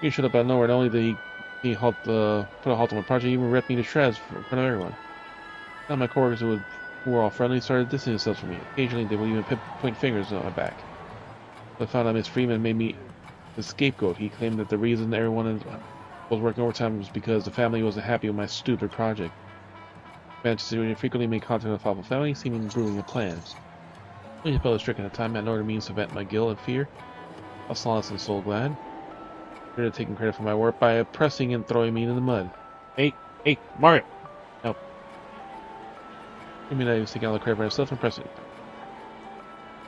he showed up out of nowhere. Not only did he put a halt on my project, he even ripped me to shreds in front of everyone. Now my coworkers who were all friendly started distancing themselves from me. Occasionally they would even point fingers on my back. But I found out Miss Freeman made me the scapegoat. He claimed that the reason everyone was working overtime was because the family wasn't happy with my stupid project. Manchester frequently made contact with the Falco family, seeming brewing a plan. When he felt stricken at the time, I had no other means to vent my guilt and fear. I was honest and so glad. They're taking credit for my work by oppressing and throwing me into the mud. Hey, Mario! Help. I mean, I was taking all the credit for myself and pressing.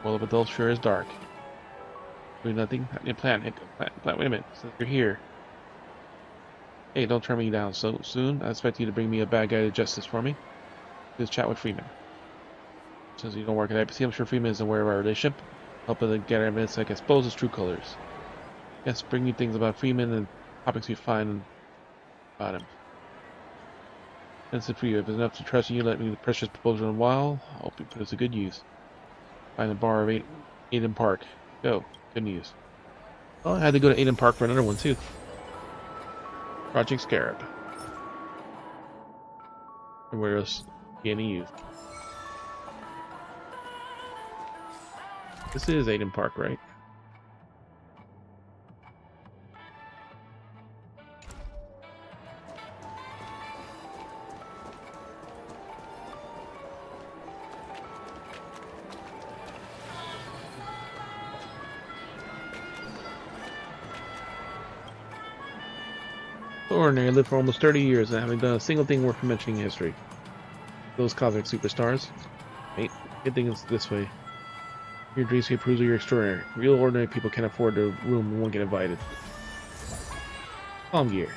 Well, of adults sure is dark. Doing nothing? Plan. Wait a minute. Since you're here. Hey, don't turn me down so soon. I expect you to bring me a bad guy to justice for me. Just chat with Freeman. Since you don't work at IPC, I'm sure Freeman is aware of our relationship. Helping to gather evidence I can expose his true colors. Yes, bring me things about Freeman and topics you find about him. That's it for you. If it's enough to trust you, let me the precious proposal in a while. I hope you put it to good use. Find the bar of Aiden Park. Go. Good news. Well, I had to go to Aiden Park for another one too. Project Scarab. And where else any use? This is Aiden Park, right? Ordinary, lived for almost 30 years and haven't done a single thing worth mentioning in history. Those cosmic superstars. Wait, good thing it's this way. Your dreamscape proves that you're extraordinary. Real ordinary people can't afford the room and won't get invited. Palm gear.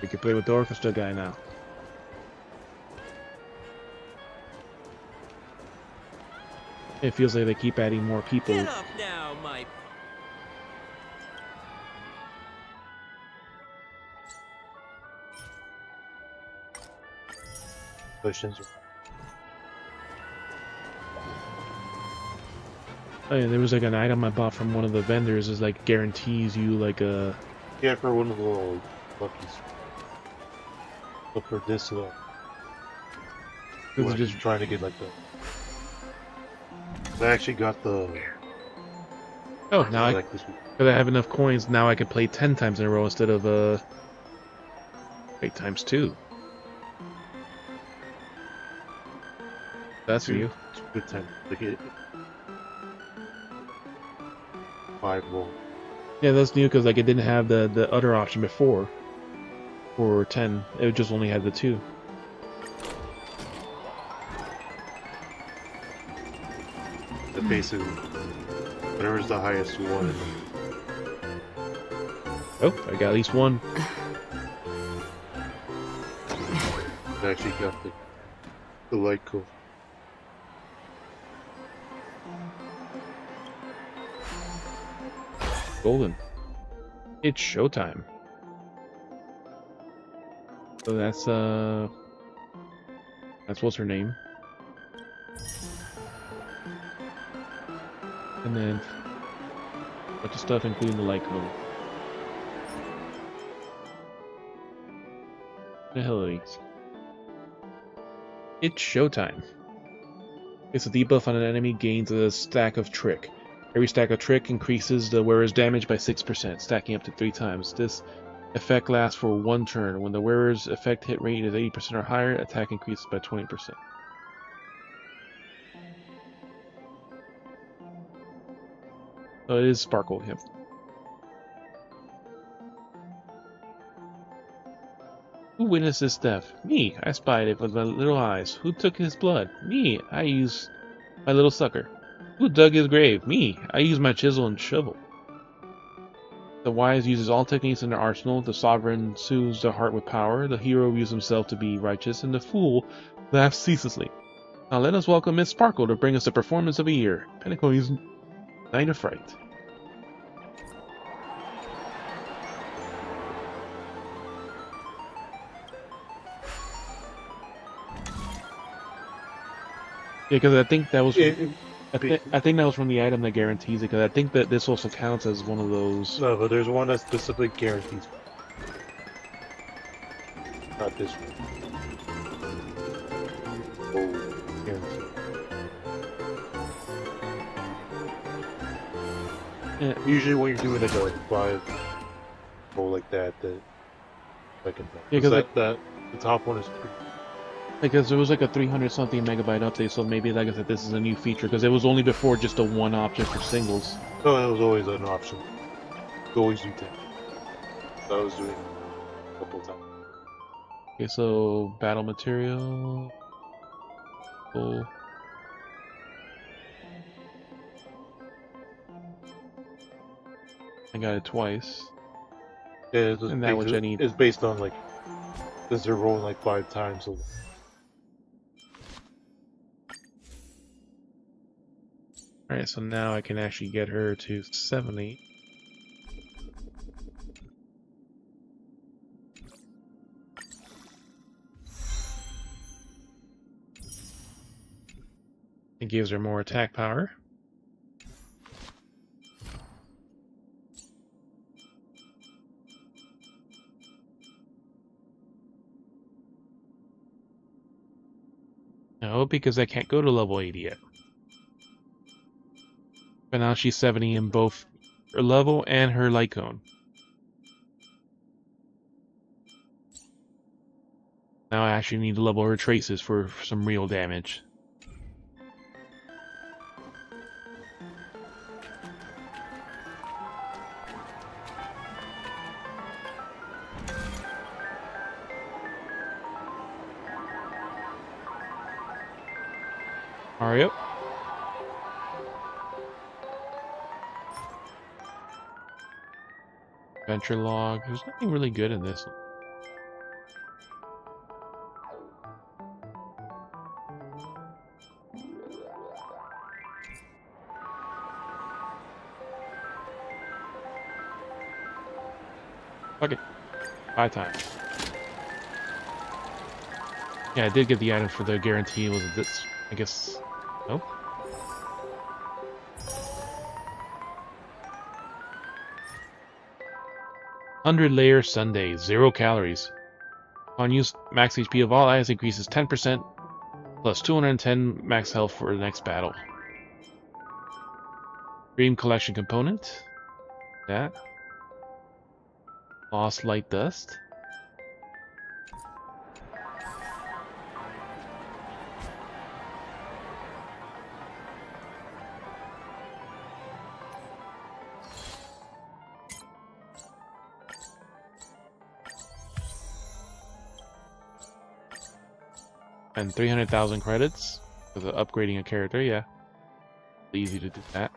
We can play with the orchestra guy now. It feels like they keep adding more people. Get up now, my... Questions? Oh yeah, there was like an item I bought from one of the vendors is like guarantees you like a... Yeah, for one of the little luckies. Look for this one. Just trying to get like the... I actually got the... Oh, now because I have enough coins, now I can play 10 times in a row instead of 8 times 2. That's for you. Good time. Like it. 5 roll. Yeah, that's new because like it didn't have the other option before. For 10, it just only had the 2. The basic, whatever's the highest one. Oh, I got at least one. I actually got the light cool. golden. It's showtime. So that's what's her name. And then a bunch of stuff including the light code. The hell are these? It's showtime. It's a debuff on an enemy gains a stack of trick. Every stack of trick increases the wearer's damage by 6%, stacking up to 3 times. This effect lasts for 1 turn. When the wearer's effect hit rate is 80% or higher, attack increases by 20%. So it is sparkle, yep. Who witnessed this death? Me. I spied it with my little eyes. Who took his blood? Me. I used my little sucker. Who dug his grave? Me. I used my chisel and shovel. The wise uses all techniques in their arsenal. The sovereign soothes the heart with power. The hero views himself to be righteous, and the fool laughs ceaselessly. Now let us welcome Miss Sparkle to bring us the performance of the year. Pentecoin's Night of Fright. Yeah, because I think that was. I think that was from the item that guarantees it. Because I think that this also counts as one of those. No, but there's one that specifically guarantees. Not this one. Oh, guarantee. Yeah. Usually, when you're doing like a 5 roll like that, like yeah, because the top one is pretty. Because there was like a 300 something megabyte update, so maybe like I said, this is a new feature. Because it was only before just a one option for singles. No, it was always an option. You always do 10. So I was doing a couple of times. Okay, so battle material. Cool. I got it twice. Yeah, and that which I need. It's based on like, because they're rolling like 5 times. So. Alright, so now I can actually get her to 70. It gives her more attack power. No, because I can't go to level 80 yet. But now she's 70 in both her level and her light cone. Now I actually need to level her traces for some real damage. Mario? Adventure log. There's nothing really good in this. Okay. 5 times. Yeah, I did get the item for the guarantee. Was this? I guess. No? $100 Sundae, 0 calories. On use, max HP of all items increases 10%, plus 210 max health for the next battle. Dream collection component. That. Lost light dust. And 300,000 credits for the upgrading a character, yeah. Easy to do that.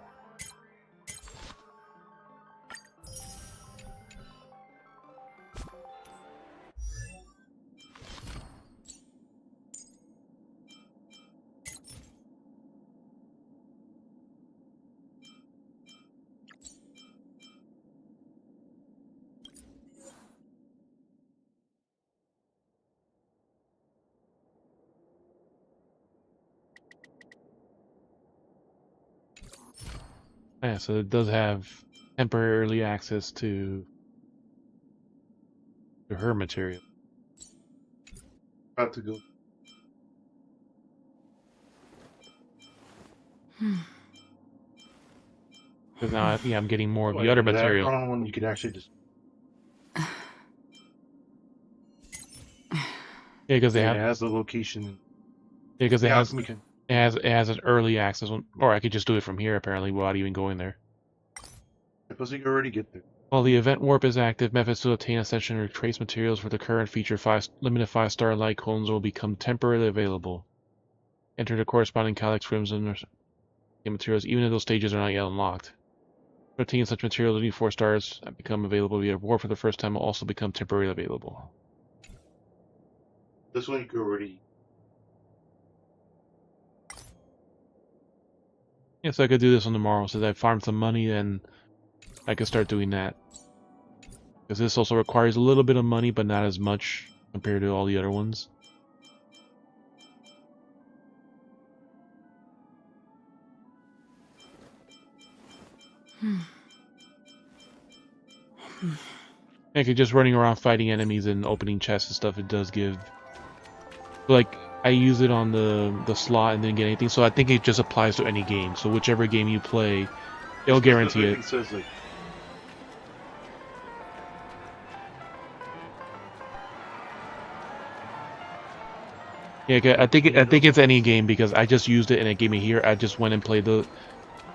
Yeah, so it does have temporary early access to her material. About to go. Because now, yeah, I'm getting more of the Like other that material. one, you could actually just. Yeah, because they It have. has the location. Yeah, because The it has. alchemy can. It has an early access one, or I could just do it from here apparently without even going there. Suppose you can already get there. While the event warp is active, methods to obtain ascension or trace materials for the current feature limited 5-star light cones will become temporarily available. Enter the corresponding Calyx rooms and materials, even if those stages are not yet unlocked. To obtain such materials, only 4 stars that become available via warp for the first time will also become temporarily available. This one you could already. Yeah, so I could do this on tomorrow. So that I farm some money, and I could start doing that. Because this also requires a little bit of money, but not as much compared to all the other ones. Like just running around fighting enemies and opening chests and stuff, it does give. Like I use it on the slot and didn't get anything, so I think it just applies to any game. So whichever game you play, it'll guarantee it. Says like. Yeah, I think it's any game because I just used it and it gave me here. I just went and played the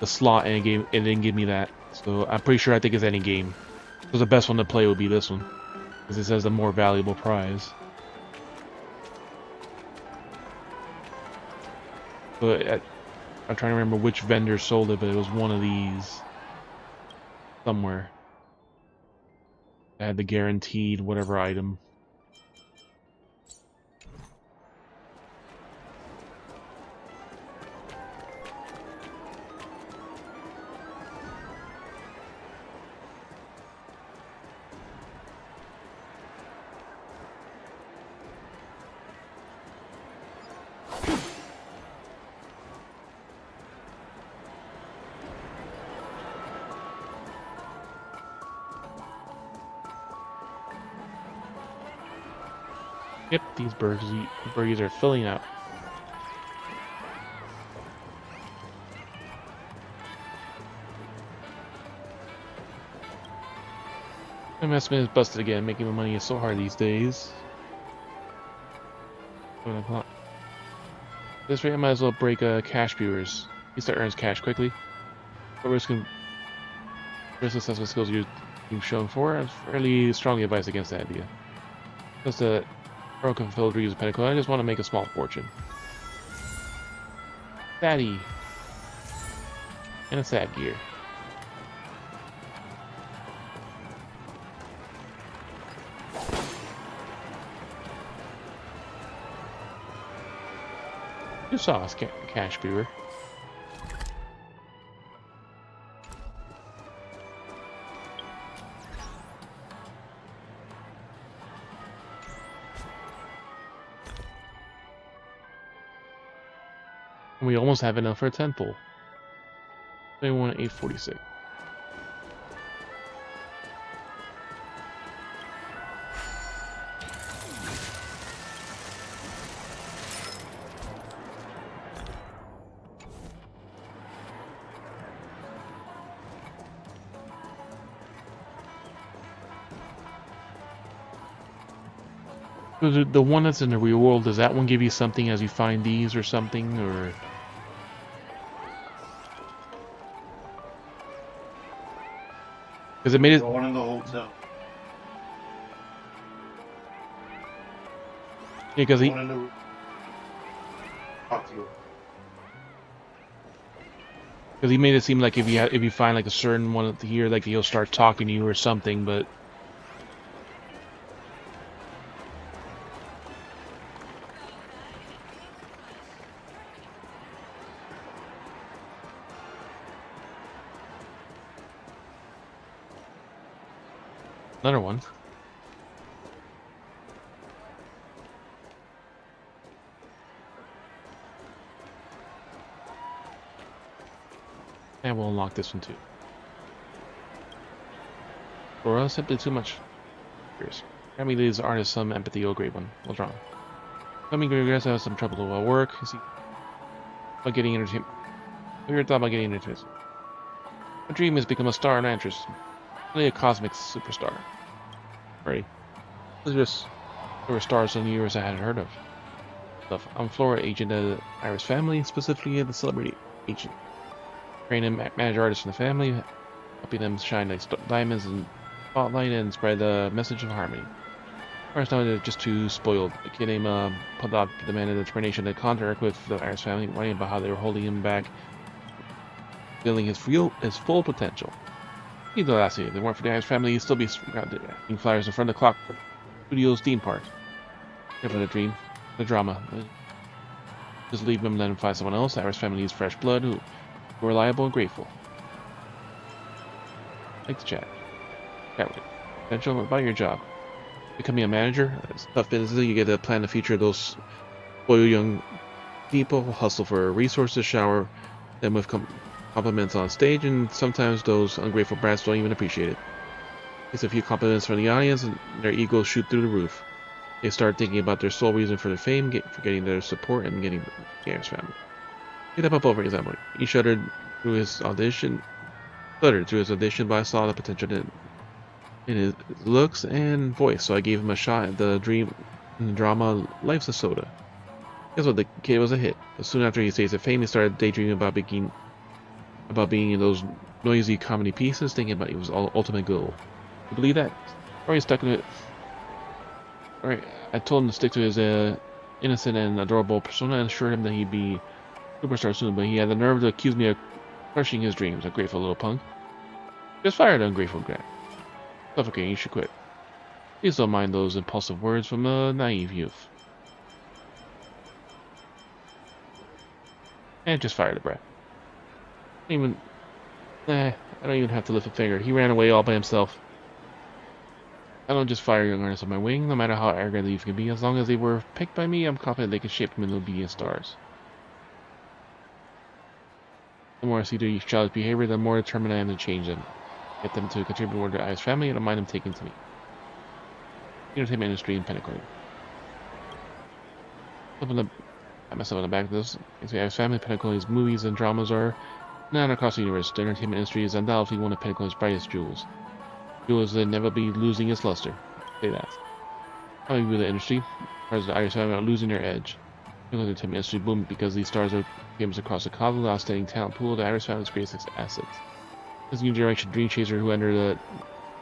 slot and it didn't give me that. So I'm pretty sure I think it's any game. So the best one to play would be this one because it says the more valuable prize. But I'm trying to remember which vendor sold it, but it was one of these somewhere. I had the guaranteed whatever item. Yep, these burgies are filling up. My investment is busted again. Making my money is so hard these days. 7 o'clock. At this rate, I might as well break cash viewers. At least that earns cash quickly. But risk assessment skills you've shown for, I fairly strongly advise against that idea. Just a broken fulfilled reuse of Pinnacle. I just want to make a small fortune. Fatty. And a sad gear. You saw us, cash viewer. We almost have enough for a temple. 21,846. The one that's in the real world, does that one give you something as you find these or something, or? Because it made it. The one in the hotel. Yeah, because he. Because he made it seem like if you find like a certain one here, like he'll start talking to you or something, but. Another one. And we'll unlock this one too. Or simply too much. Apparently these artists some empathy. Oh, great one. What's wrong? Coming regrets have some trouble at work. You see, about getting entertainment. Have you ever thought about getting entertainment? My dream is to become a star and actress, only a cosmic superstar. Right? There were stars in the universe I hadn't heard of. I'm Flora, agent of the Iris family, specifically the celebrity agent. Train and manage artists in the family, helping them shine like diamonds and spotlight and spread the message of harmony. First time they're just too spoiled. A kid named Paddock demanded the termination of the contract with the Iris family, writing about how they were holding him back, feeling his full potential. He'd the last year. If they weren't for the Iris family, he'd still be hanging flyers in front of the clock studio's theme park. Here for the dream, the drama. Just leave him and let him find someone else. The Iris family needs fresh blood who are reliable and grateful. Like to chat. Chat with potential about your job. Becoming a manager, it's tough business. You get to plan the future of those spoiled young people, hustle for resources, shower them with compliments on stage, and sometimes those ungrateful brats don't even appreciate it. It's a few compliments from the audience, and their egos shoot through the roof. They start thinking about their sole reason for their fame, forgetting their support, and getting the Iris family. Get up over example. He stuttered through his audition, but I saw the potential in his looks and voice, so I gave him a shot at the drama Life's a Soda. Guess what? The kid was a hit. But soon after he tasted fame, he started daydreaming about being in those noisy comedy pieces, thinking about it was all ultimate goal. You believe that? Or he stuck with it. Alright, I told him to stick to his innocent and adorable persona and assured him that he'd be superstar soon, but he had the nerve to accuse me of crushing his dreams. A grateful little punk. Just fired, ungrateful brat. Suffocating, you should quit. Please don't mind those impulsive words from a naive youth. And just fire the brat. I don't even have to lift a finger. He ran away all by himself. I don't just fire young artists on my wing, no matter how arrogant they can be. As long as they were picked by me, I'm confident they can shape them into obedient stars. The more I see their childish behavior, the more determined I am to change them. Get them to contribute more to the Iris family, and I don't mind them taking to me. Entertainment industry in Pentagon. Pat myself on the back of this. The Iris family, Pentagon's movies and dramas are known across the universe. The entertainment industry is undoubtedly one of Pentagon's brightest jewels. Jewels that never be losing its luster. Say that. How we view the industry, stars of the Iris family are losing their edge. The entertainment industry boomed because these stars are famous across the cosmos, outstanding talent pool of the Iris family's greatest assets. This new generation dream chaser who enter the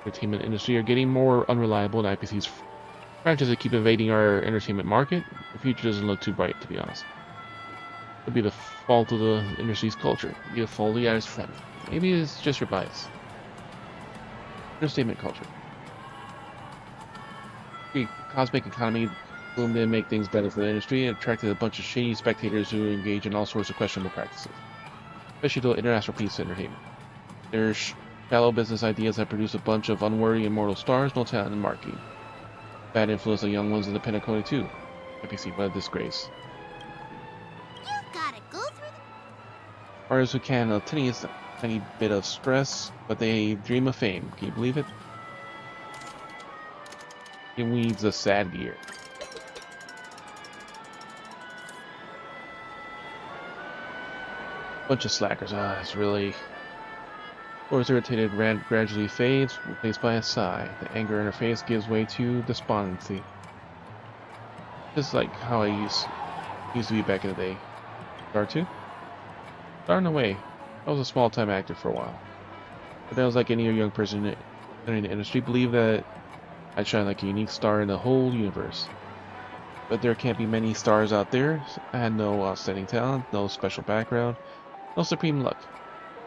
entertainment industry are getting more unreliable, and IPC's franchises keep invading our entertainment market. The future doesn't look too bright, to be honest. It could be the fault of the industry's culture. It could be the fault of the Iris family. Maybe it's just your bias. Entertainment culture. The cosmic economy boomed in, make things better for the industry, and attracted a bunch of shady spectators who engage in all sorts of questionable practices, especially the international piece of entertainment. Their shallow business ideas have produced a bunch of unworthy immortal stars, no talent in marketing. Bad influence on young ones in the Pentagon too. IPC, what a disgrace. You've gotta go through the... Artists who can a tiny bit of stress, but they dream of fame. Can you believe it? It needs a sad year. Bunch of slackers. It's really... Laura's irritated red gradually fades, replaced by a sigh. The anger in her face gives way to despondency. Just like how I used to be back in the day. Star 2? Star in a way. I was a small-time actor for a while. But I was like any young person entering the industry, believed that I'd shine like a unique star in the whole universe. But there can't be many stars out there. I had no outstanding talent, no special background, no supreme luck.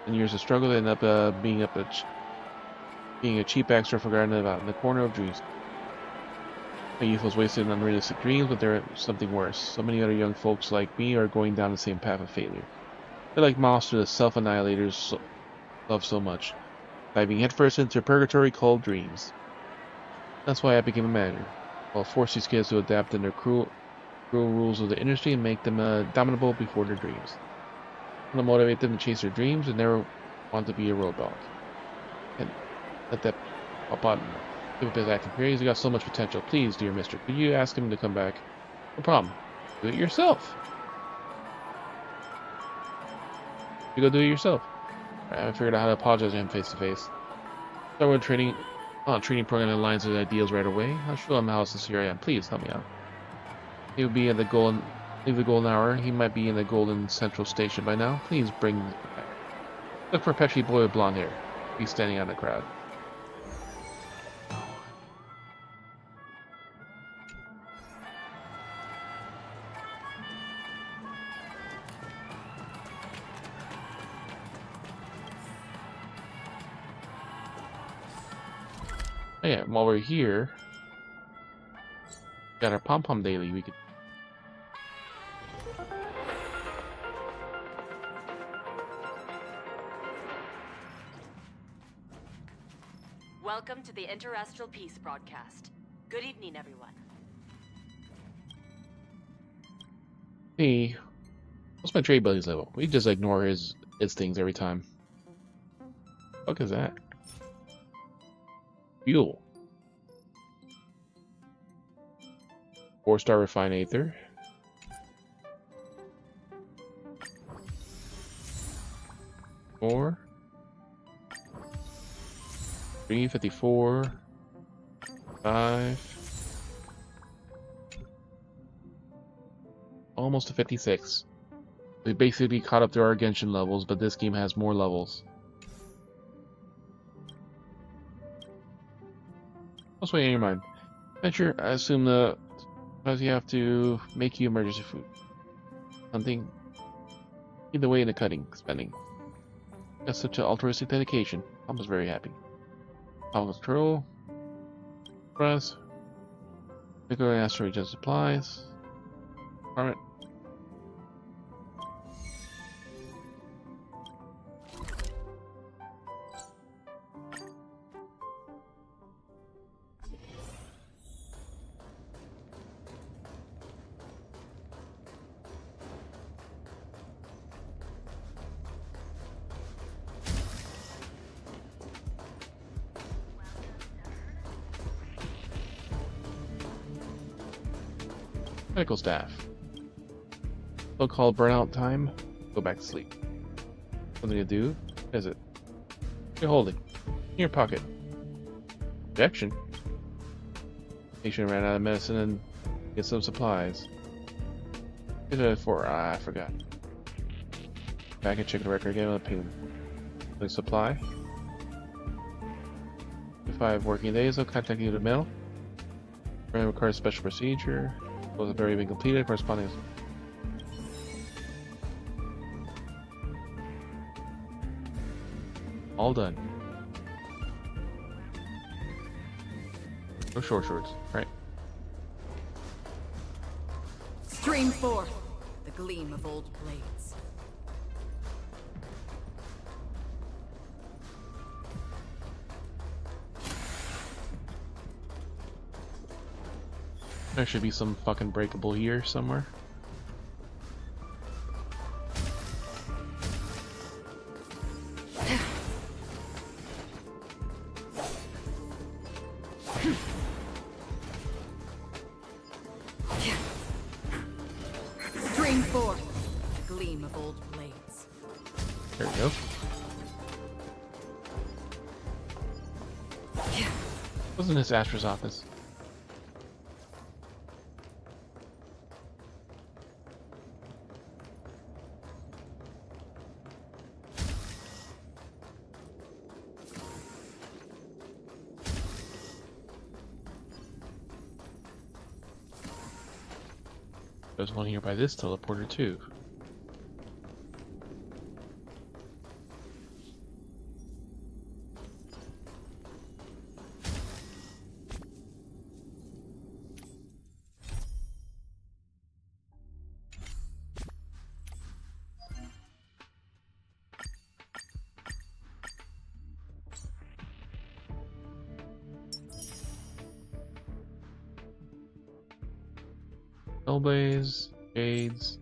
In years of struggle, I ended up being a cheap extra forgotten about in the corner of dreams. My youth was wasted on unrealistic dreams, but there's something worse. So many other young folks like me are going down the same path of failure. They're like moths to the self-annihilators love so much, diving headfirst into purgatory called dreams. That's why I became a manager. I'll force these kids to adapt in their cruel rules of the industry and make them dominable before their dreams. To motivate them to chase their dreams and never want to be a road dog. And let that pop on. Give up his acting career. He's got so much potential. Please, dear mister, could you ask him to come back? No problem. Do it yourself. You go do it yourself. Right, I figured out how to apologize to him face to face. Start with training program that aligns with ideals right away. I'll show him how sincere I am. Please help me out. He will be at leave the golden hour. He might be in the golden central station by now. Please bring him back. Look for a petchy boy with blonde hair. He's standing out in the crowd. Oh yeah, while we're here, got our pom-pom daily. We could. Welcome to the Interastral Peace broadcast. Good evening, everyone. Hey, what's my trade buddy's level? We just ignore his things every time. What is that? Fuel. 4-star refined aether. Four. 354. 5. Almost to 56. We basically caught up to our Genshin levels, but this game has more levels. What's weighing in your mind? Adventure, I assume because you have to make you emergency food. Something. Either way in the cutting, spending. That's such an altruistic dedication. I was very happy. Power control. Press. Pickle asteroid just supplies. Department. Medical staff. So-called burnout time. Go back to sleep. Something to do? What is it? You're holding. In your pocket. Injection. Patient ran out of medicine and get some supplies. Get it for I forgot. Back and check the record again on the payment. Please supply. 5 working days. I'll contact you to mail. Requires special procedure. Those have already been completed. Corresponding. All done. No short shorts, right? Stream forth the gleam of old blades. There should be some fucking breakable here somewhere. Stream forth the gleam of old blades. There we go. Wasn't this Astra's office? There's one here by this teleporter too. Hellblaze, Jades.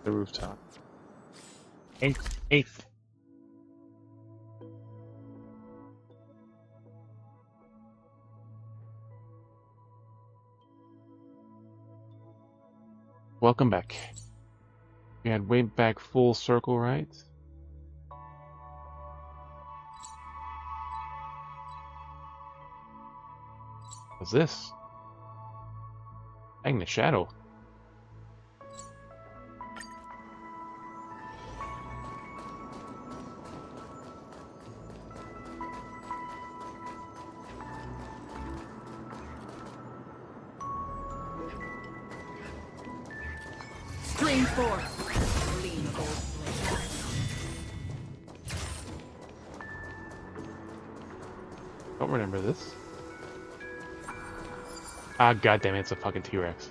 The rooftop. Eighth. Welcome back. We had way back full circle, right? What's this? Dang, the shadow. Stream forth. Lean gold blade. Don't remember this. Ah, goddamn it! It's a fucking T-Rex.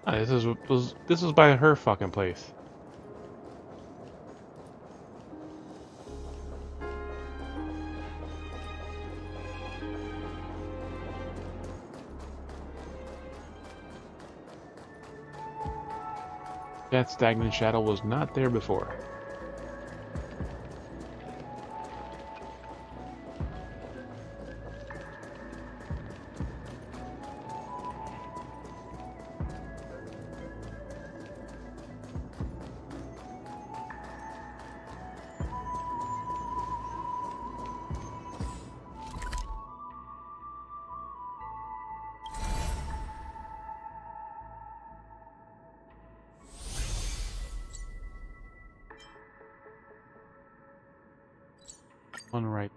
Ah, this was by her fucking place. That stagnant shadow was not there before. One right.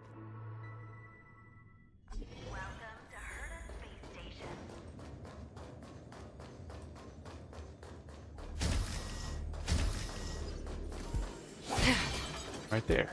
Right there.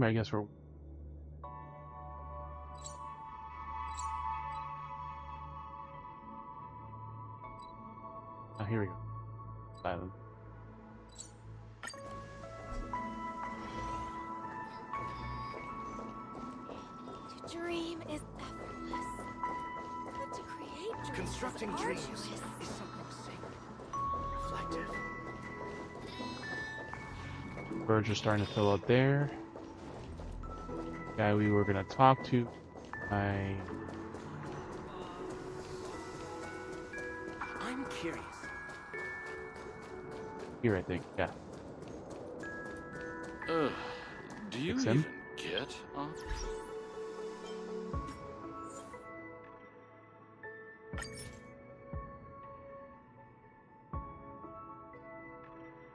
I guess we're... Oh, here we go. Silent. To dream is effortless. But to create dreams Constructing is dreams arduous. is something sacred, reflective. Birds are starting to fill out there. Guy we were gonna talk to. I'm curious. Here, I think. Yeah. Do you Fix even him. get?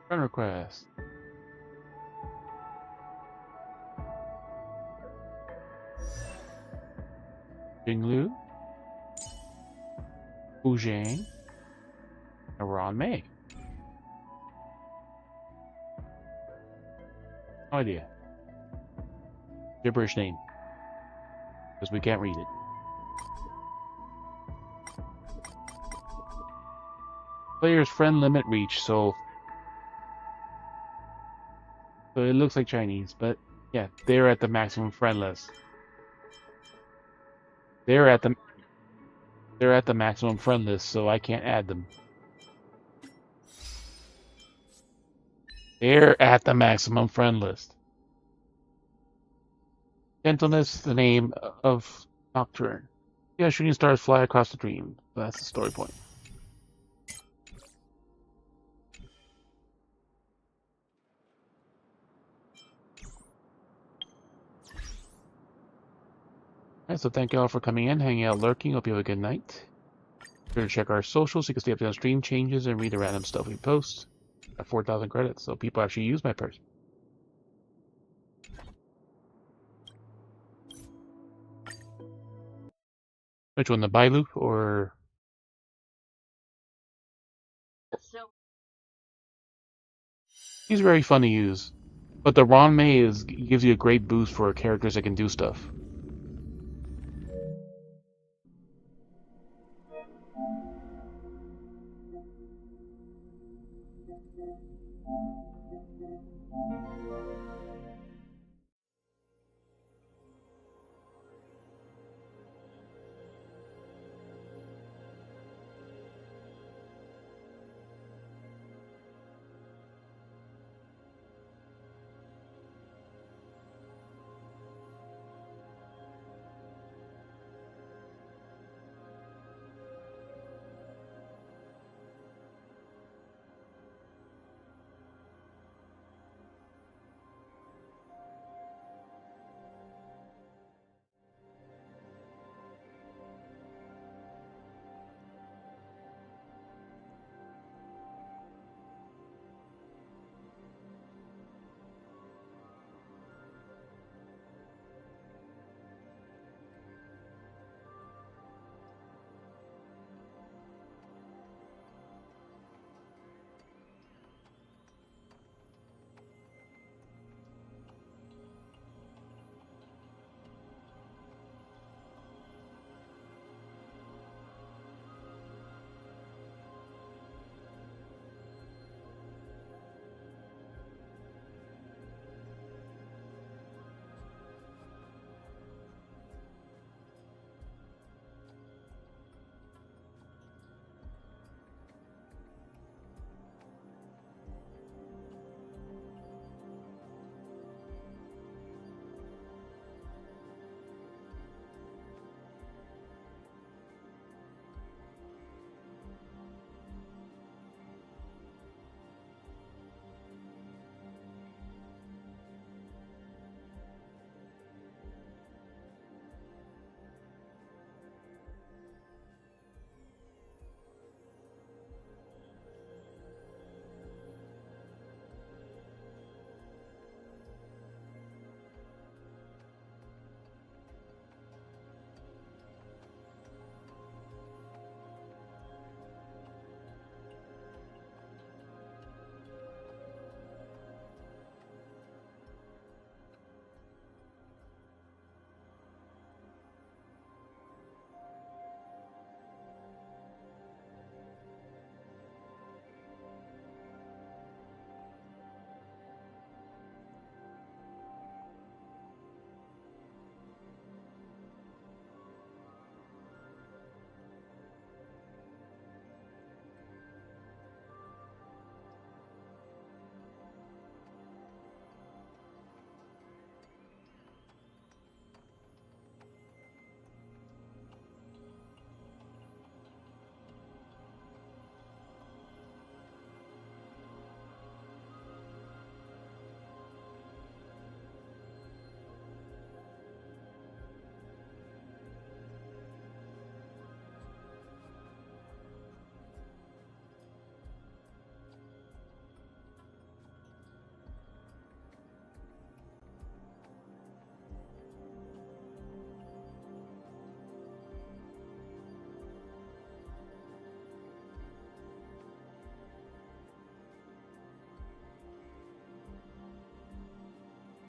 Friend request. Jinglu, Wu Zhang, and Ron Mei. No idea. Gibberish name. Because we can't read it. Player's friend limit reached, so it looks like Chinese, but yeah, they're at the maximum friend list. They're at the maximum friend list, so I can't add them. They're at the maximum friend list. Gentleness, the name of Nocturne. Yeah, shooting stars fly across the dream. That's the story point. Alright, so thank you all for coming in, hanging out, lurking. Hope you have a good night. Be sure to check our socials so you can stay up to date on stream changes and read the random stuff we post. At 4,000 credits, so people actually use my purse. Which one, the buy loop or? He's very fun to use, but the Ron May gives you a great boost for characters that can do stuff.